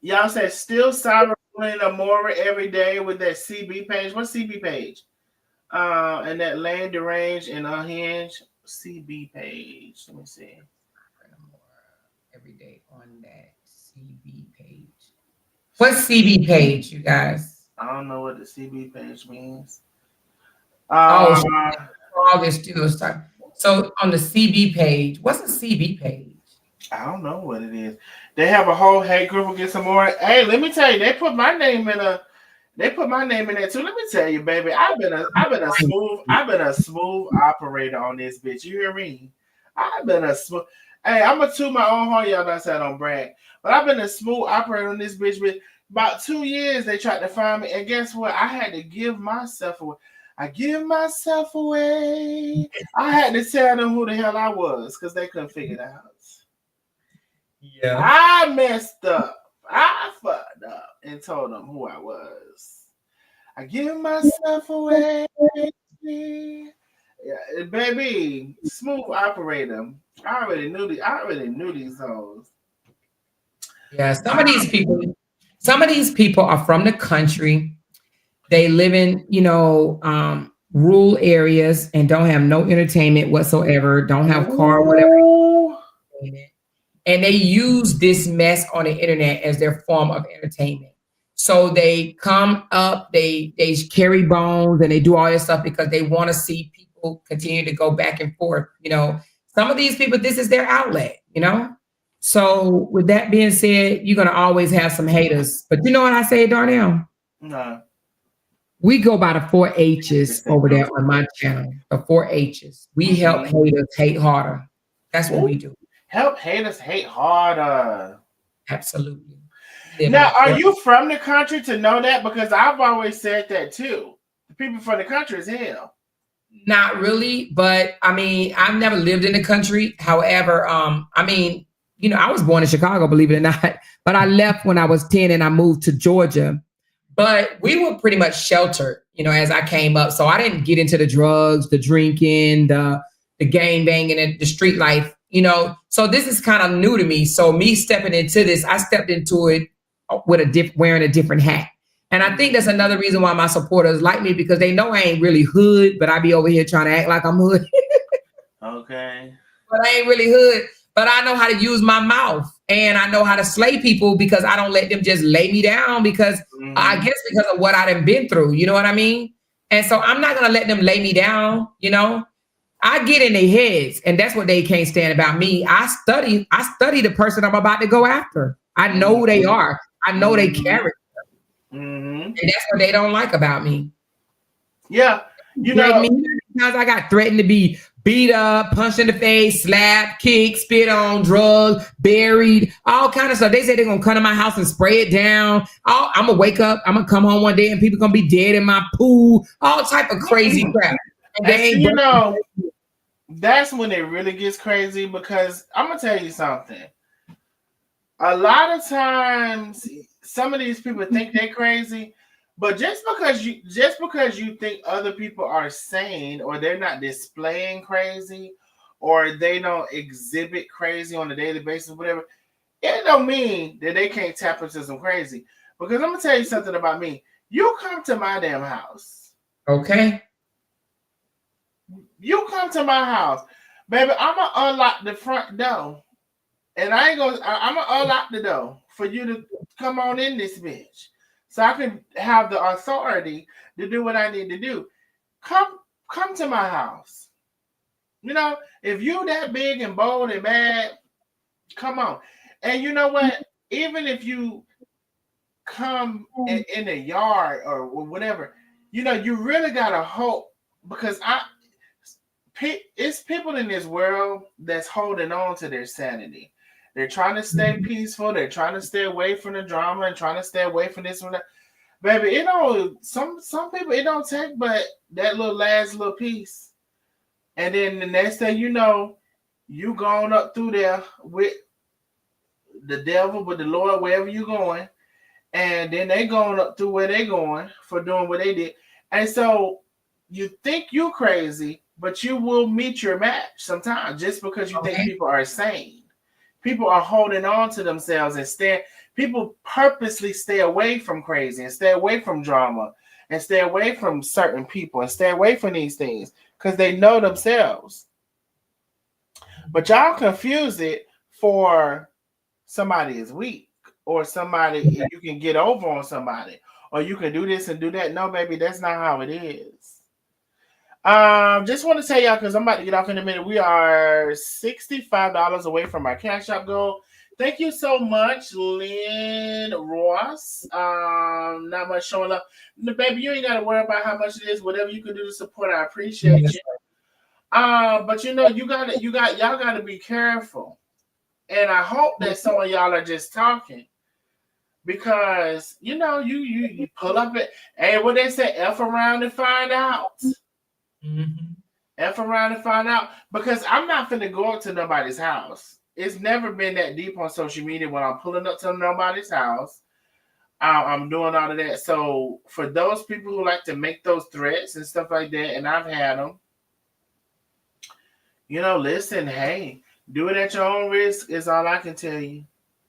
Y'all said still cyberbullying Amora every day with that CB page. What CB page? And that lame, deranged, and unhinged CB page. Let me see. Every day on that CB page. What's CB page, you guys? I don't know what the CB page means. August, so on the CB page, what's a CB page? I don't know what it is. They have a whole hate group against some more. Hey, let me tell you, they put my name in there too. Let me tell you, baby, I've been a smooth operator on this bitch. You hear me? I've been a smooth. Hey, I'm gonna toot my own horn. Y'all don't say I don't brag, but I've been a smooth operator on this bitch. With about 2 years, they tried to find me, and guess what? I had to give myself away. I give myself away. I had to tell them who the hell I was because they couldn't figure it out. Yeah, I messed up. I fucked up and told them who I was. I give myself away. Yeah, baby, smooth operator. I already knew these hoes. Yeah, some of these people are from the country. They live in, rural areas and don't have no entertainment whatsoever, don't have car, whatever. And they use this mess on the internet as their form of entertainment. So they come up, they carry bones, and they do all this stuff because they want to see people continue to go back and forth. Some of these people, this is their outlet, So with that being said, you're going to always have some haters. But you know what I say, Darnell? No. We go by the 4 H's over there on my channel, the 4 H's. We help haters hate harder. That's what we do. Help haters hate harder. Absolutely. Now, are you from the country to know that? Because I've always said that too. The people from the country is hell. Not really, but I mean, I've never lived in the country. However, I was born in Chicago, believe it or not, but I left when I was 10 and I moved to Georgia. But we were pretty much sheltered, as I came up. So I didn't get into the drugs, the drinking, the gang banging, and the street life, So this is kind of new to me. So me stepping into this, I stepped into it wearing a different hat. And I think that's another reason why my supporters like me, because they know I ain't really hood, but I be over here trying to act like I'm hood. Okay. But I ain't really hood. But I know how to use my mouth, and I know how to slay people because I don't let them just lay me down because I guess because of what I done been through. You know what I mean? And so I'm not gonna let them lay me down. You know, I get in their heads, and that's what they can't stand about me. I study the person I'm about to go after. I know who they are. I know their character. And that's what they don't like about me. Yeah. You know, sometimes I got threatened to be beat up, punched in the face, slapped, kicked, spit on, drugged, buried, all kind of stuff. They say they're gonna come to my house and spray it down. I'm gonna wake up, I'm gonna come home one day and people gonna be dead in my pool, all type of crazy crap. And you know, that's when it really gets crazy, because I'm gonna tell you something. A lot of times, some of these people think they're crazy, but just because you think other people are sane, or they're not displaying crazy, or they don't exhibit crazy on a daily basis, whatever, it don't mean that they can't tap into some crazy. Because I'm gonna tell you something about me. You come to my damn house. Okay. You come to my house, baby. I'm gonna unlock the front door, and I'm gonna unlock the door for you to come on in this bitch, so I can have the authority to do what I need to do. Come to my house. You know, if you that big and bold and bad, come on. And you know what? Even if you come in the yard or whatever, you know, you really gotta hope, because it's people in this world that's holding on to their sanity. They're trying to stay peaceful. They're trying to stay away from the drama and trying to stay away from this one. Baby, you know, some people, it don't take but that last little piece. And then the next thing you know, you going up through there with the devil, with the Lord, wherever you're going. And then they going up through where they going for doing what they did. And so you think you crazy, but you will meet your match sometimes, just because you think people are sane. People are holding on to themselves and people purposely stay away from crazy and stay away from drama and stay away from certain people and stay away from these things because they know themselves. But y'all confuse it for somebody is weak, or somebody you can get over on somebody, or you can do this and do that. No, baby, that's not how it is. Just want to tell y'all, because I'm about to get off in a minute. We are $65 away from our Cash App goal. Thank you so much, Lynn Ross. Not much showing up. No, baby, you ain't got to worry about how much it is. Whatever you can do to support, I appreciate you. But you know, y'all gotta be careful. And I hope that some of y'all are just talking, because you know, you pull up it. Hey, what they say, F around and find out. F around and find out, because I'm not finna go up to nobody's house. It's never been that deep on social media when I'm pulling up to nobody's house. I'm doing all of that. So for those people who like to make those threats and stuff like that, and I've had them, you know, listen, hey, do it at your own risk is all I can tell you.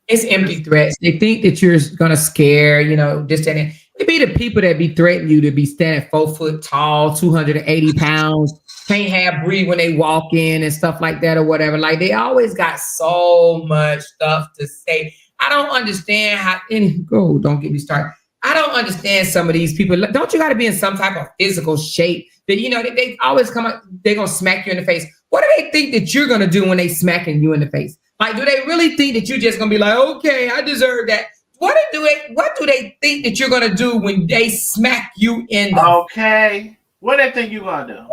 It's empty threats. They think that you're gonna scare, you know, this and that. It be the people that be threatening you to be standing 4 foot tall, 280 pounds, can't have breathe when they walk in and stuff like that or whatever. Like, they always got so much stuff to say. I don't understand how don't get me started. I don't understand some of these people. Don't you got to be in some type of physical shape that, you know, they always come up, they're going to smack you in the face. What do they think that you're going to do when they smacking you in the face? Like, do they really think that you're just going to be like, okay, I deserve that? What do they think that you're going to do when they smack you in the Okay. What do they think you're going to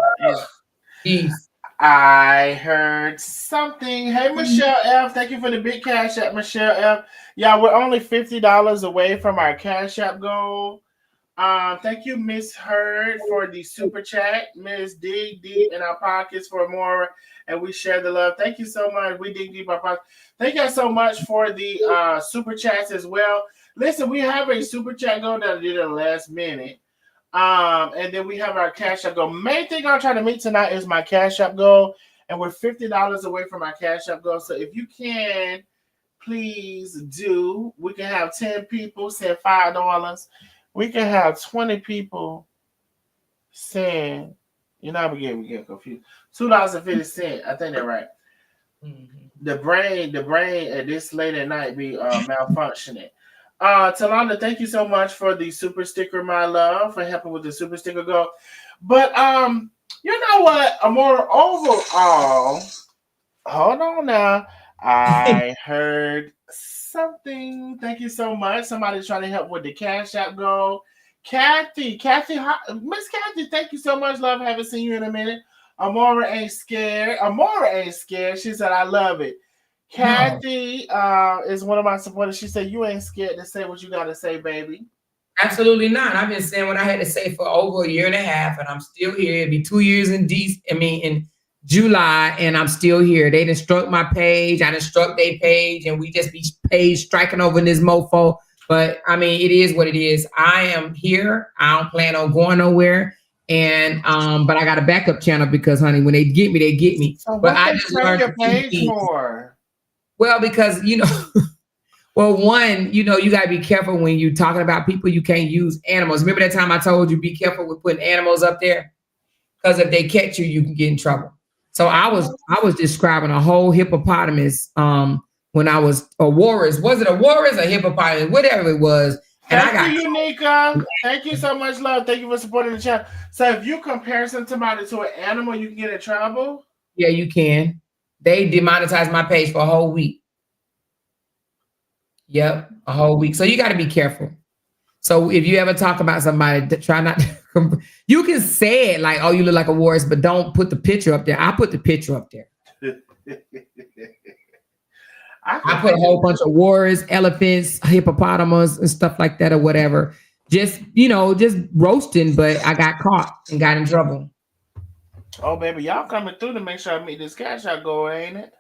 do? I heard something. Hey, Michelle F. Thank you for the big Cash App, Michelle F. Yeah, we're only $50 away from our Cash App goal. Thank you, Miss Heard, for the super chat. Miss Dig Deep in our pockets for more, and we share the love. Thank you so much. We dig deep in our pockets. Thank you so much for the super chats as well. Listen, we have a super chat goal that I did in the last minute. And then we have our Cash App goal. Main thing I'm trying to meet tonight is my Cash App goal, and we're $50 away from our Cash App goal. So if you can please do. We can have 10 people send $5. We can have 20 people send, you know, we get confused. $2.50. I think they're right. Mm-hmm. The brain at this late at night be malfunctioning. Talanda, thank you so much for the super sticker, my love, for helping with the super sticker goal. But you know what? More overall, hold on now. I heard something. Thank you so much. Somebody's trying to help with the Cash App goal. Kathy, Miss Kathy, thank you so much, love. Haven't seen you in a minute. Amora ain't scared. She said, I love it. Kathy is one of my supporters. She said, you ain't scared to say what you got to say, baby. Absolutely not. I've been saying what I had to say for over a year and a half, and I'm still here. It'll be 2 years in July, and I'm still here. They done struck my page. I done struck their page, and we just be page striking over in this mofo. But I mean, it is what it is. I am here. I don't plan on going nowhere. And but I got a backup channel because, honey, when they get me, they get me. So but I just learned your page more. Well, because well, one, you gotta be careful when you're talking about people. You can't use animals. Remember that time I told you be careful with putting animals up there, because if they catch you, you can get in trouble. So I was describing a whole hippopotamus when I was a walrus. Was it a walrus or hippopotamus? Whatever it was. And Thank you, Nika. Thank you so much, love. Thank you for supporting the channel. So if you compare somebody to an animal, you can get in trouble? Yeah, you can. They demonetized my page for a whole week. Yep, a whole week. So you got to be careful. So if you ever talk about somebody, try not to. You can say it like, "Oh, you look like a walrus," but don't put the picture up there. I put the picture up there. I put a whole bunch of walrus, elephants, hippopotamus, and stuff like that, or whatever. Just just roasting. But I got caught and got in trouble. Oh, baby, y'all coming through to make sure I meet this cash out goal, ain't it?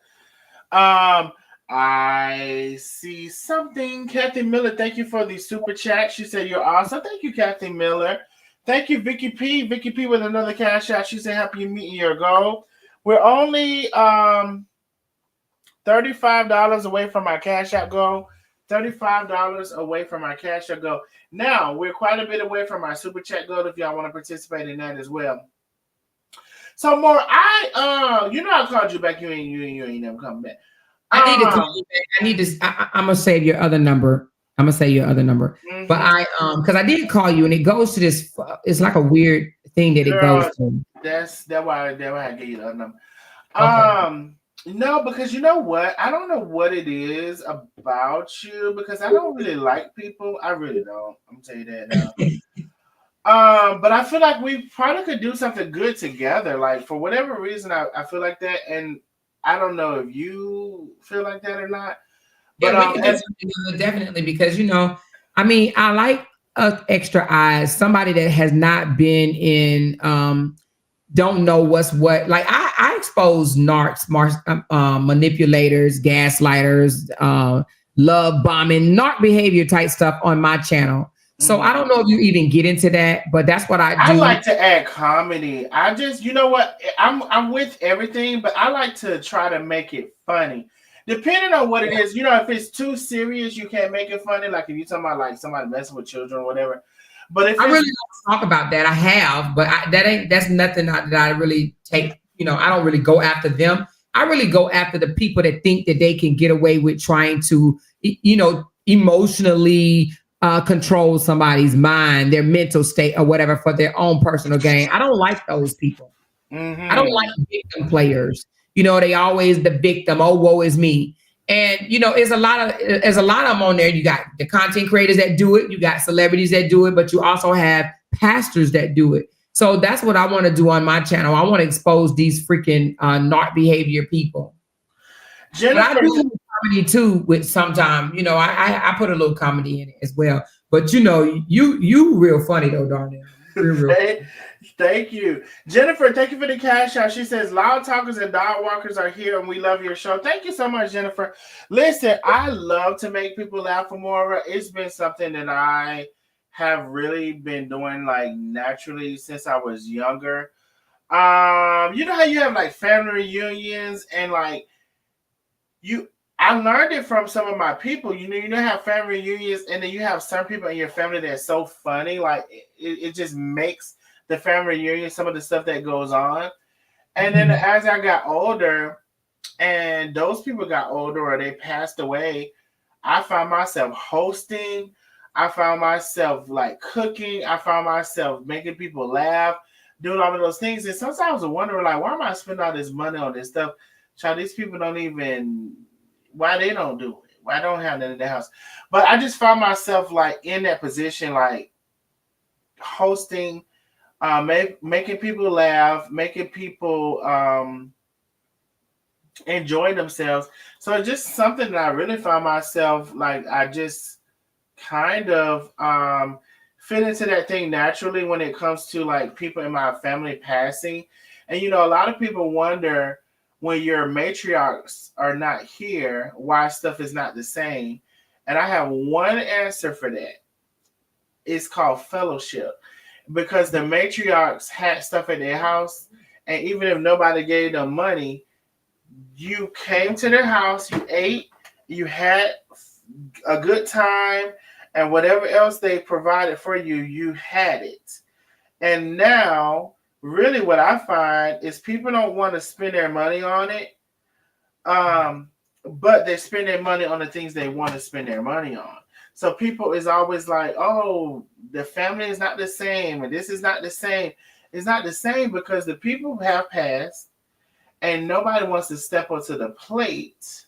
I see something. Kathy Miller, thank you for the super chat. She said you're awesome. Thank you, Kathy Miller. Thank you, Vicky P. Vicky P with another cash out. She said happy meeting your goal. We're only $35 away from our cash out goal. $35 away from our cash out goal. Now we're quite a bit away from our super chat goal if y'all want to participate in that as well. So more, I called you back. You ain't never come back. I need to call you back. I'm gonna save your other number. Mm-hmm. But because I did call you, and it goes to this. It's like a weird thing that it goes to. That's why I gave you the other number. Okay. No, because you know what? I don't know what it is about you, because I don't really like people. I really don't. I'm gonna tell you that now. But I feel like we probably could do something good together. Like, for whatever reason, I feel like that, and I don't know if you feel like that or not. But yeah, we can do something good, definitely, because I mean, I like extra eyes. Somebody that has not been in, don't know what's what. Like I expose narcs, manipulators, gaslighters, love bombing, narc behavior type stuff on my channel. So I don't know if you even get into that, but that's what I do. I like to add comedy. I just, you know what? I'm with everything, but I like to try to make it funny. Depending on what it is, if it's too serious, you can't make it funny. Like if you're talking about like somebody messing with children or whatever. But if I really don't talk about that, I have, but that's nothing that I really take. I don't really go after them. I really go after the people that think that they can get away with trying to, emotionally control somebody's mind, their mental state, or whatever for their own personal gain. I don't like those people. Mm-hmm. I don't like victim players. They always the victim. Oh, woe is me. And there's a lot of them on there. You got the content creators that do it. You got celebrities that do it, but you also have pastors that do it. So that's what I want to do on my channel. I want to expose these freaking narc behavior people. Jennifer, but I do comedy too. With sometime, I put a little comedy in it as well. But you real funny though, darling. Real. Thank you, Jennifer. Thank you for the cash out. She says loud talkers and dog walkers are here, and we love your show. Thank you so much, Jennifer. Listen, I love to make people laugh more. It's been something that I have really been doing like naturally since I was younger. You know how you have like family reunions and like I learned it from some of my people. You know, have family reunions, and then you have some people in your family that's so funny. Like it just makes the family reunion, some of the stuff that goes on. And then as I got older, and those people got older or they passed away, I found myself hosting. I found myself like cooking. I found myself making people laugh, doing all of those things. And sometimes I wonder, like, why am I spending all this money on this stuff? Child, these people don't even, why they don't do it? Why don't have that in the house? But I just found myself like in that position, like hosting, making people laugh, making people enjoy themselves. So it's just something that I really found myself like I just kind of fit into that thing naturally when it comes to like people in my family passing. And you know, a lot of people wonder when your matriarchs are not here, why stuff is not the same. And I have one answer for that. It's called fellowship. Because the matriarchs had stuff at their house, and even if nobody gave them money, you came to their house, you ate, you had a good time, and whatever else they provided for you, you had it. And now, really what I find is people don't want to spend their money on it, but they spend their money on the things they want to spend their money on. So people is always like, oh, the family is not the same, and this is not the same. It's not the same because the people have passed, and nobody wants to step onto the plate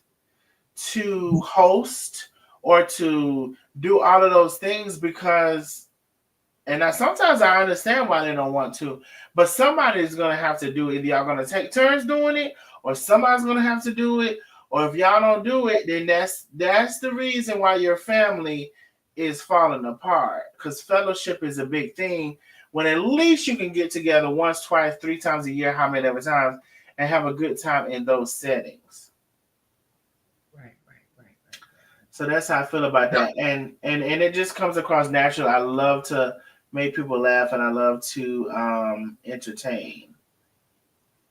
to host or to do all of those things because, and now sometimes I understand why they don't want to, but somebody is going to have to do it. Either y'all going to take turns doing it, or somebody's going to have to do it. Or if y'all don't do it, then that's the reason why your family is falling apart. Because fellowship is a big thing. When at least you can get together once, twice, 3 times a year, how many ever times, and have a good time in those settings. Right. So that's how I feel about that. And it just comes across natural. I love to make people laugh, and I love to entertain.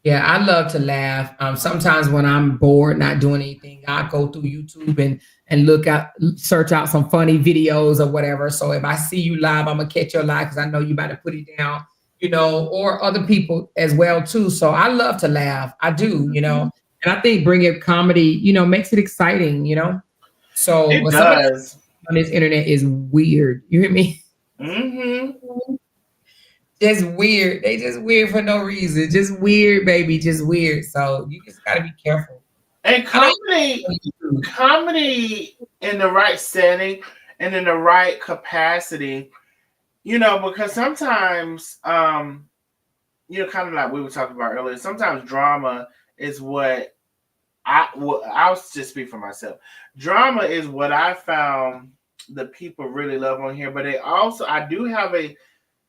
Yeah, I love to laugh. Sometimes when I'm bored, not doing anything, I go through YouTube and search out some funny videos or whatever. So if I see you live, I'm gonna catch your live because I know you about to put it down, you know, or other people as well too. So I love to laugh. I do, you know, and I think bringing comedy, you know, makes it exciting, you know. So It some of does. on this internet is weird. You hear me? Mm-hmm. Just weird. They just weird for no reason. Just weird, baby. Just weird. So you just gotta be careful. And comedy in the right setting and in the right capacity, you know, because sometimes, you know, kind of like we were talking about earlier, sometimes drama is what I'll just speak for myself. Drama is what I found the people really love on here, but I do have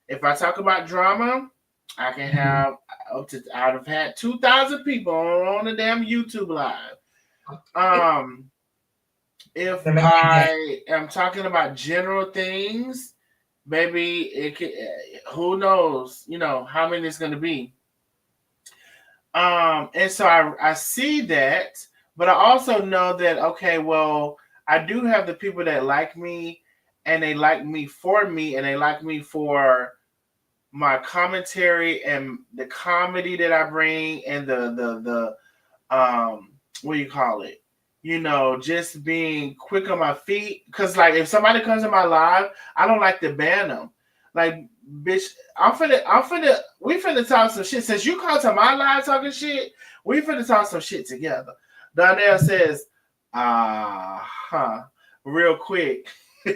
if I talk about drama, I can have I'd have had 2,000 people on the damn YouTube live. If I am talking about general things, maybe it could, who knows, you know, how many it's going to be. And so I see that, but I also know that, okay, well, I do have the people that like me, and they like me for me, and they like me for my commentary and the comedy that I bring, and the what do you call it? You know, just being quick on my feet. Cause like if somebody comes in my live, I don't like to ban them. Like, bitch, we finna talk some shit. Since you come to my live talking shit, we finna talk some shit together. Donnell says, real quick. We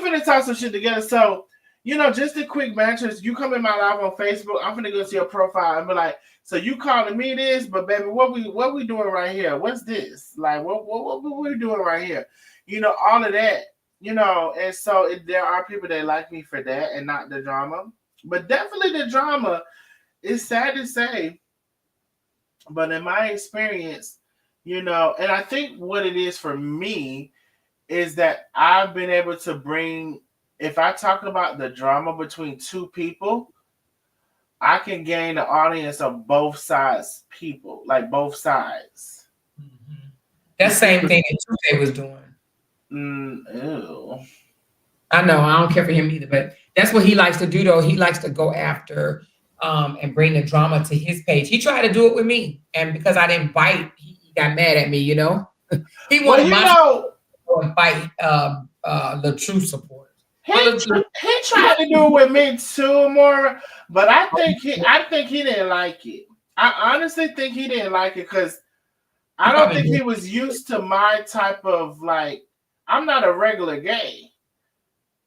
finna talk some shit together. So, you know, just a quick matches. You come in my live on Facebook, I'm finna go to your profile and be like, so you calling me this, but baby, what we doing right here? What's this? Like, what we doing right here? You know, all of that. You know, and so there are people that like me for that and not the drama. But definitely the drama is sad to say. But in my experience, you know, and I think what it is for me is that I've been able to bring, if I talk about the drama between two people, I can gain the audience of both sides people, like both sides. Mm-hmm. That same thing that 2K was doing. Ew. I know, I don't care for him either, but that's what he likes to do though. He likes to go after and bring the drama to his page. He tried to do it with me, and because I didn't bite, he got mad at me, you know. He wanted to fight LaTruth supporters. He tried to do it with me too, more, but I think he didn't like it. I honestly think he didn't like it because I don't think he was used to my type of, like, I'm not a regular gay.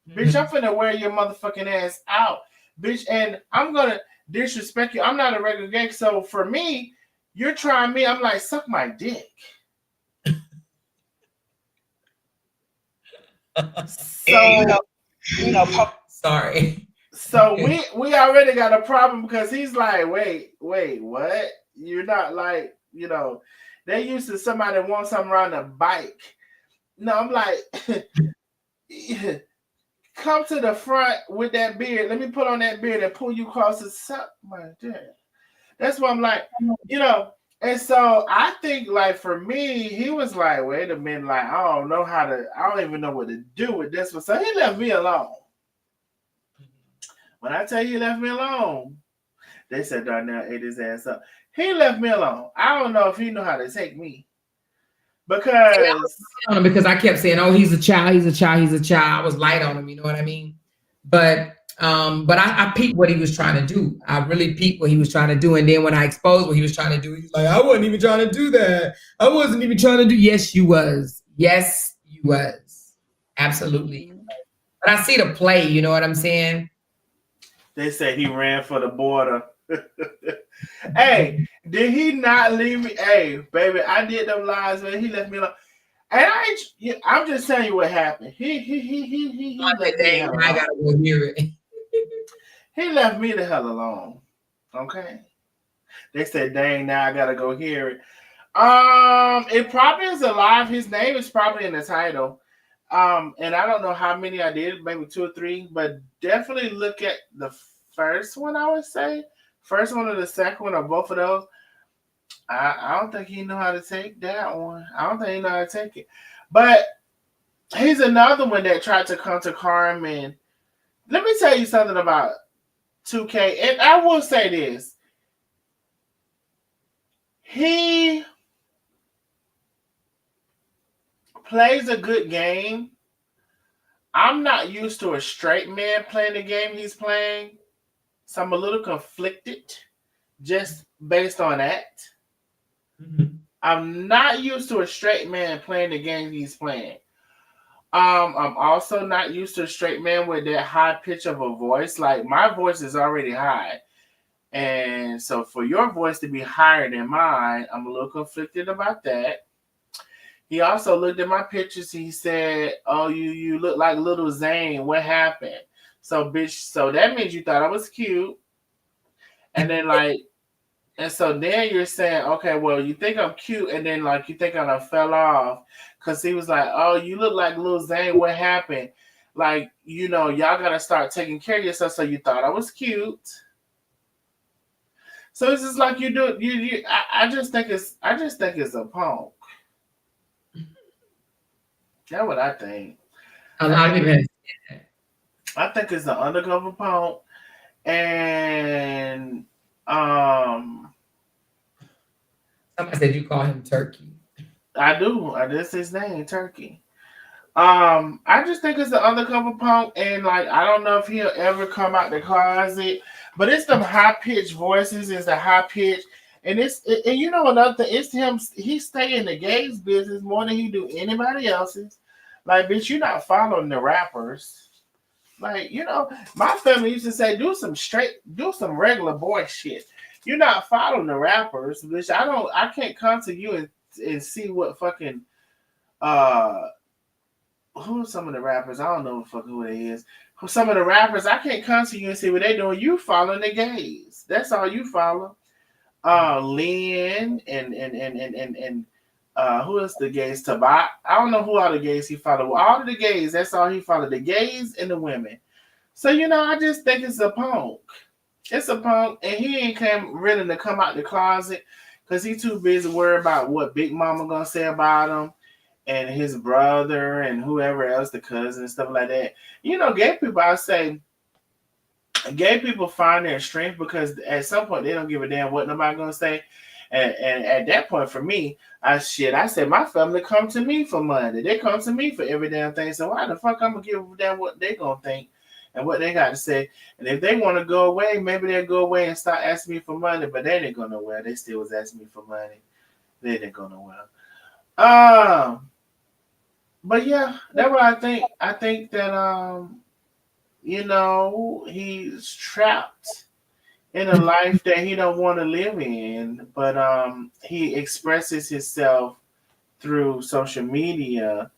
Bitch, I'm finna wear your motherfucking ass out. Bitch, and I'm gonna disrespect you. I'm not a regular gay. So for me, you're trying me. I'm like, suck my dick. So, sorry. So we already got a problem because he's like, wait, what? You're not like, you know, they used to somebody want something around a bike. No, I'm like, come to the front with that beard. Let me put on that beard and pull you across the suck my dick. That's why I'm like, you know, and so I think, like, for me, he was like, wait a minute, like, I don't even know what to do with this one. So he left me alone. When I tell you he left me alone, they said Darnell ate his ass up. He left me alone. I don't know if he knew how to take me. Because I kept saying, oh, he's a child. I was light on him, you know what I mean? But I peeped what he was trying to do. I really peeped what he was trying to do. And then when I exposed what he was trying to do, he was like, I wasn't even trying to do that. I wasn't even trying to do. Yes, you was. Yes, you was. Absolutely. But I see the play, you know what I'm saying? They said he ran for the border. Hey, did he not leave me? Hey, baby, I did them lies, man. He left me alone. And I'm just telling you what happened. He left me alone. I gotta go hear it. He left me the hell alone. Okay. They said, dang, now I gotta go hear it. It probably is alive. His name is probably in the title. And I don't know how many I did, maybe 2 or 3, but definitely look at the first one, I would say. First one or the second one or both of those. I don't think he knew how to take that one. I don't think he know how to take it. But he's another one that tried to come to Carmen. Let me tell you something about 2K. And I will say this. He plays a good game. I'm not used to a straight man playing the game he's playing. So I'm a little conflicted just based on that. Mm-hmm. I'm not used to a straight man playing the game he's playing. I'm also not used to a straight man with that high pitch of a voice. Like, my voice is already high. And so for your voice to be higher than mine, I'm a little conflicted about that. He also looked at my pictures. He said, oh, you look like little Zane. What happened? So, bitch, so that means you thought I was cute. And then, like, and so then you're saying, okay, well, you think I'm cute, and then, like, you think I done fell off. Because he was like, oh, you look like Lil Zane. What happened? Like, you know, y'all got to start taking care of yourself. So you thought I was cute. So it's just like you do. I just think it's a punk. That's what I think. A lot of people. I think it's an undercover punk. And somebody said you call him Turkey. I do. That's his name, Turkey. I just think it's an undercover punk, and, like, I don't know if he'll ever come out the closet, but it's them high pitched voices. It's the high pitch, and and you know another thing. It's him. He stay in the gays business more than he do anybody else's. Like, bitch, you're not following the rappers. Like, you know, my family used to say, do some regular boy shit. You're not following the rappers, bitch. I can't come to you and see what fucking who are some of the rappers? I don't know fucking who they is. Some of the rappers, I can't come to you and see what they doing. You following the gays. That's all you follow. Lynn and who is the gays? Tabat. I don't know who all the gays he followed. All of the gays, that's all he followed. The gays and the women. So, you know, I just think it's a punk. It's a punk, and he ain't willing to come out the closet. because he's too busy worried about what Big Mama gonna say about him and his brother and whoever else, the cousin and stuff like that. Gay people, I say, gay people find their strength because at some point they don't give a damn what nobody gonna say. And at that point, for me, I said my family come to me for money. They come to me for every damn thing. So why the fuck I'm gonna give a damn what they gonna think and what they got to say? And if they want to go away, maybe they'll go away and start asking me for money. But they didn't go nowhere. They still was asking me for money. They didn't go nowhere. But yeah, that's what I think. I think that he's trapped in a life that he don't want to live in, but he expresses himself through social media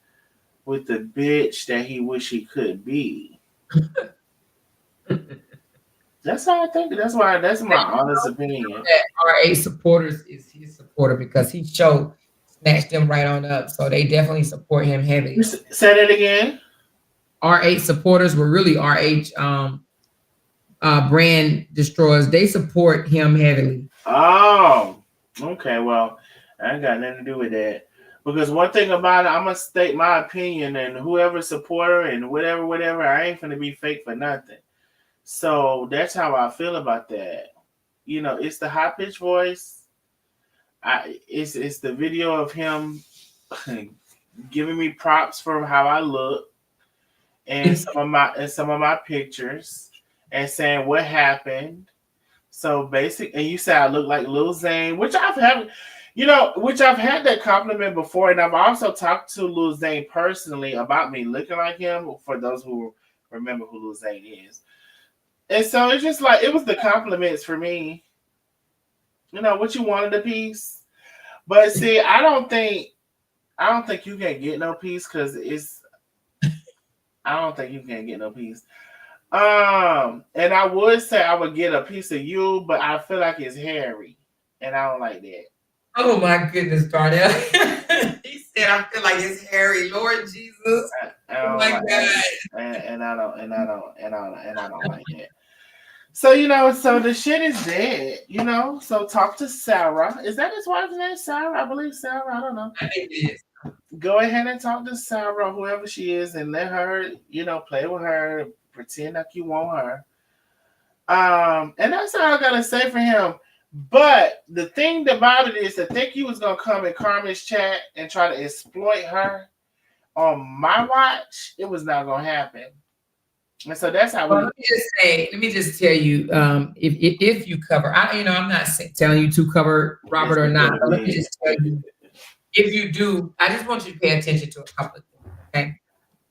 with the bitch that he wish he could be. That's how I think. That's my honest opinion. That RA supporters is his supporter because he snatched them right on up. So they definitely support him heavily. Say that again. RH supporters were really RH brand destroyers. They support him heavily. Oh, okay. Well, I ain't got nothing to do with that. Because one thing about it, I'm gonna state my opinion, and whoever supporter and whatever, I ain't gonna be fake for nothing. So that's how I feel about that. It's the high pitched voice. It's the video of him giving me props for how I look, and some of my pictures, and saying what happened. So and you say I look like Lil Zane, which I've had that compliment before, and I've also talked to Lil Zane personally about me looking like him. For those who remember who Lil Zane is, and so it's just like it was the compliments for me. What you wanted a piece, but see, I don't think you can get no piece because I don't think you can get no piece. And I would say I would get a piece of you, but I feel like it's hairy, and I don't like that. Oh my goodness, Darnell! He said, "I feel like it's hairy." Lord Jesus! Oh my God! And I don't like that. So so the shit is dead. So talk to Sarah. Is that his wife's name? Sarah, I believe Sarah. I don't know. I think it is. Go ahead and talk to Sarah, whoever she is, and let her, play with her, pretend like you want her. And that's all I gotta say for him. But the thing about it is, to think you was gonna come in Carmen's chat and try to exploit her on my watch, it was not gonna happen. And so that's how let me just tell you, if you cover, I'm not telling you to cover Robert or not, but let me just tell you, if you do, I just want you to pay attention to a couple of things, okay?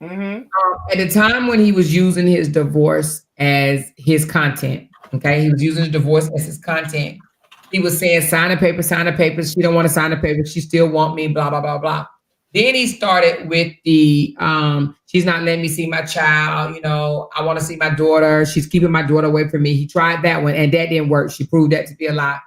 Mm-hmm. At the time when he was using his divorce as his content, okay? He was using the divorce as his content. He was saying, sign the paper. She don't want to sign the paper. She still want me, blah, blah, blah, blah. Then he started with the, she's not letting me see my child. I want to see my daughter. She's keeping my daughter away from me. He tried that one and that didn't work. She proved that to be a lie.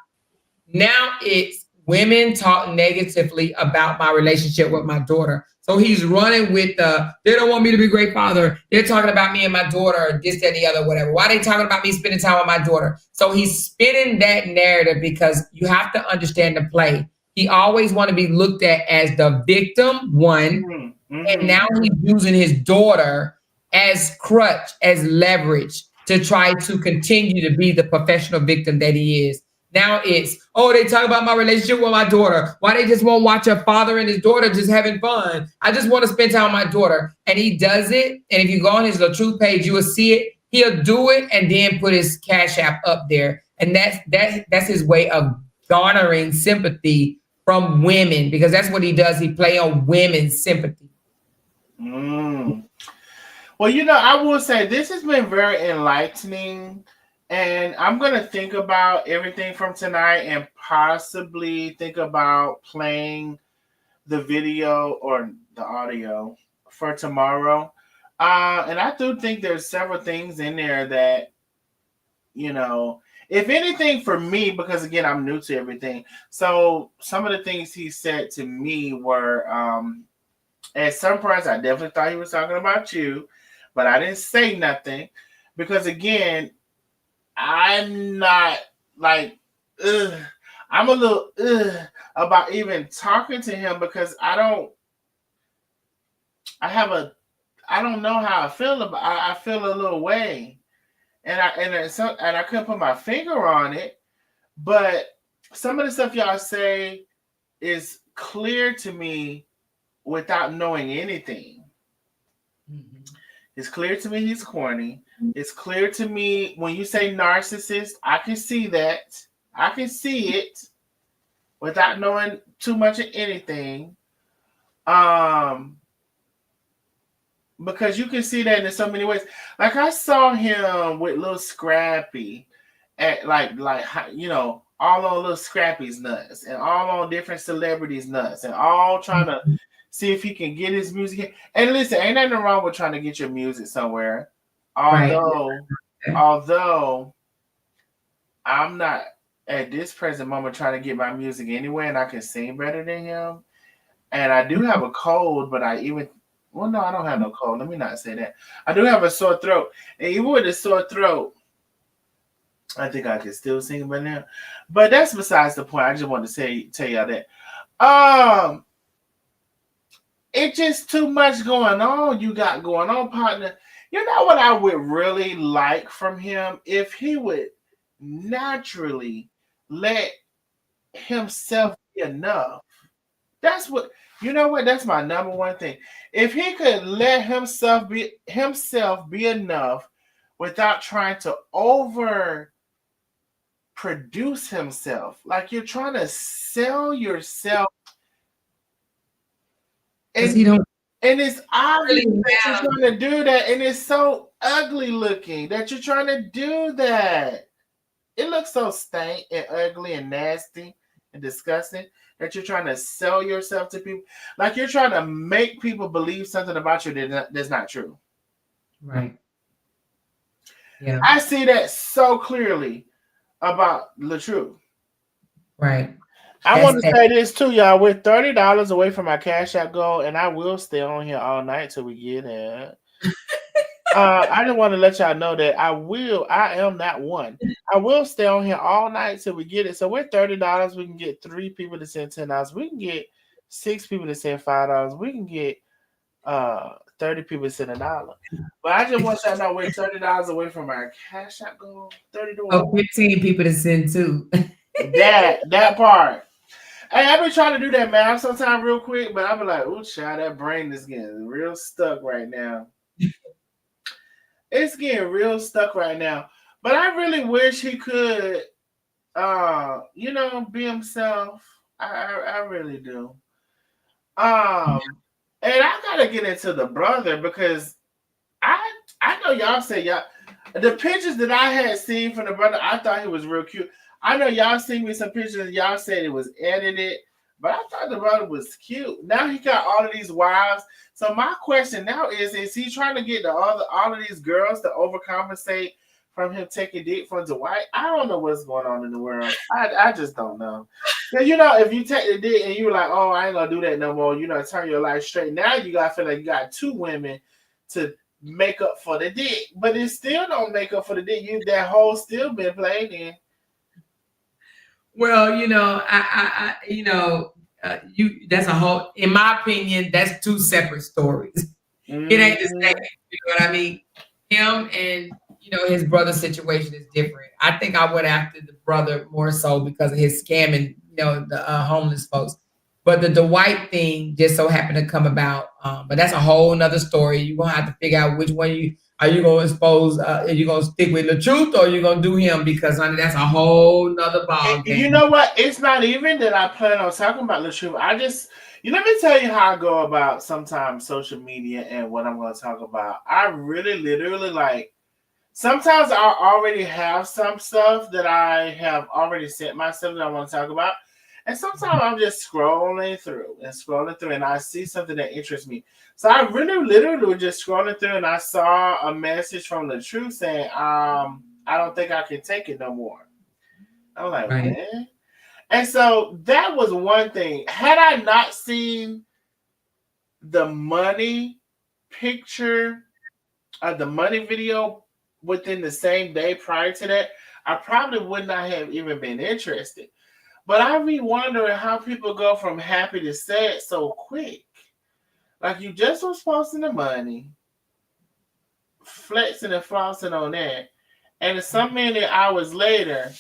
Now it's women talk negatively about my relationship with my daughter. So he's running with they don't want me to be a great father. They're talking about me and my daughter, this, that, and the other, whatever. Why are they talking about me spending time with my daughter? So he's spinning that narrative because you have to understand the play. He always want to be looked at as the victim, one, Mm-hmm. and now he's using his daughter as crutch, as leverage to try to continue to be the professional victim that he is. Now it's, they talk about my relationship with my daughter. Why they just won't watch a father and his daughter just having fun? I just want to spend time with my daughter. And he does it. And if you go on his LaTruth page, you will see it. He'll do it and then put his Cash App up there. And that's his way of garnering sympathy from women, because that's what he does. He play on women's sympathy. Mm. Well, I will say this has been very enlightening. And I'm going to think about everything from tonight and possibly think about playing the video or the audio for tomorrow. And I do think there's several things in there that, if anything for me, because again, I'm new to everything. So some of the things he said to me were, at some points, I definitely thought he was talking about you, but I didn't say nothing because again, I'm not like, I'm a little about even talking to him because I don't know how I feel about. I feel a little way, and I couldn't put my finger on it, but some of the stuff y'all say is clear to me without knowing anything. Mm-hmm. It's clear to me he's corny. It's clear to me when you say narcissist, I can see that. I can see it without knowing too much of anything. Because you can see that in so many ways. Like I saw him with little Scrappy at like all on little Scrappy's nuts and all on different celebrities' nuts and all trying to see if he can get his music. And listen, ain't nothing wrong with trying to get your music somewhere. Although I'm not at this present moment trying to get my music anywhere, and I can sing better than him. And I do have a cold, but I don't have no cold. Let me not say that. I do have a sore throat. And even with a sore throat, I think I can still sing by now. But that's besides the point. I just want to tell y'all that. It's just too much going on. You got going on, partner. You know what I would really like from him? If he would naturally let himself be enough. That's what, you know what? That's my number one thing. If he could let himself be enough without trying to over produce himself, like you're trying to sell yourself. And it's obvious that you're trying to do that, and it's so ugly looking that you're trying to do that. It looks so stank and ugly and nasty and disgusting that you're trying to sell yourself to people. Like you're trying to make people believe something about you that's not true. Right. Yeah. I see that so clearly about LaTruth. Right. I want to say this too, y'all. We're $30 away from my Cash App goal, and I will stay on here all night till we get it. I just want to let y'all know that I am that one. I will stay on here all night till we get it. So we're $30. We can get 3 people to send $10. We can get 6 people to send $5. We can get 30 people to send $1. But I just want y'all to know we're $30 away from our Cash App goal. 30 to 1. 15 people to send too. that part. Hey, I've been trying to do that math sometime real quick, but I've been like, oh, child, that brain is getting real stuck right now. It's getting real stuck right now. But I really wish he could, be himself. I really do. And I gotta get into the brother because I know y'all say the pictures that I had seen from the brother, I thought he was real cute. I know y'all seen me some pictures. Y'all said it was edited, but I thought the brother was cute. Now he got all of these wives. So my question now is he trying to get all of these girls to overcompensate from him taking dick from Dwight? I don't know what's going on in the world. I just don't know. If you take the dick and you're like, oh, I ain't gonna do that no more, turn your life straight. Now you gotta feel like you got 2 women to make up for the dick, but it still don't make up for the dick. That hole still been played in. Well, that's a whole, in my opinion, that's 2 separate stories. It ain't the same. You know what I mean? Him and, his brother's situation is different. I think I went after the brother more so because of his scamming, the homeless folks. But the Dwight thing just so happened to come about. But that's a whole nother story. You're going to have to figure out which one are you going to expose? Are you going to stick with LaTruth or are you going to do him? Because, honey, that's a whole nother ball game. You know what? It's not even that I plan on talking about LaTruth. let me tell you how I go about sometimes social media and what I'm going to talk about. I really, literally, sometimes I already have some stuff that I have already sent myself that I want to talk about. And sometimes I'm just scrolling through, and I see something that interests me. So I really, literally was just scrolling through, and I saw a message from LaTruth saying, I don't think I can take it no more. I was like, right. Man. And so that was one thing. Had I not seen the money picture, the money video within the same day prior to that, I probably would not have even been interested. But I be wondering how people go from happy to sad so quick. Like you just was posting the money, flexing and flossing on that, and so many hours later,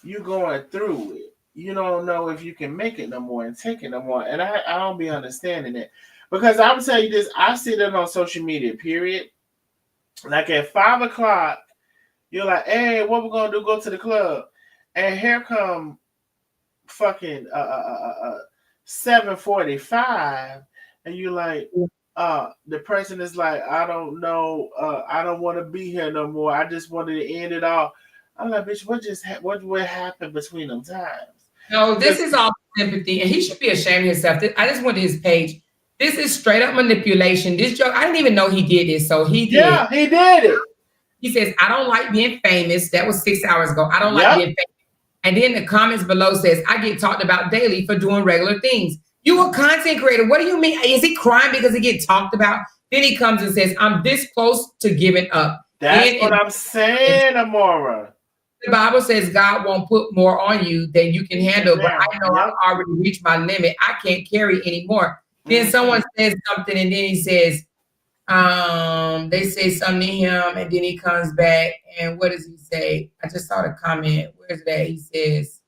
you going through it. You don't know if you can make it no more and take it no more. And I don't be understanding it. Because I'm tell you this, I see that on social media, period. Like at 5 o'clock, you're like, hey, what we gonna do? Go to the club. And here come fucking 7:45, and you're like, the person is like, I don't know, I don't want to be here no more. I just wanted to end it all. I'm like, bitch, what happened between them times? No, this is all sympathy, and he should be ashamed of himself. I just went to his page. This is straight up manipulation. This joke, I didn't even know he did this, so he did. Yeah, he did it. He says, I don't like being famous. That was 6 hours ago. I don't like being famous. And then the comments below says, I get talked about daily for doing regular things. You a content creator. What do you mean? Is he crying because he gets talked about? Then he comes and says, I'm this close to giving up. That's what I'm saying, Amora. The Bible says God won't put more on you than you can handle, but I know I've already reached my limit. I can't carry anymore. Then someone says something, and then he says, they say something to him, and then he comes back, and what does he say? I just saw the comment. Where's that? He says,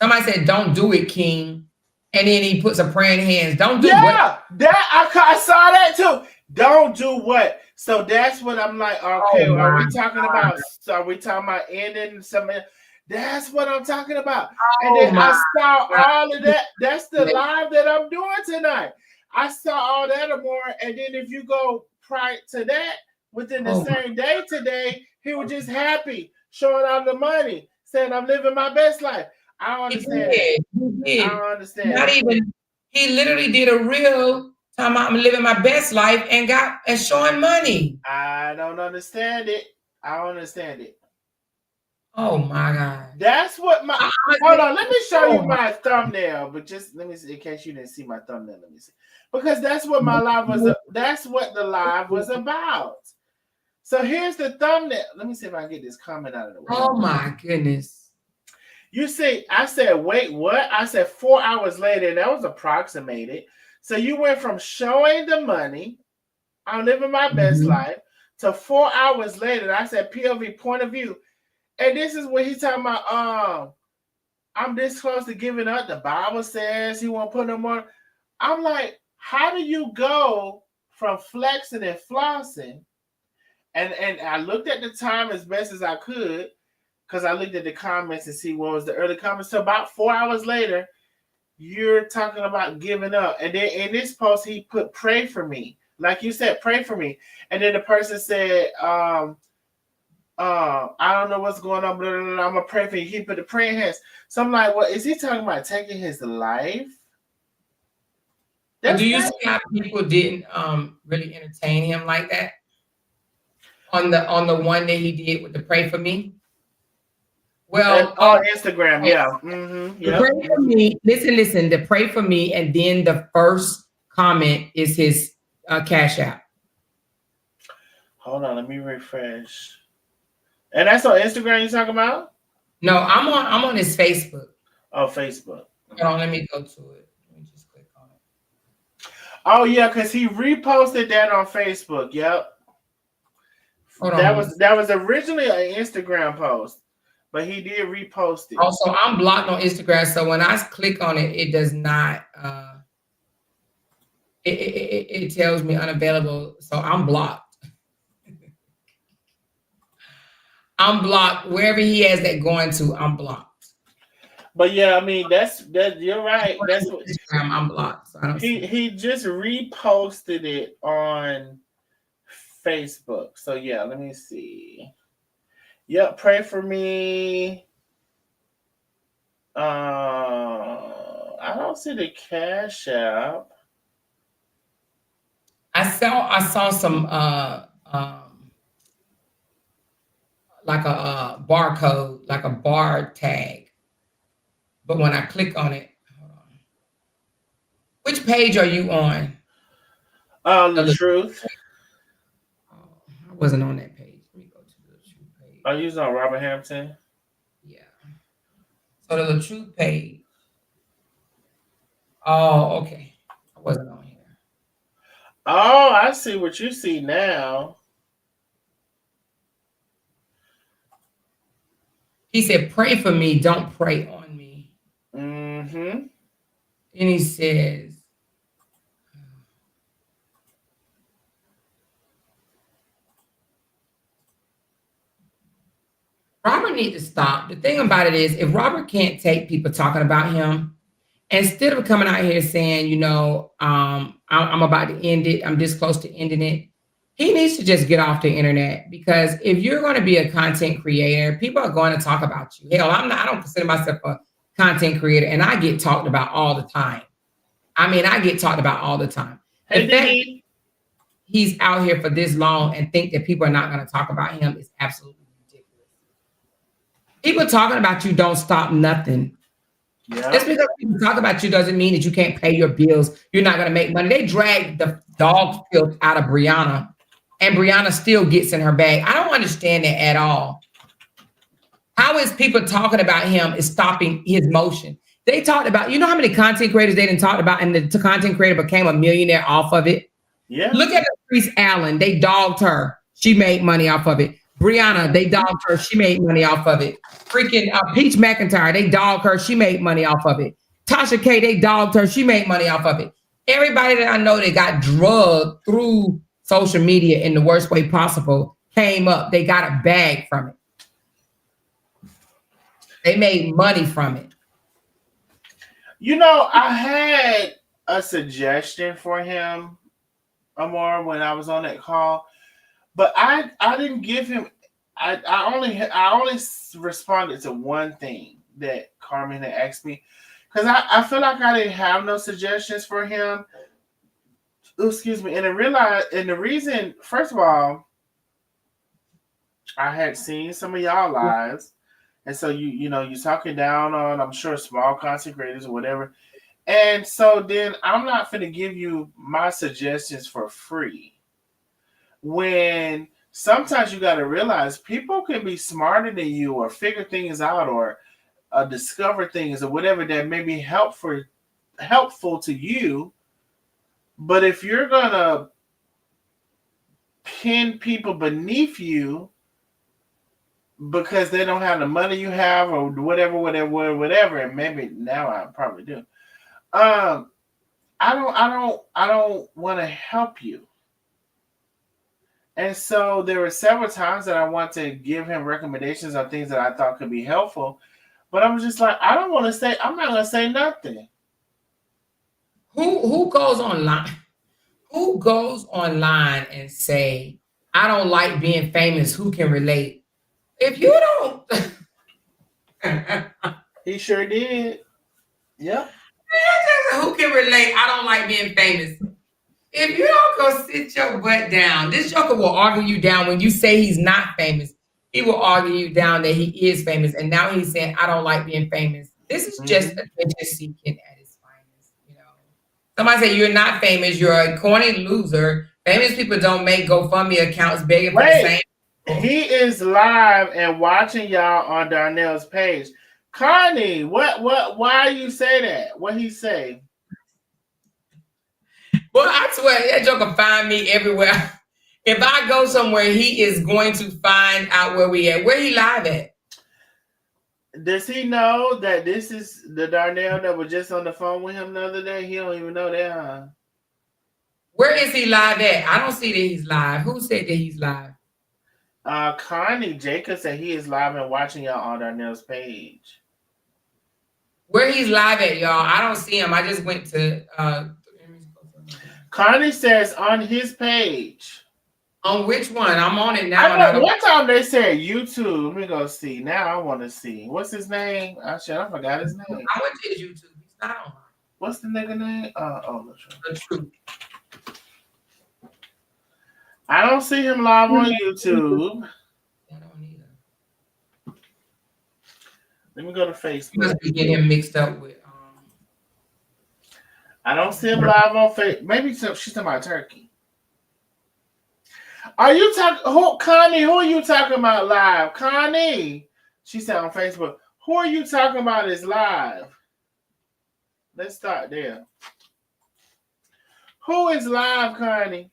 somebody said, don't do it, King. And then he puts a praying hands. Don't do what? That I saw that too. Don't do what? So that's what I'm like, okay, are we talking about? So are we talking about ending something? That's what I'm talking about. And then I saw all of that. That's the live that I'm doing tonight. I saw all that and more. And then if you go prior to that, within the same day today, he was just happy, showing out the money, saying I'm living my best life. I don't understand. He did. I don't understand. Not even, he literally did a real time I'm living my best life and showing money. I don't understand it. I don't understand it. Oh my God. That's what my hold on, let me show you my thumbnail, but just let me see in case you didn't see my thumbnail. Let me see. Because that's what my live was that's what the live was about. So here's the thumbnail. Let me see if I can get this comment out of the way. Oh my goodness. You see, I said, wait, what? I said 4 hours later, and that was approximated. So you went from showing the money, I'm living my best life, to 4 hours later. I said POV, point of view. And this is what he's talking about. I'm this close to giving up. The Bible says he won't put no more. I'm like, how do you go from flexing and flossing? And I looked at the time as best as I could, because I looked at the comments and see what was the early comments. So about 4 hours later, you're talking about giving up. And then in this post, he put, pray for me. Like you said, pray for me. And then the person said, I don't know what's going on, but I'm going to pray for you. He put the praying hands. So I'm like, what, is he talking about taking his life? Do you see how people didn't really entertain him like that? On the one that he did with the pray for me? Well, on Instagram, yeah. Mm-hmm, yep. Pray for me. Listen, the pray for me, and then the first comment is his Cash App. Hold on, let me refresh. And that's on Instagram you're talking about? No, I'm on his Facebook. Oh, Facebook. Hold on, let me go to it. Let me just click on it. Oh yeah, because he reposted that on Facebook. Yep. That was originally an Instagram post, but he did repost it. Also, I'm blocked on Instagram, so when I click on it, it does not. It tells me unavailable, so I'm blocked. I'm blocked wherever he has that going to. I'm blocked. But yeah, I mean that you're right. That's what Instagram. I'm blocked. So I don't he just reposted it on Facebook. So yeah, let me see. Yep, pray for me. I don't see the Cash App. I saw some like a barcode, like a bar tag. But when I click on it, hold on. Which page are you on? LaTruth. I wasn't on that page. Let me go to the LaTruth page. Are you on Robert Hampton? Yeah. So the LaTruth page. Oh, okay. I wasn't on here. Oh, I see what you see now. He said, pray for me, don't pray on me. Mm-hmm. And he says, Robert needs to stop. The thing about it is, if Robert can't take people talking about him, instead of coming out here saying, you know, I'm about to end it, I'm this close to ending it, he needs to just get off the internet. Because if you're going to be a content creator, people are going to talk about you. Hell, I don't consider myself a content creator, and I get talked about all the time. I mean, I get talked about all the time. Hey, The fact that he's out here for this long and think that people are not going to talk about him is absolutely ridiculous. People talking about you don't stop nothing. Yeah. Just because people talk about you doesn't mean that you can't pay your bills. You're not going to make money. They dragged the dog filth out of Brianna, and Brianna still gets in her bag. I don't understand that at all. How is people talking about him is stopping his motion? They talked about, you know how many content creators they didn't talk about, and the content creator became a millionaire off of it? Yeah. Look at Patrice Allen. They dogged her. She made money off of it. Brianna, they dogged her. She made money off of it. Freaking Peach McIntyre, they dogged her. She made money off of it. Tasha K, they dogged her. She made money off of it. Everybody that I know that got drugged through social media in the worst way possible came up. They got a bag from it. They made money from it. You know, I had a suggestion for him, Amor, when I was on that call, but I didn't give him. I only responded to one thing that Carmen had asked me, because I feel like I didn't have no suggestions for him. Excuse me, and the reason, first of all, I had seen some of y'all lives. And so you know, you're talking down on, I'm sure, small content creators or whatever. And so then I'm not going to give you my suggestions for free. When sometimes you got to realize people can be smarter than you, or figure things out, or discover things, or whatever that may be helpful to you. But if you're going to pin people beneath you because they don't have the money you have, or whatever, and maybe now I probably do. I don't want to help you. And so there were several times that I want to give him recommendations on things that I thought could be helpful, but I'm just like, I'm not gonna say nothing. Who goes online? Who goes online and say, I don't like being famous? Who can relate? If you don't, he sure did. Yep. Who can relate? I don't like being famous. If you don't go sit your butt down, this joker will argue you down when you say he's not famous. He will argue you down that he is famous, and now he's saying, I don't like being famous. This is just attention seeking at its finest. You know, somebody say you're not famous, you're a corny loser. Famous people don't make GoFundMe accounts begging for the same. He is live and watching y'all on Darnell's page. Connie, why you say that? What he say? Well, I swear that joker find me everywhere. If I go somewhere, he is going to find out where we at. Where he live at? Does he know that this is the Darnell that was just on the phone with him the other day? He don't even know that, huh? Where is he live at? I don't see that he's live. Who said that he's live? Connie Jacob said he is live and watching y'all on Darnell's page. Where he's live at, y'all? I don't see him. I just went to Connie says on his page. On which one? I'm on it now. One time they said YouTube. Let me go see. Now I want to see. What's his name? I forgot his name. I went to his YouTube. He's not on. What's the nigga name? LaTruth. I don't see him live on YouTube. I don't either. Let me go to Facebook. You must be getting him mixed up with. I don't see him live on Facebook. Maybe she's talking about Turkey. Are you talking? Connie, who are you talking about live? Connie. She said on Facebook. Who are you talking about is live? Let's start there. Who is live, Connie?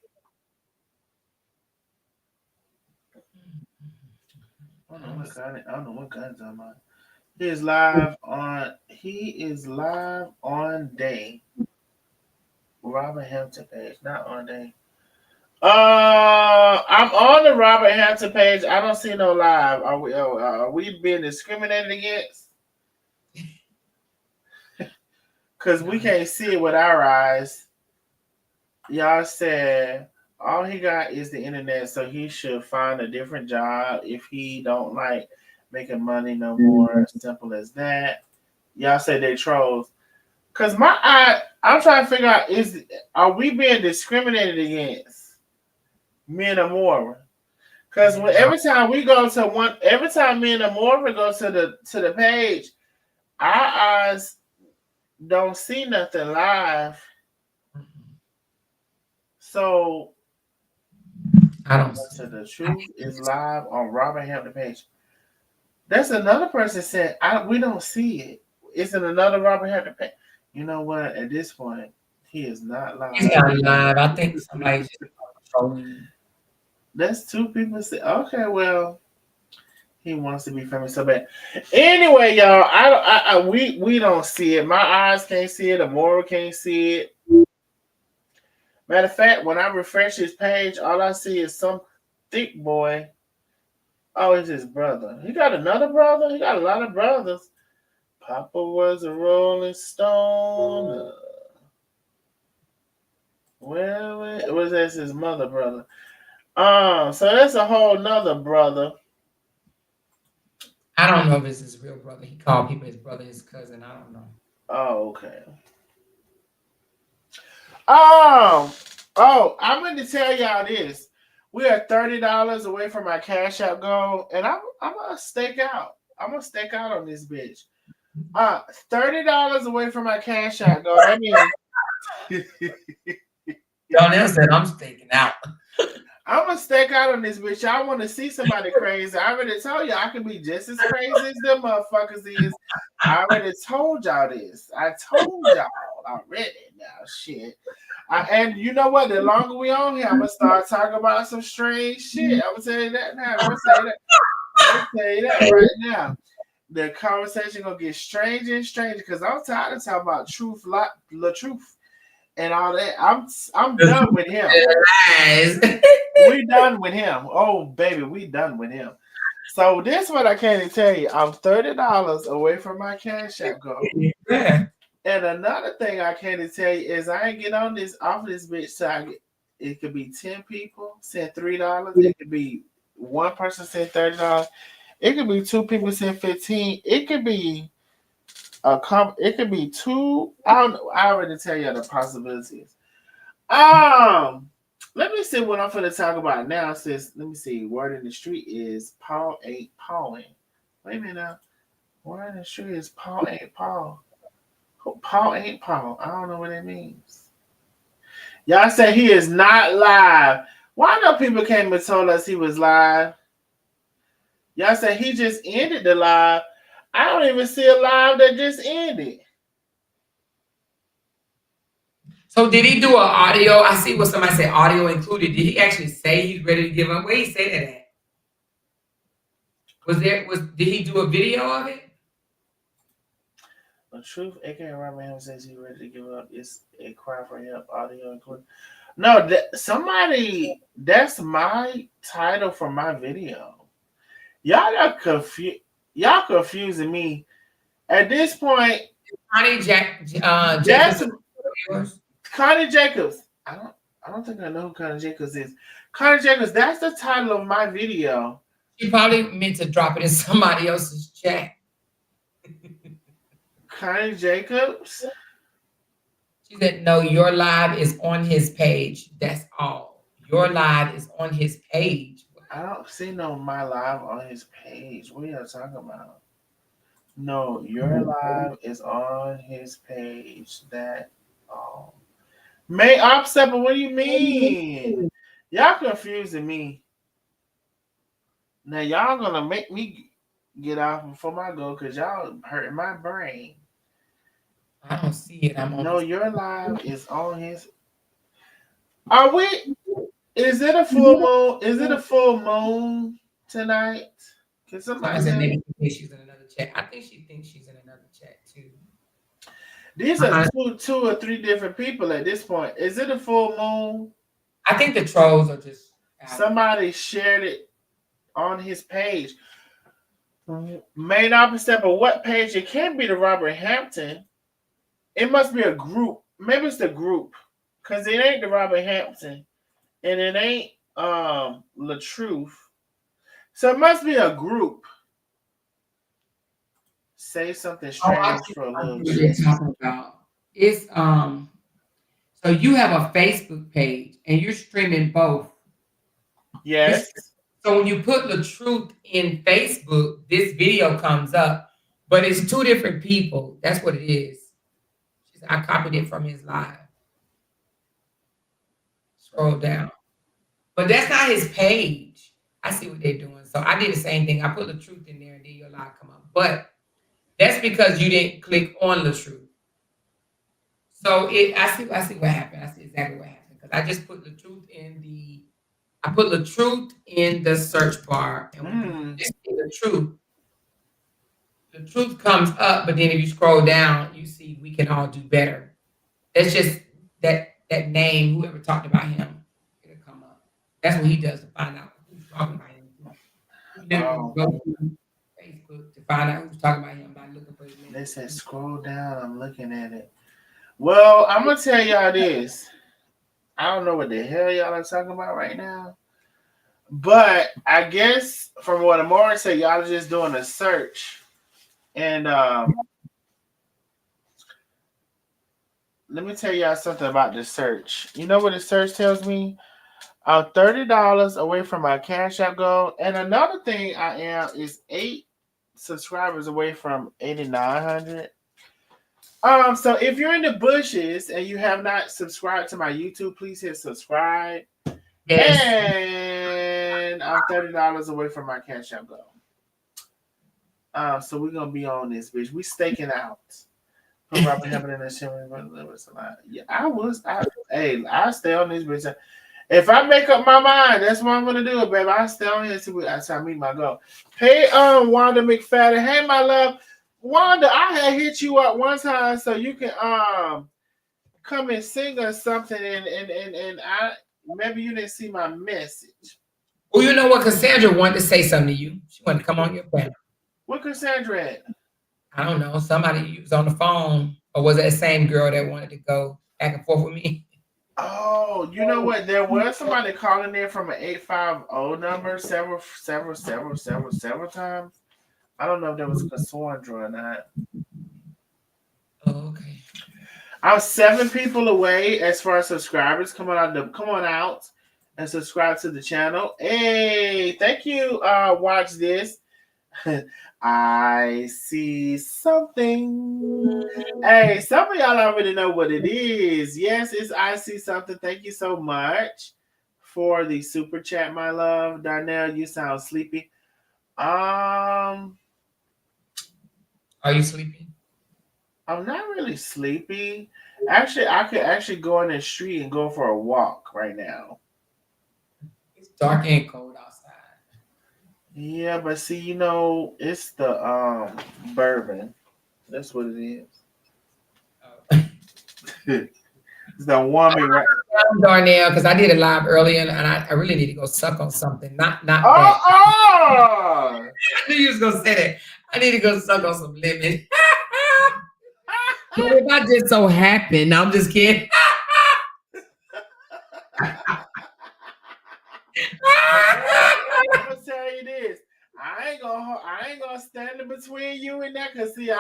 I don't know what Connie's talking about. He is live on day. Robert Hampton page, not on day. I'm on the Robert Hampton page. I don't see no live. Are we being discriminated against? Because we can't see it with our eyes. Y'all said all he got is the internet, so he should find a different job if he don't like making money no more. Simple as that. Y'all say they trolls. Because I'm trying to figure out, are we being discriminated against? Me and Amora. Because every time me and Amora go to the page, our eyes don't see nothing live. So I don't see. The truth is live on Robert Hampton page. That's another person said we don't see it. Isn't another Robert Hampton page? You know what? At this point, he is not live. He's not live. I think somebody's just trolling. That's two people say, okay, well, he wants to be famous so bad. Anyway, y'all, we don't see it. My eyes can't see it. Amora can't see it. Matter of fact, when I refresh his page, all I see is some thick boy. Oh, it's his brother. He got another brother? He got a lot of brothers. Papa was a Rolling Stone. Well, it was that's his mother brother. So that's a whole nother brother. I don't know if it's his real brother. He called people his brother, his cousin. I don't know. Oh, okay. Oh, I'm going to tell y'all this. We are $30 away from our Cash App goal, and I'm going to stake out. I'm going to stake out on this bitch. $30 away from my Cash App goal. That means... Donnell said I'm staking out. I'm going to stake out on this bitch. Y'all want to see somebody crazy. I already told you I can be just as crazy as them motherfuckers is. I already told y'all this. I told y'all already now. Shit. And you know what? The longer we on here, I'm going to start talking about some strange shit. I'm going to tell you that now. I'm going to tell you that right now. The conversation going to get stranger and stranger because I'm tired of talking about LaTruth. And all that. I'm done with him. We done with him. Oh, baby, we done with him. So this what I can't tell you. I'm $30 away from my Cash App goal. Yeah. And another thing I can't tell you is I ain't get on this off this bitch. So it could be 10 people send $3. It could be one person send $30. It could be two people send 15. It could be it could be two. I don't know. I already tell you the possibilities. Let me see what I'm going to talk about now. Let me see. Word in the street is Paul ain't Pauling. Wait a minute now. Word in the street is Paul ain't Paul. Paul ain't Paul. I don't know what that means. Y'all say he is not live. Why no people came and told us he was live? Y'all say he just ended the live. I don't even see a live that just ended. So did he do an audio? I see what somebody said audio included. Did he actually say he's ready to give up? Where did he say that at? Did he do a video of it? LaTruth, aka Robert Hampton, says he's ready to give up. It's a cry for help, audio included. No, that's my title for my video. Y'all are confused. Y'all confusing me. At this point, Connie Connie Jacobs. I don't think I know who Connie Jacobs is. Connie Jacobs, that's the title of my video. She probably meant to drop it in somebody else's chat. Connie Jacobs? She said, no, your live is on his page. That's all. Your live is on his page. I don't see no my live on his page. What are you talking about? No, your live is on his page. That all. May upset, but what do you mean? Y'all confusing me. Now y'all gonna make me get off before my go because y'all hurting my brain. I don't see it. I'm on. No, your live is on his. Are we? Is it a full moon? Is it a full moon tonight? Can somebody Someone said tell me? maybe she thinks she's in another chat. I think she thinks she's in another chat too. These are two or three different people at this point. Is it a full moon? I think the trolls are just. Somebody shared it on his page. Main office step of what page? It can't be the Robert Hampton. It must be a group. Maybe it's the group. Because it ain't the Robert Hampton. And it ain't LaTruth. So it must be a group. Say something strange for a little bit. Talking about. It's so you have a Facebook page and you're streaming both. Yes. So when you put LaTruth in Facebook, this video comes up, but it's two different people. That's what it is. I copied it from his live. Scroll down. But that's not his page. I see what they're doing. So I did the same thing. I put LaTruth in there and then your live come up. But that's because you didn't click on LaTruth. So I see what happened. I see exactly what happened. Because I just put LaTruth in the search bar. And when you see LaTruth comes up, but then if you scroll down, you see We Can All Do Better. That's just that name, whoever talked about him, it'll come up. That's what he does to find out who's talking about him. He go to Facebook to find out who's talking about him by looking for his name. They said scroll down, I'm looking at it. Well, I'm gonna tell y'all this. I don't know what the hell y'all are talking about right now. But I guess from what Amora said, y'all are just doing a search. And let me tell y'all something about the search. You know what the search tells me? I'm $30 away from my Cash App goal. And another thing I am is 8 subscribers away from 8,900. So if you're in the bushes and you have not subscribed to my YouTube, please hit subscribe. Yes. And I'm $30 away from my Cash App goal. So we're gonna be on this bitch. We staking out. Robert Hampton in the yeah, I stay on this bitch. If I make up my mind, that's what I'm gonna do, baby. I stay on here until I meet my goal. Hey, Wanda McFadden. Hey, my love. Wanda, I had hit you up one time so you can come and sing us something and I maybe you didn't see my message. Well, you know what? Cassandra wanted to say something to you. She wanted to come on your panel. What Cassandra at? I don't know. Somebody was on the phone, or was it the same girl that wanted to go back and forth with me? Oh, you know what? There was somebody calling in from an 850 number several times. I don't know if there was Cassandra or not. Oh, okay. I'm 7 people away as far as subscribers. Come on out and subscribe to the channel. Hey, thank you. Watch this. I see something. Hey, some of y'all already know what it is. Yes, it's I see something. Thank you so much for the super chat, my love. Darnell, you sound sleepy. Are you sleepy? I'm not really sleepy. Actually, I could actually go in the street and go for a walk right now. It's dark and cold outside. Yeah, but see, you know, it's the bourbon. That's what it is. Oh. It's the woman, right? Darnell, because I did it live earlier, and I really need to go suck on something. Not that. I knew you was gonna say that. I need to go suck on some lemon. But if I just so happen, no, I'm just kidding. I'm gonna tell you this. I ain't gonna stand in between you and that, cause see, I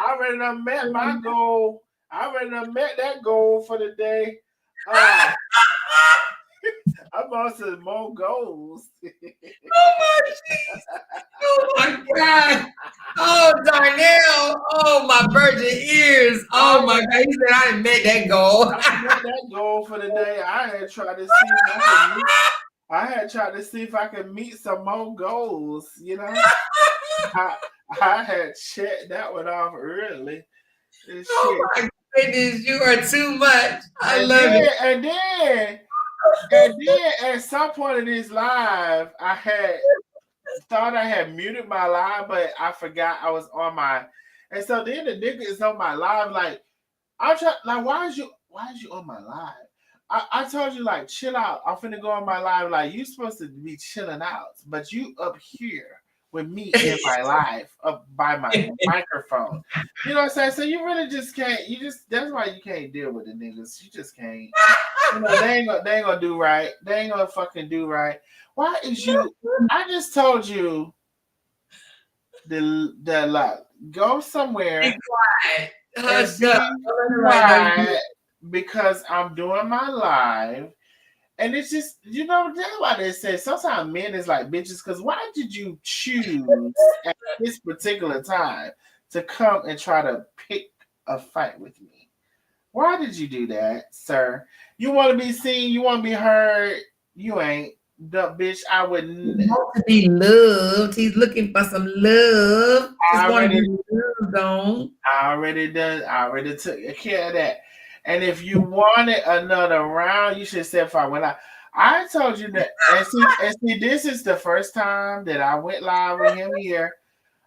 already done met my goal. I already done met that goal for the day. I'm on some more goals. Oh my God. Oh, Darnell. Oh, my virgin ears. Oh my God. He said I didn't make that goal. I met that goal for the day. I had tried to see I had tried to see if I could meet some more goals, you know. I had checked that one off early. This Oh shit. my goodness, you are too much. I And love it. then at some point in this live, I had thought I had muted my live, but I forgot I was on my. And so then the nigga is on my live, like I'm trying. Like, why is you on my live? I told you, like, chill out. I'm finna go on my live. Like, you supposed to be chilling out, but you up here with me in my live, up by my microphone. You know what I'm saying? So you really just can't. That's why you can't deal with the niggas. You just can't. You know, they ain't gonna do right. They ain't gonna fucking do right. Why is you? I just told you the like go somewhere. Be quiet. And be quiet because I'm doing my live. And it's just, you know, that's why they say sometimes men is like bitches, because why did you choose at this particular time to come and try to pick a fight with me? Why did you do that, sir? You want to be seen, you want to be heard, you ain't. The bitch, I wouldn't. He wants to be loved. He's looking for some love. I already took care of that. And if you wanted another round, you should say fine. When I told you that, and see, this is the first time that I went live with him here.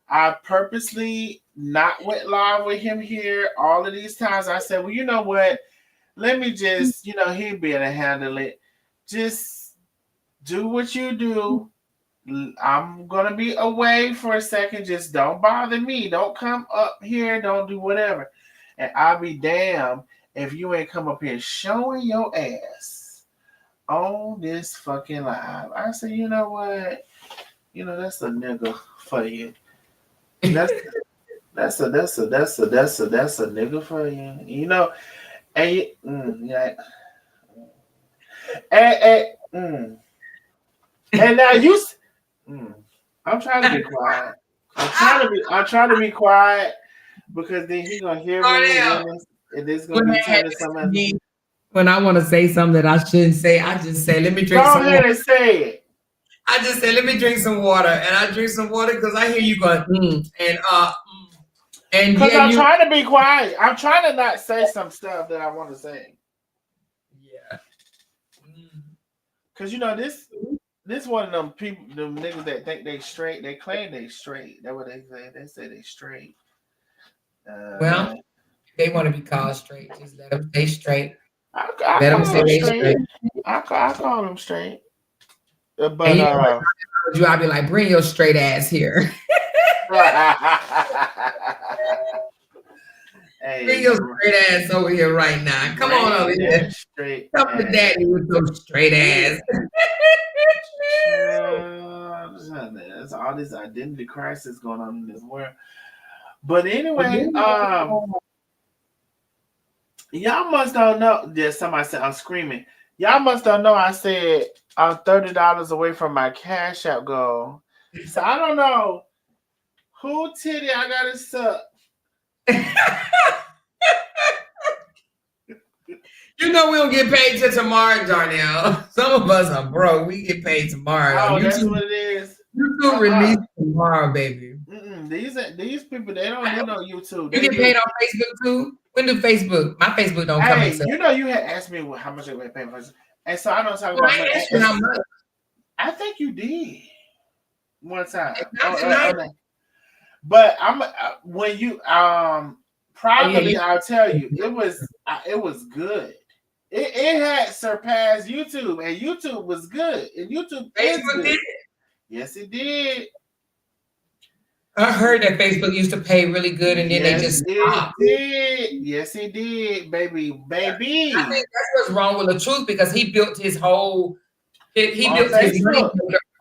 I purposely not went live with him here. All of these times I said, well, you know what? Let me just, you know, he'd be able to handle it. Just do what you do. I'm gonna be away for a second. Just don't bother me. Don't come up here. Don't do whatever. And I'll be damned if you ain't come up here showing your ass on this fucking live. I say, you know what? You know, that's a nigga for you. That's a nigga for you. You know, and you, yeah. And now you. I'm trying to be quiet. I'm trying to be quiet because then he's gonna hear me and this gonna be telling something. When I want to say something that I shouldn't say, I just say, "Let me drink some water." Go ahead and say it. I just say, "Let me drink some water," and I drink some water because I hear you going and because I'm trying to be quiet. I'm trying to not say some stuff that I want to say. Yeah. Because you know this one of them people, them niggas that think they straight. They claim they straight. That's what they say. They say they straight. Well, they want to be called straight. Just let them stay straight. I call them straight. I call them straight. But you, I'll be like, bring your straight ass here. Hey, bring your straight ass over here right now. Come on over here. Straight. Come to daddy with your straight ass. There's all this identity crisis going on in this world. But anyway, y'all must don't know. There's somebody said I'm screaming. Y'all must don't know. I said I'm $30 away from my Cash App goal. So I don't know who titty I gotta suck. You know we don't get paid till tomorrow, Darnell. Some of us are broke. We get paid tomorrow. Oh, that's what it is. YouTube release tomorrow, baby. These people, they don't do no YouTube. You get paid on Facebook too? When do Facebook? My Facebook don't come until. You know, you had asked me how much I get paid for, and so I don't talk about money. I think you did one time. But I'm when you privately, I'll tell you it was good. It had surpassed YouTube, and YouTube was good. And YouTube Facebook did. Yes, it did. I heard that Facebook used to pay really good, and then they just stopped. Yes, it did, baby. I think that's what's wrong with LaTruth because he built his whole he built his money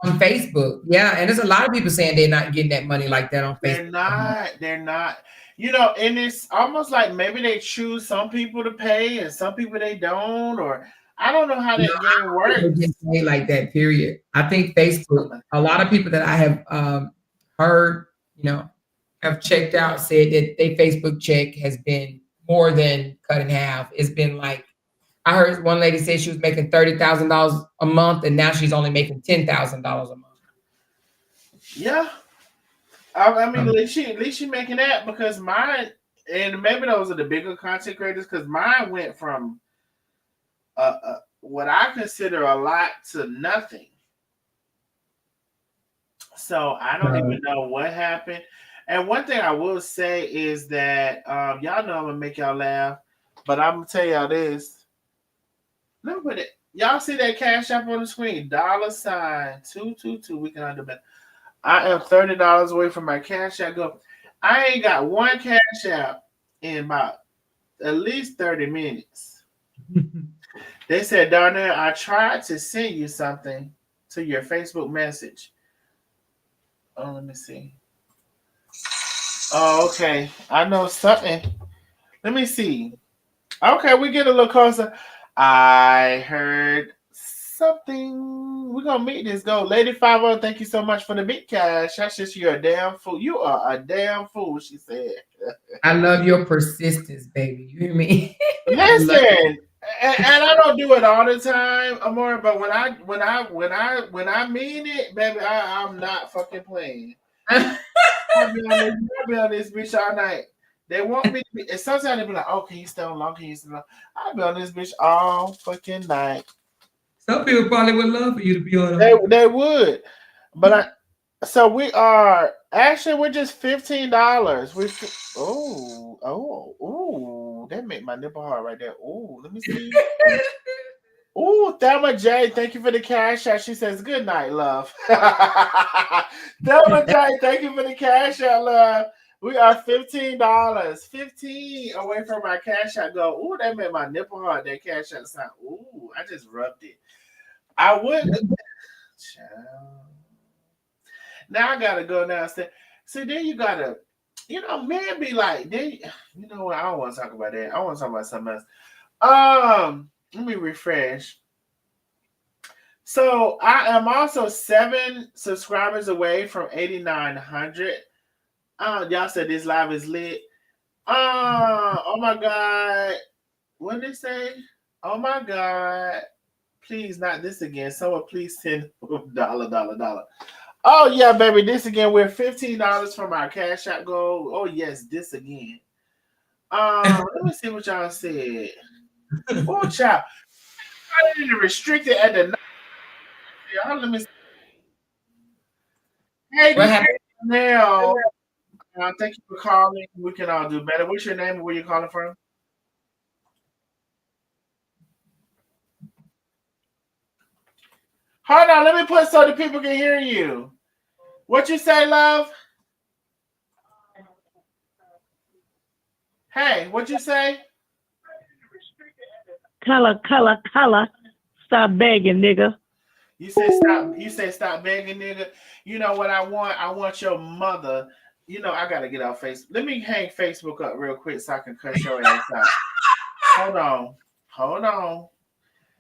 on Facebook. Yeah, and there's a lot of people saying they're not getting that money like that on Facebook. They're not. You know, and it's almost like maybe they choose some people to pay and some people they don't, or I don't know how that game works. Pay like that, period. I think Facebook, a lot of people that I have heard, you know, have checked out, said that their Facebook check has been more than cut in half. It's been like I heard one lady say she was making $30,000 a month, and now she's only making $10,000 a month. Yeah. I mean, at least she making that, because mine, and maybe those are the bigger content creators, because mine went from what I consider a lot to nothing. So I don't even know what happened. And one thing I will say is that y'all know I'm gonna make y'all laugh, but I'm gonna tell y'all this. Let me put it. Y'all see that Cash App on the screen? $222. We can understand. I am $30 away from my Cash App. Go. I ain't got one Cash App in about at least 30 minutes. They said, Darnell, I tried to send you something to your Facebook message. Oh, let me see. Oh, okay. I know something. Let me see. Okay, we get a little closer. I heard something. We're gonna meet this go. Lady 50, thank you so much for the big cash. That's just you're a damn fool. You are a damn fool, she said. I love your persistence, baby. You hear me? Listen, and I don't do it all the time, Amor, but when I mean it, baby, I'm not fucking playing. I'll be on this bitch all night. They want me to be, and sometimes they be like, oh, can you stay on long? Can you stay on long? I'll be on this bitch all fucking night. Some people probably would love for you to be on. They would. But so we are, actually, we're just $15. That made my nipple hard right there. Oh, let me see. Oh, Thelma J, thank you for the cash out. She says, good night, love. Thelma J, thank you for the cash out, love. We are $15. 15 away from my cash out. Go, ooh, that made my nipple hard. That cash out sound. Ooh, I just rubbed it. I would. Now I gotta go downstairs. See, then you gotta, men be like, you know what? I don't want to talk about that. I want to talk about something else. Let me refresh. So I am also 7 subscribers away from 8,900. Y'all said this live is lit. Oh my God. What did they say? Oh my God. Please, not this again. Someone please send $. Oh yeah, baby. This again. We're $15 from our cash out goal. Oh yes, this again. Let me see what y'all said. Oh child. I didn't restrict it at the let me see. Hey, this now. Thank you for calling. We can all do better. What's your name and where you calling from? Hold on, let me put so the people can hear you. What you say, love? Hey, what you say? Color. Stop begging, nigga. You say stop begging, nigga. You know what I want? I want your mother. I gotta get off Facebook. Let me hang Facebook up real quick so I can cuss your ass out. Hold on.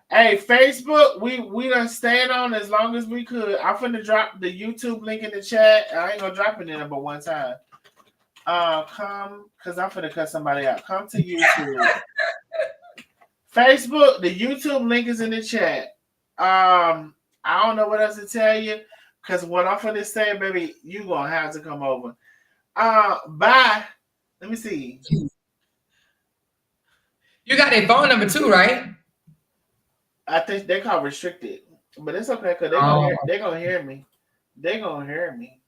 Hey, Facebook, we done stayed on as long as we could. I'm finna drop the YouTube link in the chat. I ain't gonna drop it in there but one time. Come, because I'm finna cut somebody out. Come to YouTube. Facebook, the YouTube link is in the chat. I don't know what else to tell you, because what I'm finna say, baby, you gonna have to come over. Bye. Let me see. You got their phone number too, right? I think they call restricted, but it's okay because they gonna hear me. They gonna hear me.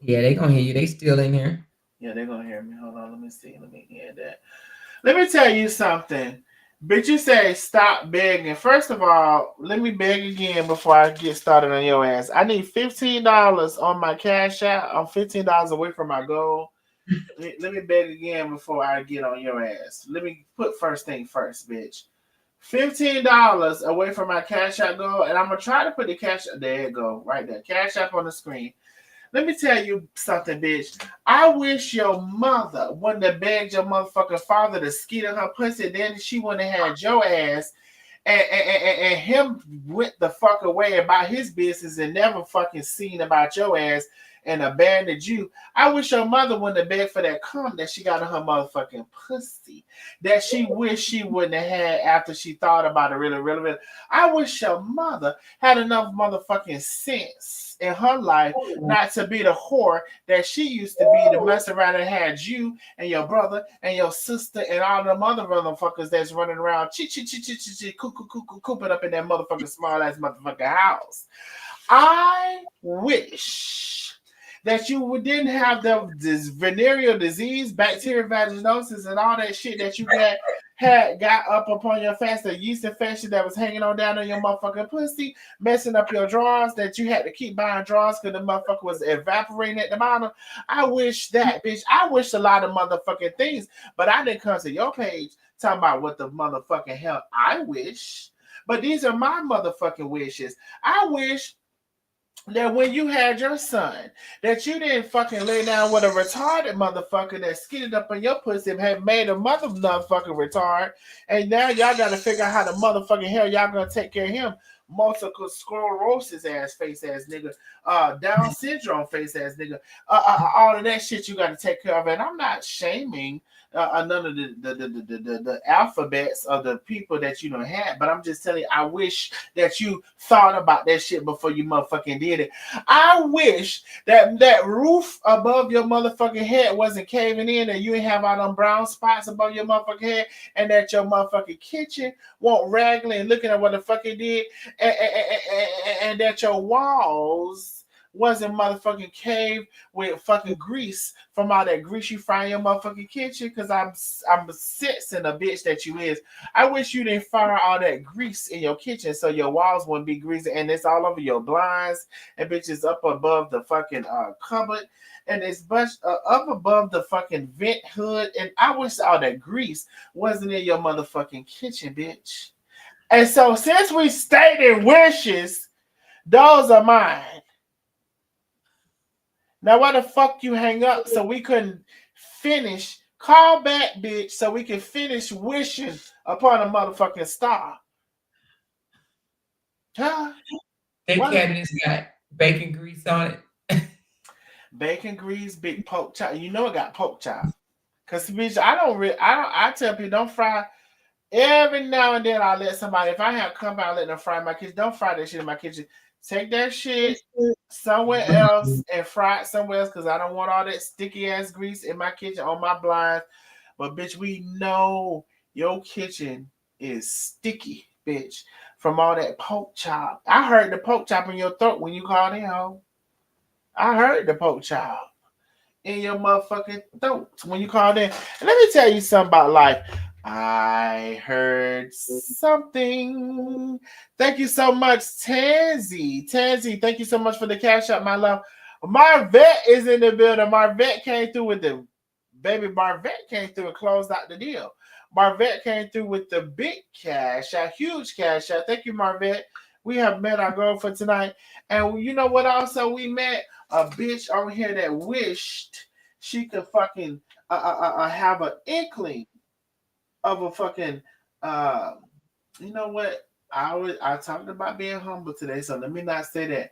Yeah, they gonna hear you. They still in here. Yeah, they gonna hear me. Hold on, let me see. Let me hear that. Let me tell you something. Bitch, you say stop begging. First of all, let me beg again before I get started on your ass. I need $15 on my cash out. I'm $15 away from my goal. Let me beg again before I get on your ass. Let me put first thing first, bitch. $15 away from my cash app goal, and I'm gonna try to put the cash. There you go, right there. Cash app on the screen. Let me tell you something, bitch. I wish your mother wouldn't have begged your motherfucking father to skeet in her pussy. Then she wouldn't have had your ass, and him went the fuck away about his business and never fucking seen about your ass. and abandoned you. I wish your mother wouldn't have begged for that cum that she got in her motherfucking pussy that she wished she wouldn't have had after she thought about it really. I wish your mother had enough motherfucking sense in her life not to be the whore that she used to be, to mess around and had you and your brother and your sister and all them other motherfuckers that's running around cooping up in that motherfucking small ass motherfucking house. I wish that you didn't have this venereal disease, bacterial vaginosis, and all that shit that you got up upon your face, the yeast infection that was hanging on down on your motherfucking pussy, messing up your drawers, that you had to keep buying drawers because the motherfucker was evaporating at the bottom. I wish that, bitch. I wish a lot of motherfucking things, but I didn't come to your page talking about what the motherfucking hell I wish. But these are my motherfucking wishes. I wish that when you had your son, that you didn't fucking lay down with a retarded motherfucker that skidded up on your pussy and had made a motherfucking retard, and now y'all gotta figure out how the motherfucking hell y'all gonna take care of him. Multiple sclerosis ass face ass nigga, Down syndrome face ass nigga, all of that shit you gotta take care of. And I'm not shaming none of the alphabets of the people that you don't have, but I'm just telling you, I wish that you thought about that shit before you motherfucking did it. I wish that roof above your motherfucking head wasn't caving in, and you didn't have all them brown spots above your motherfucking head, and that your motherfucking kitchen won't ragging and looking at what the fuck it did, and that your walls wasn't motherfucking caved with fucking grease from all that grease you fry in your motherfucking kitchen, because I'm sensing a bitch that you is. I wish you didn't fire all that grease in your kitchen so your walls wouldn't be greasy, and it's all over your blinds, and bitches up above the fucking cupboard, and it's up above the fucking vent hood, and I wish all that grease wasn't in your motherfucking kitchen, bitch. And so since we stated wishes, those are mine. Now, why the fuck you hang up so we couldn't finish? Call back, bitch, so we can finish wishing upon a motherfucking star. Huh? That cabinet's got bacon grease on it. Bacon grease, big pork chop. You know it got pork chop. Cause bitch, I tell people don't fry. Every now and then I let somebody, if I have company, I let them fry my kitchen. Don't fry that shit in my kitchen. Take that shit somewhere else and fry it somewhere else, because I don't want all that sticky ass grease in my kitchen on my blinds. But bitch, we know your kitchen is sticky, bitch, from all that pork chop. I heard the pork chop in your throat when you called in home. I heard the pork chop in your motherfucking throat when you called in. And let me tell you something about life. I heard something. Thank you so much, Tansy. Tansy, thank you so much for the cash out, my love. Marvette is in the building. Marvette came through with the baby. Marvette came through and closed out the deal. Marvette came through with the big cash out, huge cash out. Thank you, Marvette. We have met our girl for tonight. And you know what also we met? A bitch over here that wished she could fucking have an inkling of a fucking you know what? I talked about being humble today, so let me not say that.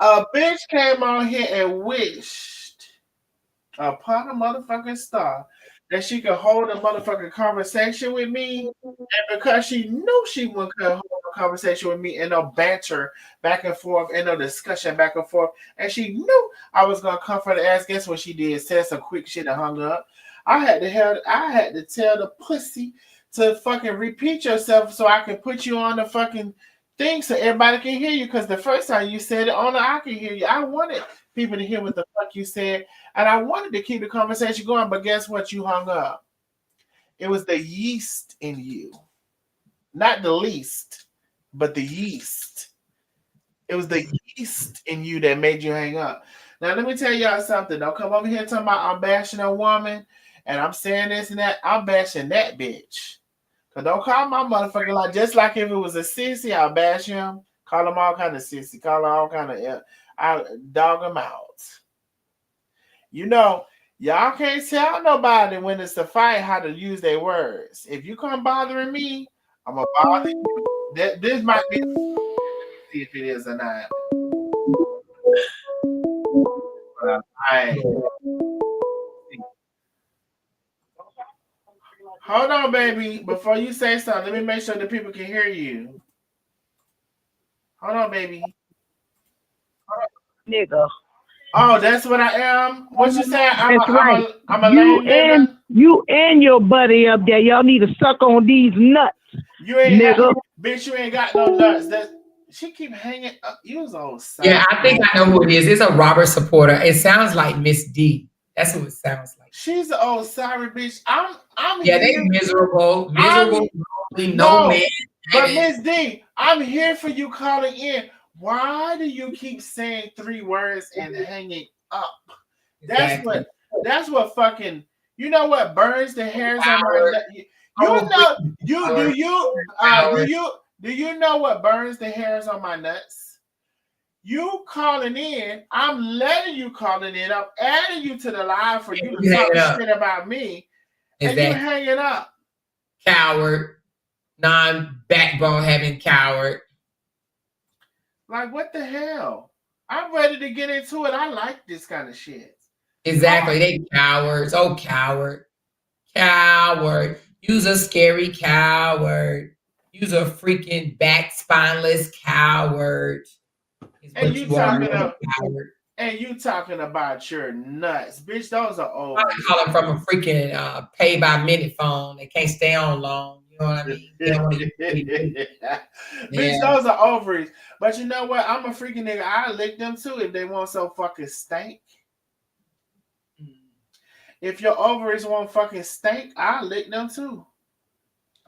A bitch came on here and wished upon a motherfucking star that she could hold a motherfucking conversation with me, and because she knew she wouldn't hold a conversation with me and no banter back and forth and no discussion back and forth, and she knew I was gonna come for the ass. Guess what she did? Said some quick shit and hung up. I had to tell the pussy to fucking repeat yourself so I can put you on the fucking thing so everybody can hear you. Because the first time you said it on I can hear you. I wanted people to hear what the fuck you said, and I wanted to keep the conversation going. But guess what? You hung up. It was the yeast in you, not the least, but the yeast. It was the yeast in you that made you hang up. Now let me tell y'all something. Don't come over here talking about I'm bashing a woman. And I'm saying this and that. I'm bashing that bitch. Cause don't call my motherfucking like just like if it was a sissy, I'll bash him. Call him all kind of sissy. Call her all kind of. I'll dog him out. You know, y'all can't tell nobody when it's a fight how to use their words. If you come bothering me, I'm gonna bother you. This might be. See if it is or not. Right. Hold on, baby. Before you say something, let me make sure that people can hear you. Hold on, baby. Nigga. Oh, that's what I am. What you saying? That's right. I'm a lame nigga. You and your buddy up there, y'all need to suck on these nuts. You ain't nigga. Bitch, you ain't got no nuts. She keep hanging up. You was old. Yeah, I think I know who it is. It's a Robert supporter. It sounds like Miss D. That's who it sounds like. She's an old sorry bitch. I'm yeah, they miserable, no man. But Miss D, I'm here for you calling in. Why do you keep saying 3 words and hanging up? That's what fucking, you know what burns the hairs on my neck. Do you know what burns the hairs on my nuts? You calling in, I'm letting you calling in, I'm adding you to the live for you to talk shit about me, and you hanging up. Coward, non-backbone having coward. Like, what the hell? I'm ready to get into it. I like this kind of shit. Exactly. They cowards. Oh, coward. Coward. You's a scary coward. You's a freaking back spineless coward. And you talking about your nuts. Bitch, those are old. I'm calling from a freaking pay by minute phone. They can't stay on long. You know what I mean? They don't want to Bitch, those are ovaries. But you know what? I'm a freaking nigga. I lick them too if they want so fucking stank. If your ovaries won't fucking stink, I'll lick them too.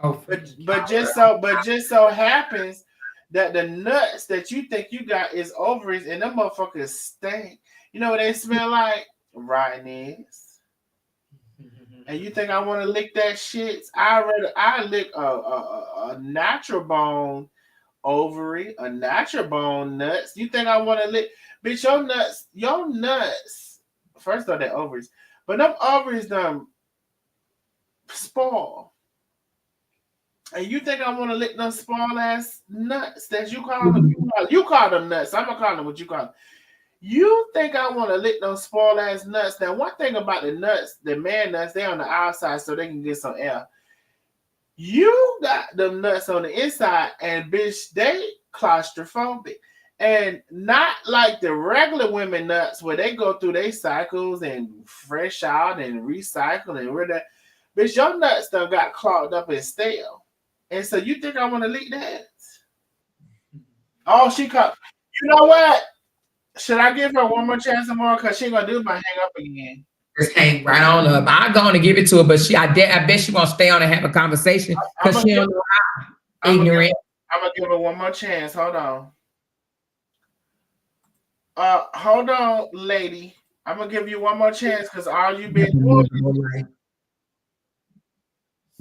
Oh, but just so happens that the nuts that you think you got is ovaries and them motherfuckers stink. You know what they smell like? Rotten eggs. And you think I want to lick that shit? I lick a natural bone ovary, a natural bone nuts. You think I want to lick? Bitch, your nuts. First of all, they're ovaries. But them ovaries them spoil. And you think I want to lick them spoil ass nuts that you call them? You call them nuts. I'm gonna call them what you call them. You think I want to lick those spoil ass nuts? Now, one thing about the nuts, the man nuts, they on the outside so they can get some air. You got them nuts on the inside, and bitch, they claustrophobic. And not like the regular women nuts where they go through their cycles and fresh out and recycle and rid of that. Bitch, your nuts done got clogged up and stale. And so you think I want to lick that? Oh, she caught. You know what? Should I give her one more chance or more? Because she ain't going to do my hang up again. Just hang right on up. I'm going to give it to her, but I bet she won't stay on and have a conversation because she don't know how. Ignorant. I'm going to give her one more chance. Hold on. Hold on, lady. I'm going to give you one more chance because all you been doing.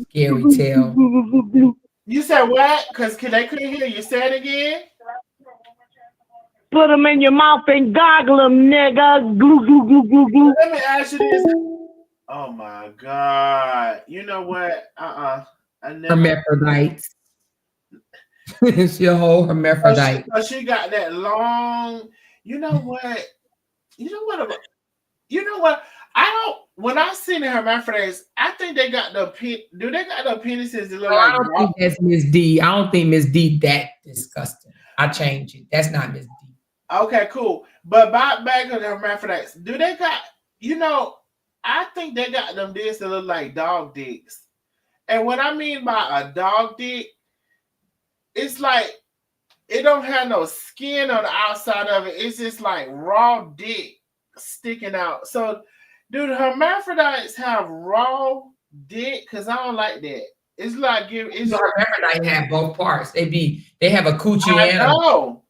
Scary tale. You said what? Because they couldn't hear you. Say it again. Put them in your mouth and goggle them, nigga. Glue, glue, glue, glue, glue. Let me ask you this. Oh, my God. You know what? Hermaphrodite. She a whole hermaphrodite. She got that long... You know what? When I seen the hermaphrodites, I think they got the do they got the penises that look like I don't think that's Miss D. I don't think Miss D that disgusting. I change it. That's not Miss D. Okay, cool. But back to the hermaphrodites, do they got, I think they got them dicks that look like dog dicks. And what I mean by a dog dick, it's like it don't have no skin on the outside of it. It's just like raw dick sticking out. So do the hermaphrodites have raw dick? Because I don't like that. It's like hermaphrodite have both parts. They have a coochie. I know.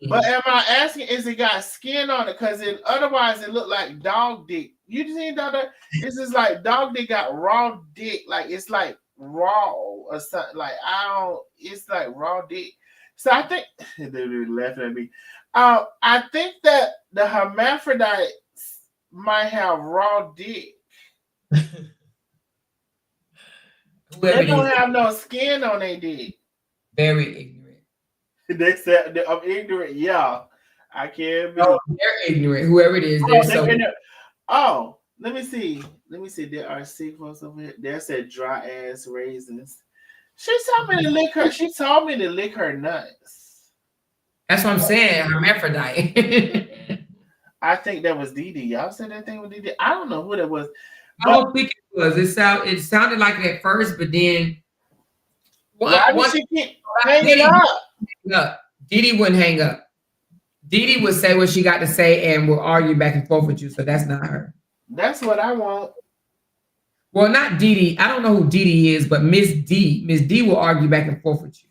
But am I asking, is it got skin on it? Because otherwise it look like dog dick. You seen that? This is like dog dick got raw dick. Like it's like raw or something. Like it's like raw dick. So I think they're laughing at me. I think that the hermaphrodites might have raw dick. They don't have no skin on their dick. Very ignorant. They said I'm ignorant. Yeah, I can't be. No, they're ignorant. Whoever it is, Let me see. There are sequels over here. There said dry ass raisins. She told me to lick her. She told me to lick her nuts. That's what I'm saying. Hermaphrodite. I think that was Dee Dee. Y'all said that thing with Dee Dee. I don't know who that was. I don't think it was. It sounded like it at first, but then why did she keep hanging up? Dee Dee wouldn't hang up. Dee Dee would say what she got to say and will argue back and forth with you. So that's not her. That's what I want. Well, not Dee Dee. I don't know who Dee Dee is, but Miss D. Miss D will argue back and forth with you.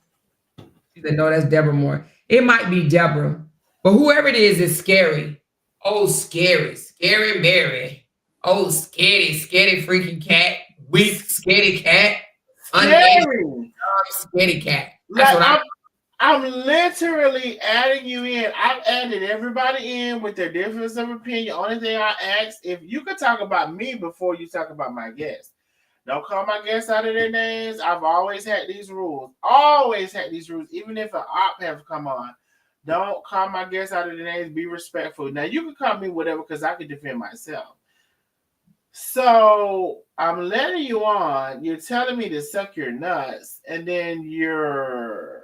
She said, no, that's Deborah Moore. It might be Deborah, but whoever it is scary. Oh, scary. Scary Mary. Oh, scary freaking cat. Weak, scary cat. Scary. Scary cat. That's like I'm literally adding you in. I've added everybody in with their difference of opinion. Only thing I ask, if you could talk about me before you talk about my guests. Don't call my guests out of their names. I've always had these rules. Even if an op have come on. Don't call my guests out of their names. Be respectful. Now, you can call me whatever because I can defend myself. So, I'm letting you on. You're telling me to suck your nuts, and then you're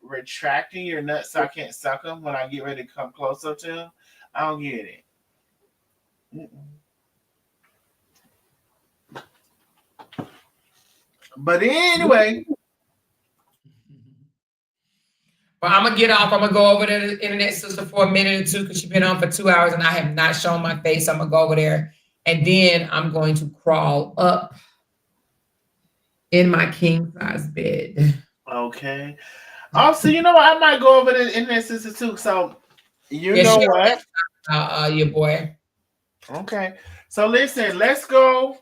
retracting your nuts so I can't suck them when I get ready to come closer to them. I don't get it. But anyway. Well, I'm going to get off. I'm going to go over to the internet sister for a minute or two because she's been on for 2 hours and I have not shown my face. I'm going to go over there and then I'm going to crawl up in my king size bed. Okay. Also, you know what? I might go over to the internet sister too. So, you know what? Your boy. Okay. So listen, let's go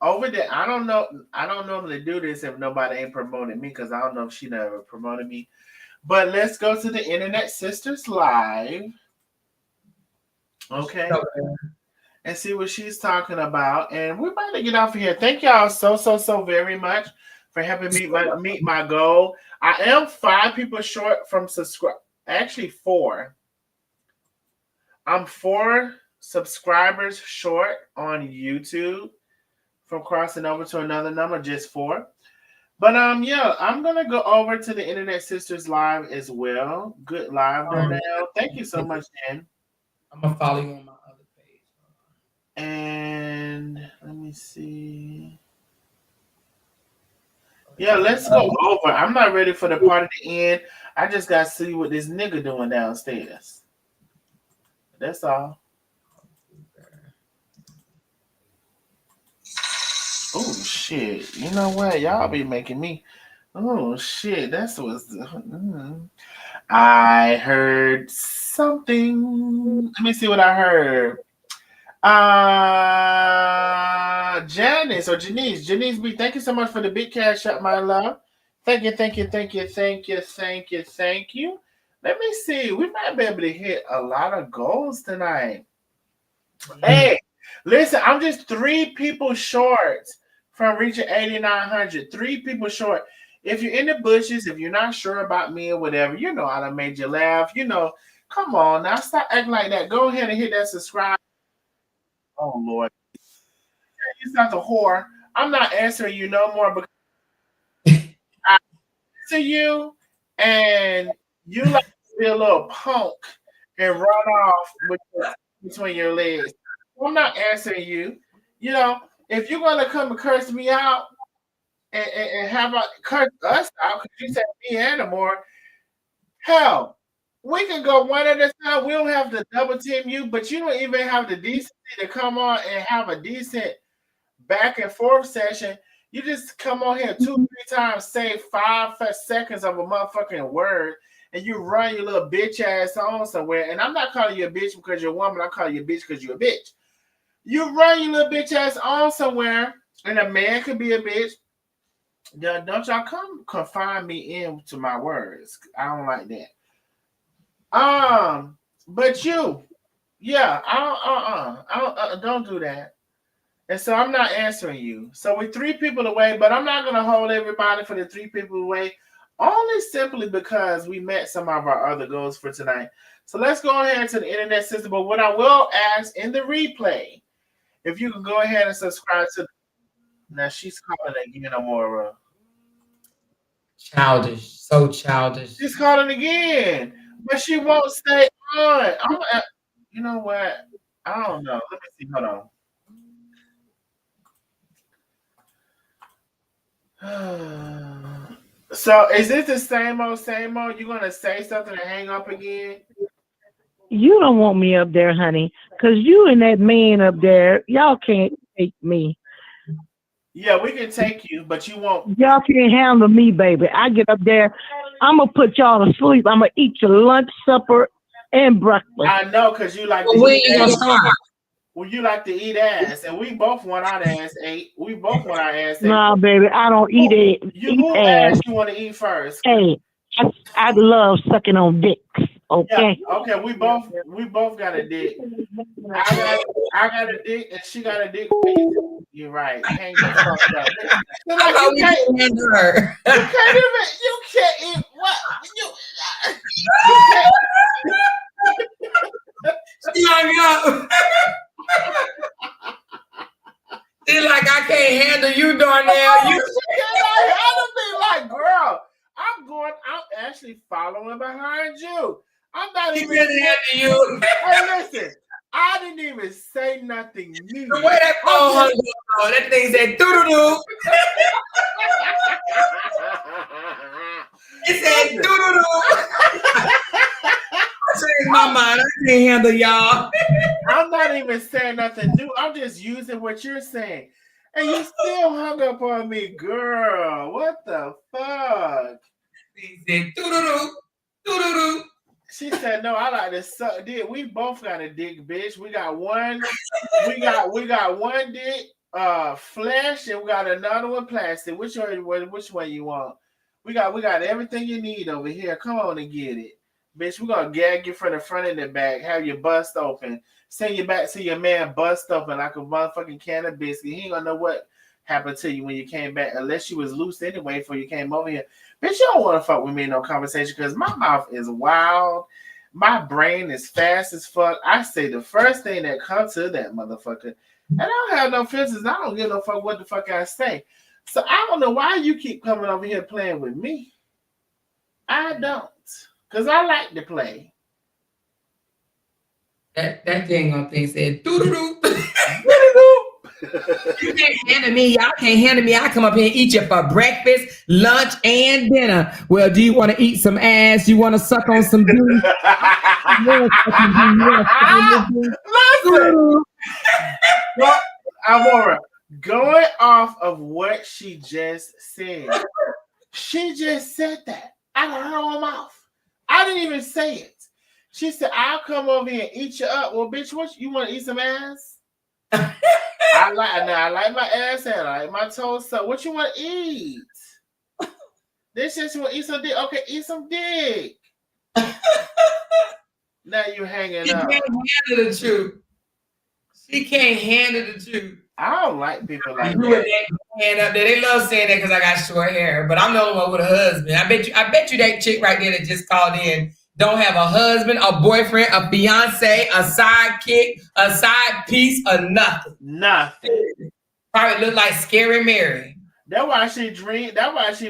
over there. I don't normally do this if nobody ain't promoting me because I don't know if she never promoted me. But let's go to the Internet Sisters Live. Okay. And see what she's talking about. And we're about to get off of here. Thank y'all so very much for helping me meet my goal. I am 5 people short from subscribe. Actually 4. I'm 4 subscribers short on YouTube from crossing over to another number, just 4. But yeah, I'm gonna go over to the Internet Sisters Live as well. Good live, Darnell. Thank you so much, Dan. I'm gonna follow you on my other page. And let me see. Yeah, let's go over. I'm not ready for the party to end. I just gotta see what this nigga doing downstairs. That's all. Oh shit! You know what? Y'all be making me. Oh shit! That's what's. I heard something. Let me see what I heard. Janice or Janice B. Thank you so much for the big cash up, my love. Thank you. Let me see. We might be able to hit a lot of goals tonight. Hey, listen, I'm just 3 people short from reaching 8,900. 3 people short. If you're in the bushes, if you're not sure about me or whatever, you know I done made you laugh. You know, come on now, stop acting like that. Go ahead and hit that subscribe. Oh Lord, you're not the whore. I'm not answering you no more because I answer you and you like to be a little punk and run off with between your legs. I'm not answering you. You know, if you're gonna come and curse me out and have a curse us out because you said me and Amor, hell, we can go one at a time. We don't have to double team you, but you don't even have the decency to come on and have a decent back and forth session. You just come on here 2-3 times, say 5 seconds of a motherfucking word, and you run your little bitch ass on somewhere. And I'm not calling you a bitch because you're a woman. I'm calling you a bitch because you're a bitch. You run your little bitch ass on somewhere, and a man could be a bitch. Don't y'all come confine me into my words. I don't like that. But you, yeah, don't do that. And so I'm not answering you. So we're 3 people away, but I'm not gonna hold everybody for the 3 people away, only simply because we met some of our other goals for tonight. So let's go ahead to the internet system. But what I will ask in the replay, if you can go ahead and subscribe to. Now she's calling again, Amora. Childish, so childish. She's calling again, but she won't stay on. You know what? I don't know. Let me see. Hold on. So is this the same old, same old? You gonna say something and hang up again? You don't want me up there, honey, because you and that man up there, y'all can't take me. Yeah, we can take you, but you won't. Y'all can't handle me, baby. I get up there, I'm going to put y'all to sleep. I'm going to eat your lunch, supper, and breakfast. I know, because you like to eat ass. Well, you like to eat ass, and we both want our ass ate. We both want our ass ate. Nah, baby, I don't eat it. Who ass you want to eat first? Hey, I love sucking on dicks. Okay. Yeah, okay, we both got a dick. I got a dick and she got a dick. You're right. Hang the fuck up. Like, you can't even. What? She hung up. She's like, I can't handle you, Darnell. You cannot handle me, like, girl. I'm actually following behind you. I'm not even handling you. Hey, listen. I didn't even say nothing new. The way that phone hung up, that thing said doo-doo-doo. It said doo-doo-doo. I changed my mind. I can't handle y'all. I'm not even saying nothing new. I'm just using what you're saying. And you still hung up on me, girl. What the fuck? He said doo-doo-doo. Doo-doo-doo. She said, "No, I like to suck dick. We both got a dick, bitch. We got one. We got one dick, flesh, and we got another one plastic. Which one you want? We got everything you need over here. Come on and get it, bitch. We're gonna gag you from the front and the back. Have your bust open. Send you back to your man bust open like a motherfucking can of biscuit. He ain't gonna know what happened to you when you came back, unless you was loose anyway before you came over here." Bitch, you don't want to fuck with me in no conversation because my mouth is wild. My brain is fast as fuck. I say the first thing that comes to that motherfucker. And I don't have no filters. I don't give no fuck what the fuck I say. So I don't know why you keep coming over here playing with me. I don't. Because I like to play. That thing on thing said doo-doo-doo. Doo-doo-doo. You can't handle me. Y'all can't handle me. I come up here and eat you for breakfast, lunch, and dinner. Well, do you want to eat some ass? You want to suck on some dick? Listen. Well, Amora, going off of what she just said, she just said that out of her own mouth. I didn't even say it. She said, "I'll come over here and eat you up." Well, bitch, what you want to eat some ass? I like my ass and I like my toes. So what you want to eat? This shit, you want to eat some dick? Okay, eat some dick. Now you hanging up. She can't handle the truth. She can't handle the truth. I don't like people like you that. Hand up there. They love saying that because I got short hair, but I'm the only one with a husband. I bet you that chick right there that just called in don't have a husband, a boyfriend, a fiance, a sidekick, a side piece, or nothing. Nothing. Probably look like Scary Mary. That's why she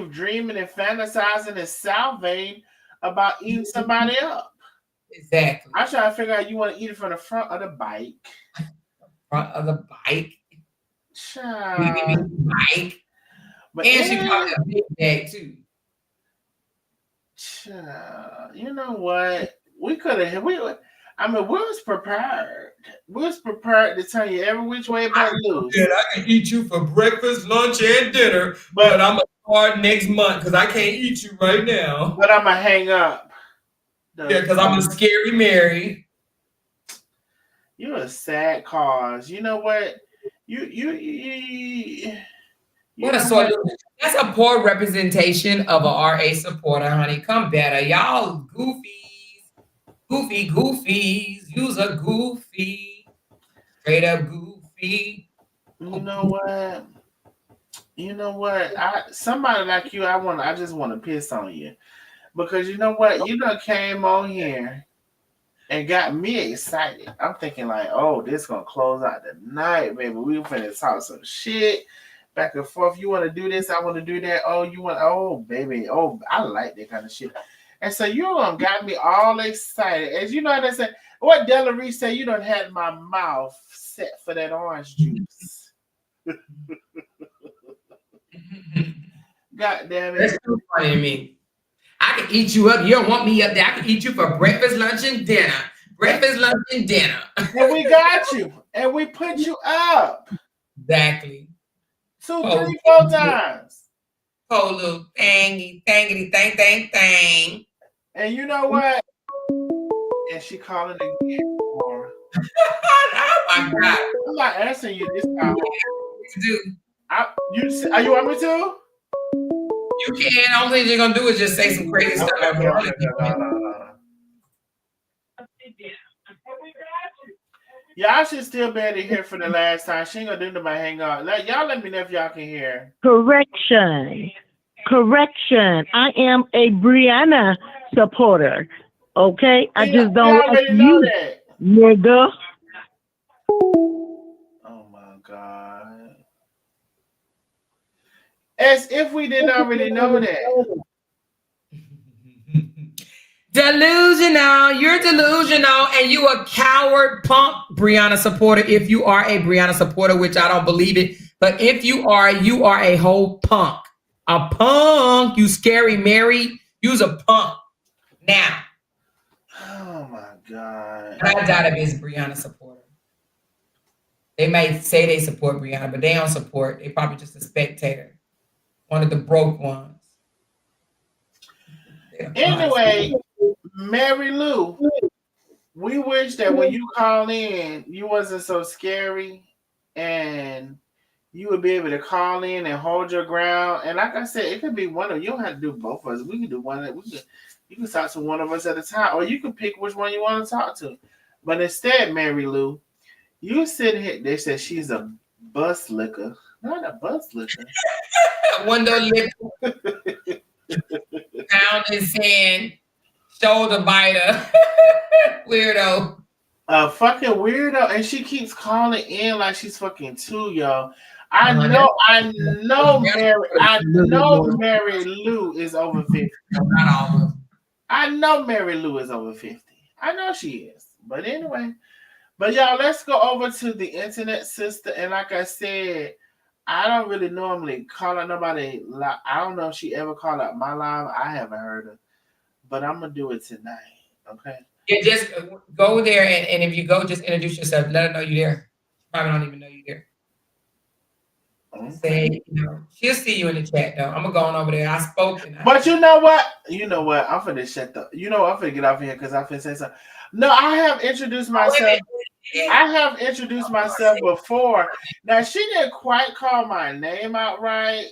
was dreaming and fantasizing and salivating about eating somebody up. Exactly. I try to figure out you want to eat it from the front of the bike. Front of the bike. Child. Bike. But and she probably a big bag too. You know what? We was prepared. We was prepared to turn you every which way but loose. I can eat you for breakfast, lunch, and dinner, but I'm gonna start next month because I can't eat you right now. But I'm gonna hang up. Yeah, because I'm a Scary Mary. You're a sad cause. You know what? What a sort of, that's a poor representation of a RA supporter, honey. Come better. Y'all goofies. You's a goofy. Straight up goofy. You know what? Somebody like you, I just want to piss on you. Because you know what? You done came on here and got me excited. I'm thinking like, oh, this gonna close out the night, baby. We finna talk some shit back and forth. You want to do this? I want to do that. Oh, you want? Oh, baby. Oh, I like that kind of shit. And so you got me all excited. As you know, I said what Della Reese said. You done had my mouth set for that orange juice. God damn it! That's so funny to me. I can eat you up. You don't want me up there. I can eat you for breakfast, lunch, and dinner. Breakfast, lunch, and dinner. And we got you. And we put you up. Exactly. 2, 3, 4 times. Oh, little thangy, thang. And you know what? And she calling again. Oh my God. I'm not answering you this time. Do. You want me to? You can. All thing you're gonna do is just say some crazy stuff. Y'all should still be able to hear for the last time. She ain't gonna do nobody hang up. Y'all let me know if y'all can hear. Correction. I am a Brianna supporter. Okay? I just don't like you, nigga. Oh my God. As if we didn't already know that. Delusional. You're delusional, and you a coward punk Brianna supporter. If you are a Brianna supporter, which I don't believe it, but if you are a whole punk. A punk. You scary Mary. You's a punk. Now. Oh my God. I doubt if it's a Brianna supporter. They might say they support Brianna, but they don't support. They probably just a spectator. One of the broke ones. Anyway, Mary Lou, we wish that when you call in, you wasn't so scary and you would be able to call in and hold your ground. And like I said, it could be one of you. Don't have to do both of us. We can do one. You can talk to one of us at a time, or you can pick which one you want to talk to. But instead, Mary Lou, you sit here. They said she's a bus licker. Not a bus licker. Window licker. Pound his hand. Shoulder biter. Weirdo. A fucking weirdo. And she keeps calling in like she's fucking 2, y'all. I know Mary Lou is over 50. Not all of them. I know Mary Lou is over 50. I know she is. But anyway. But y'all, let's go over to the internet sister. And like I said, I don't really normally call out nobody. I don't know if she ever called out my live. I haven't heard her. But I'm going to do it tonight. Okay? Yeah, just go there. And if you go, just introduce yourself. Let her know you're there. She probably don't even know you're there. Okay. Say, she'll see you in the chat, though. I'm going to go on over there. I spoke. But you know what? I'm finna shut the. I'm finna get off here because I'm finna say something. No, I have introduced myself. I have introduced myself before. Now, she didn't quite call my name out right.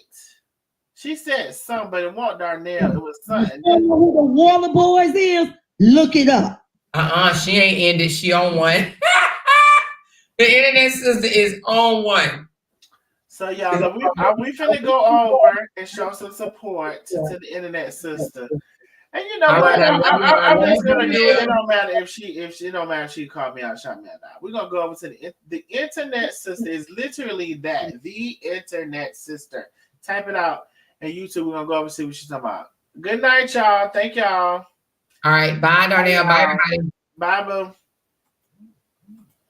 She said something, but it wasn't Darnell. It was something. You know who the Waller Boys is? Look it up. She ain't ended. She on one. The internet sister is on one. So, y'all, we finna go over and show some support to the internet sister. And you know what? I'm just gonna do it. It don't matter if she called me out, shot me out. We're gonna go over to the internet sister is literally that, the internet sister. Type it out and YouTube. We're gonna go over and see what she's talking about. Good night, y'all. Thank y'all. All right, bye, Darnell. Bye, everybody. Bye, boo.